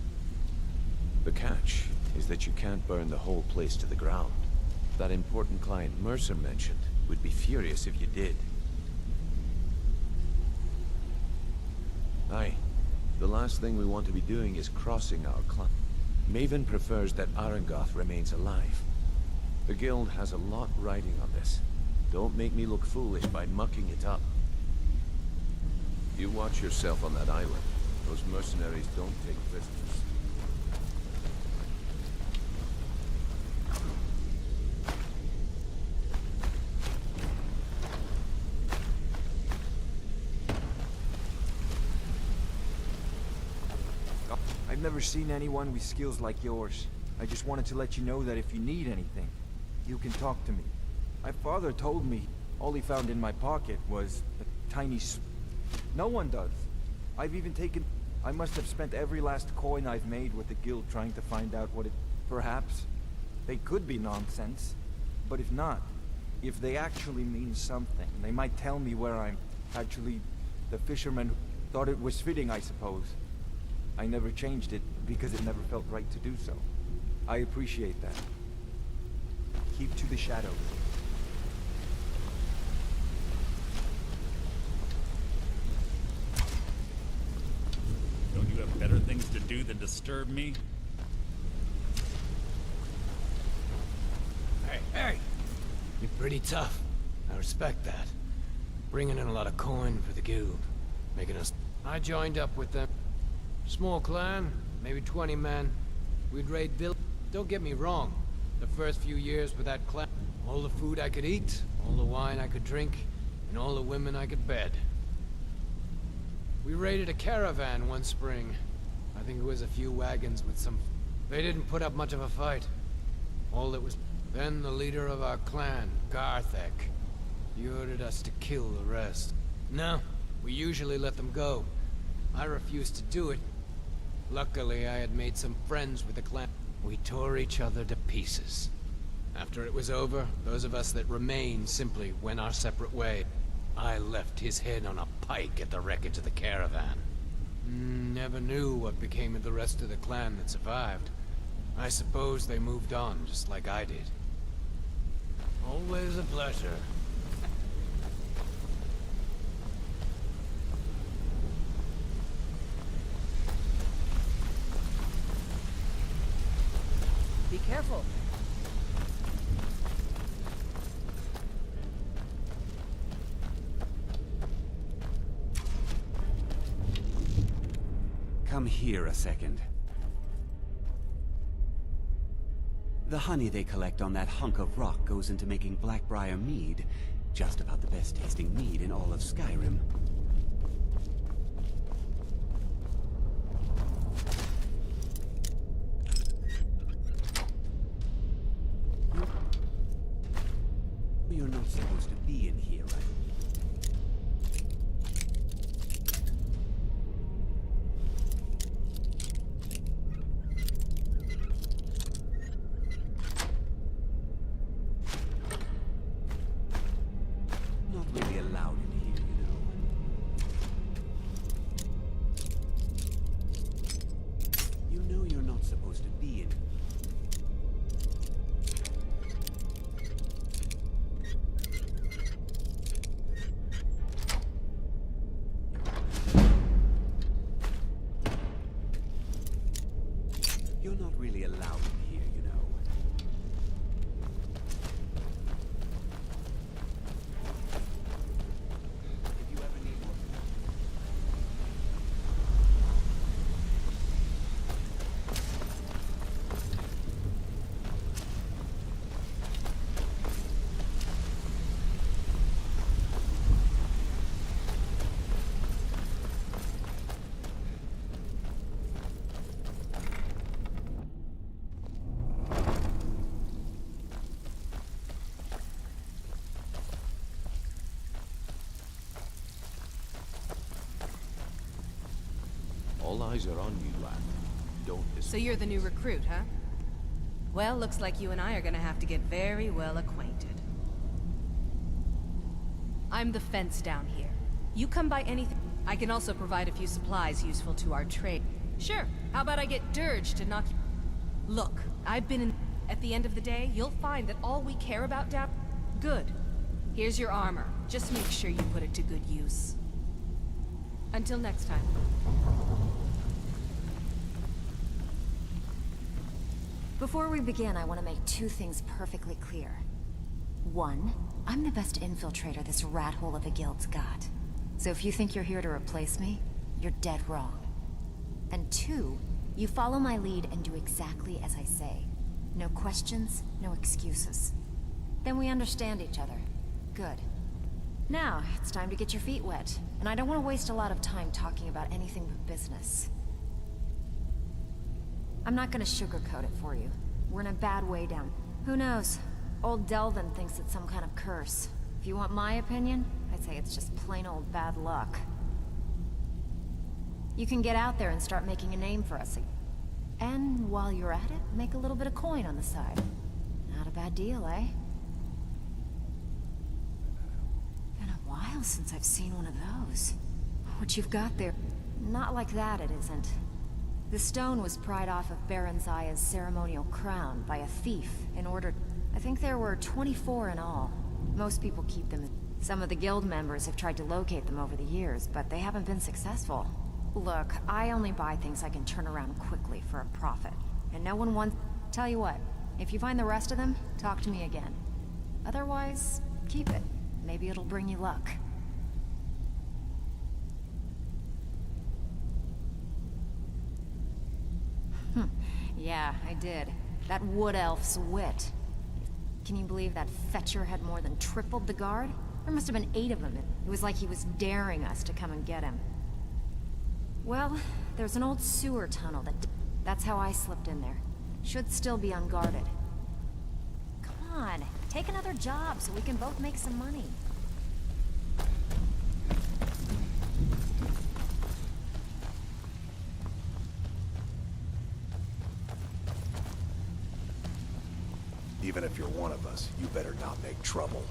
The catch is that you can't burn the whole place to the ground. That important client Mercer mentioned would be furious if you did. Aye. The last thing we want to be doing is crossing our client. Maven prefers that Arangoth remains alive. The guild has a lot riding on this. Don't make me look foolish by mucking it up. You watch yourself on that island. Those mercenaries don't take prisoners. I've never seen anyone with skills like yours. I just wanted to let you know that if you need anything, you can talk to me. My father told me all he found in my pocket was a tiny No one does. I've even taken... I must have spent every last coin I've made with the guild trying to find out what it... Perhaps they could be nonsense, but if not, if they actually mean something, they might tell me where I'm... Actually, the fisherman thought it was fitting, I suppose. I never changed it because it never felt right to do so. I appreciate that. Keep to the shadows. Don't you have better things to do than disturb me? Hey! You're pretty tough. I respect that. Bringing in a lot of coin for the guild. Making us... I joined up with them. Small clan, maybe 20 men. We'd raid vill... Don't get me wrong. The first few years with that clan, all the food I could eat, all the wine I could drink, and all the women I could bed. We raided a caravan one spring. I think it was a few wagons with some... They didn't put up much of a fight. All that was... Then the leader of our clan, Garthek, he ordered us to kill the rest. No, we usually let them go. I refused to do it. Luckily, I had made some friends with the clan. We tore each other to pieces. After it was over, those of us that remained simply went our separate way. I left his head on a pike at the wreckage of the caravan. Never knew what became of the rest of the clan that survived. I suppose they moved on, just like I did. Always a pleasure. Be careful. Come here a second. The honey they collect on that hunk of rock goes into making Blackbriar mead. Just about the best tasting mead in all of Skyrim. You're not supposed to be in here, right? Not really allowed in here, you know. You know you're not supposed to be in. All eyes are on you, lad. Don't So you're the new recruit, huh? Well, looks like you and I are gonna have to get very well acquainted. I'm the fence down here. You come by anything. I can also provide a few supplies useful to our trade. Sure, how about I get Dirge to knock you... Look, I've been in... At the end of the day, you'll find that all we care about down... Good. Here's your armor. Just make sure you put it to good use. Until next time. Before we begin, I want to make two things perfectly clear. One, I'm the best infiltrator this rat hole of a guild's got. So if you think you're here to replace me, you're dead wrong. And two, you follow my lead and do exactly as I say. No questions, no excuses. Then we understand each other. Good. Now, it's time to get your feet wet. And I don't want to waste a lot of time talking about anything but business. I'm not gonna sugarcoat it for you. We're in a bad way down. Who knows? Old Delvin thinks it's some kind of curse. If you want my opinion, I'd say it's just plain old bad luck. You can get out there and start making a name for us. And while you're at it, make a little bit of coin on the side. Not a bad deal, eh? Been a while since I've seen one of those. What you've got there... Not like that, it isn't. The stone was pried off of Baron Zaya's ceremonial crown by a thief in order... I think there were 24 in all. Most people keep them. Some of the guild members have tried to locate them over the years, but they haven't been successful. Look, I only buy things I can turn around quickly for a profit. And no one wants... Tell you what, if you find the rest of them, talk to me again. Otherwise, keep it. Maybe it'll bring you luck. Yeah, I did. That wood elf's wit. Can you believe that fetcher had more than tripled the guard? There must have been 8 of them. It was like he was daring us to come and get him. Well, there's an old sewer tunnel that's how I slipped in there. Should still be unguarded. Come on, take another job so we can both make some money. Even if you're one of us, you better not make trouble.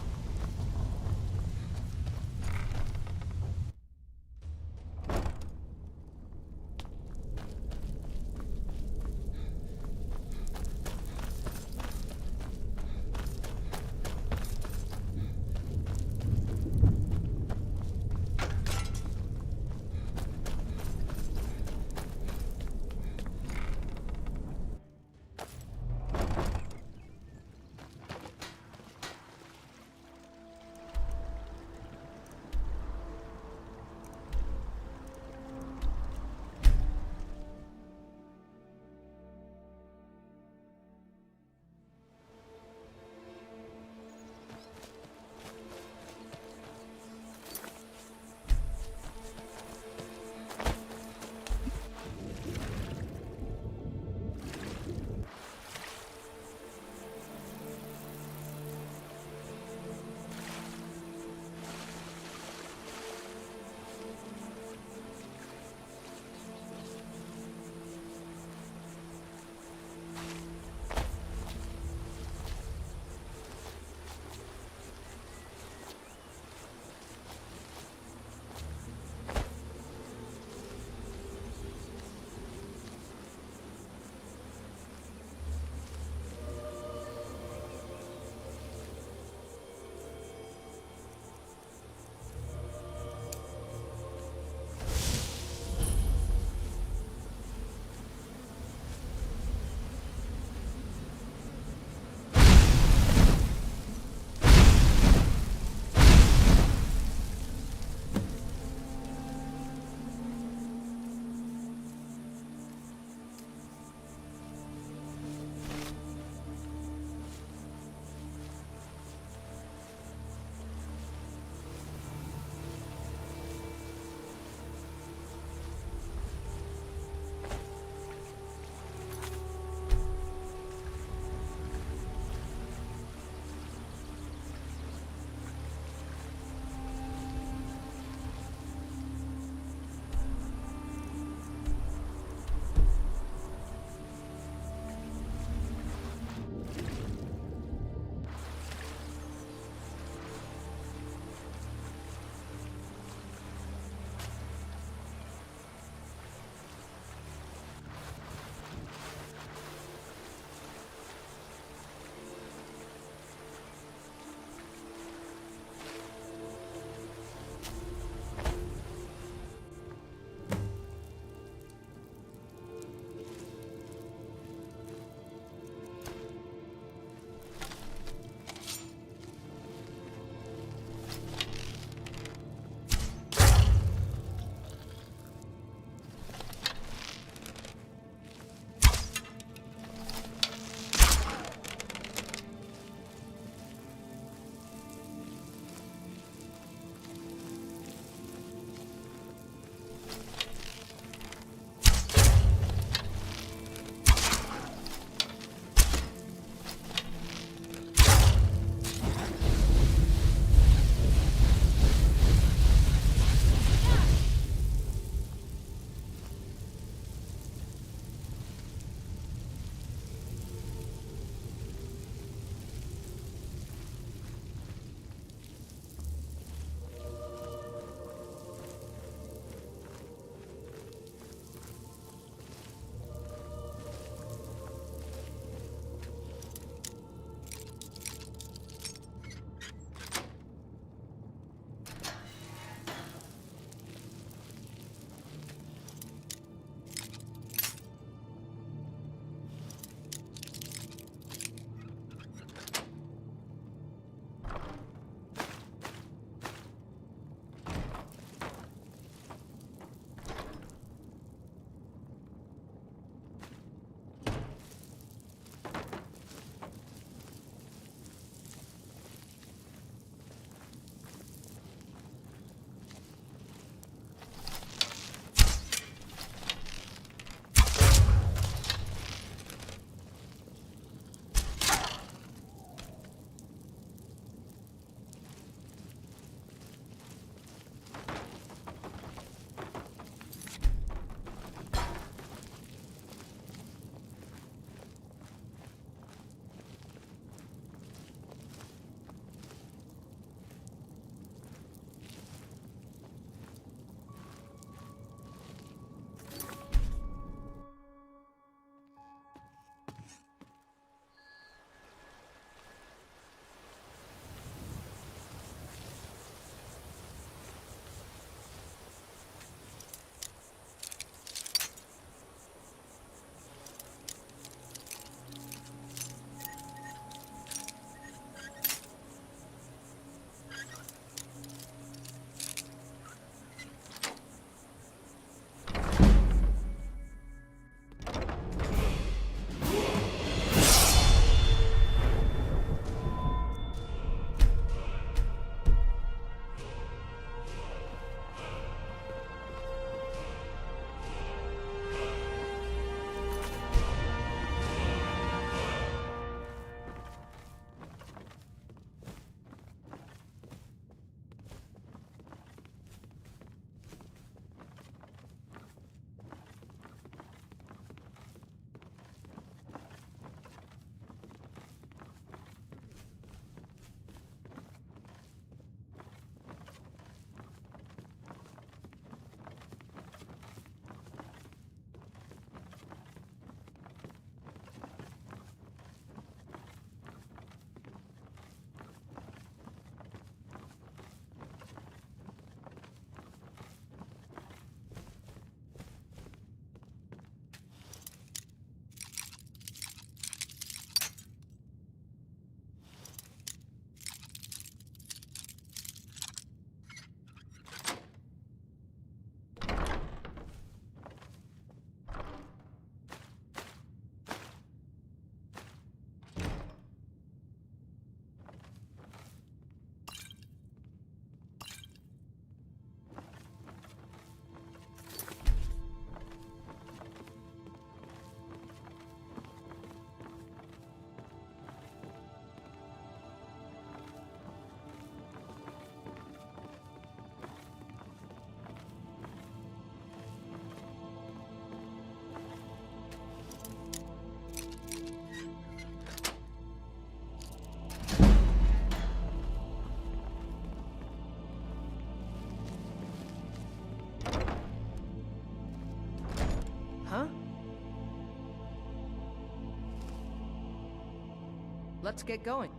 let's get going.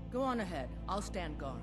Go on ahead. I'll stand guard.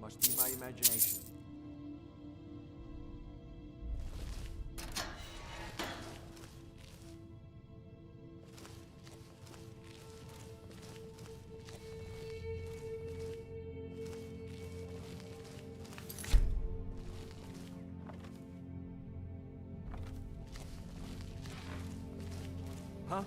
Must be my imagination. Huh?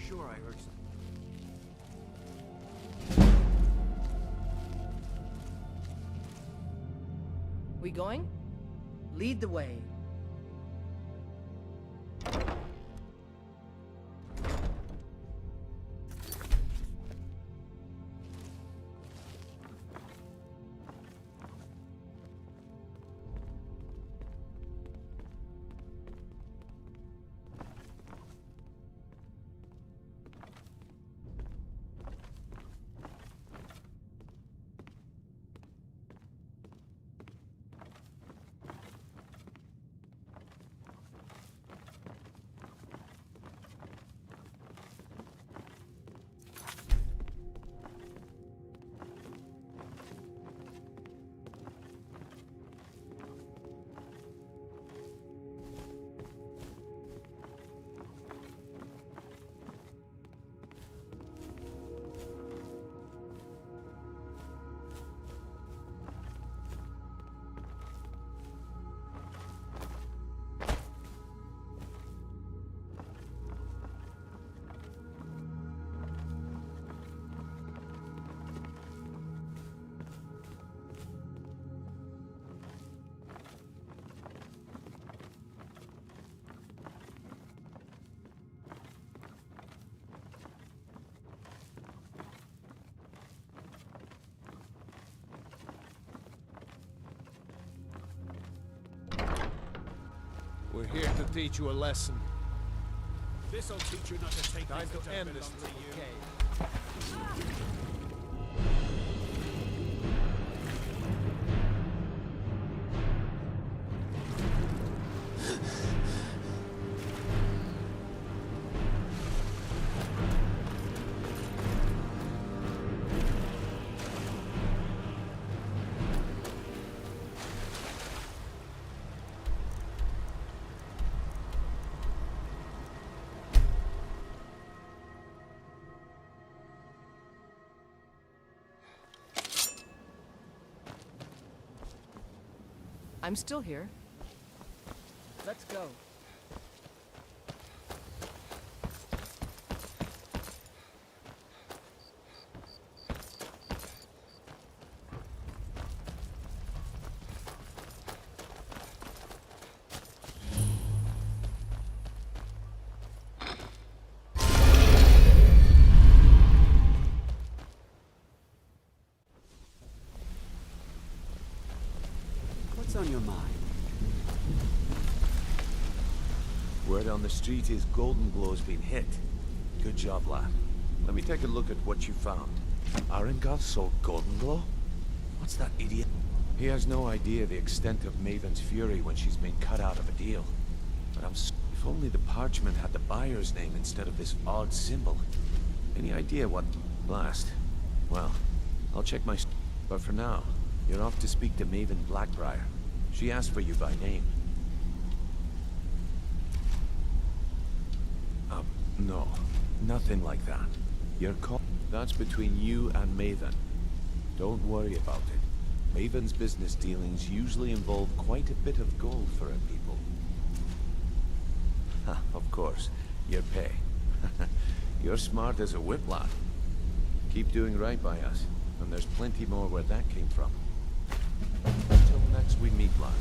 Sure, I heard something. We going? Lead the way. We're here to teach you a lesson. This'll teach you not to take Time things to that end don't this belong to little you. game. I'm still here. Let's go. on the street is Golden Glow's been hit. Good job, lad. Let me take a look at what you found. Arengoth sold Golden Glow? What's that idiot? He has no idea the extent of Maven's fury when she's been cut out of a deal. But if only the parchment had the buyer's name instead of this odd symbol. Any idea what... Blast. Well, I'll check my... But for now, you're off to speak to Maven Blackbriar. She asked for you by name. No. Nothing like that. Your call... That's between you and Maven. Don't worry about it. Maven's business dealings usually involve quite a bit of gold for her people. Ha, of course. Your pay. You're smart as a whip, lad. Keep doing right by us, and there's plenty more where that came from. Until next we meet, lad.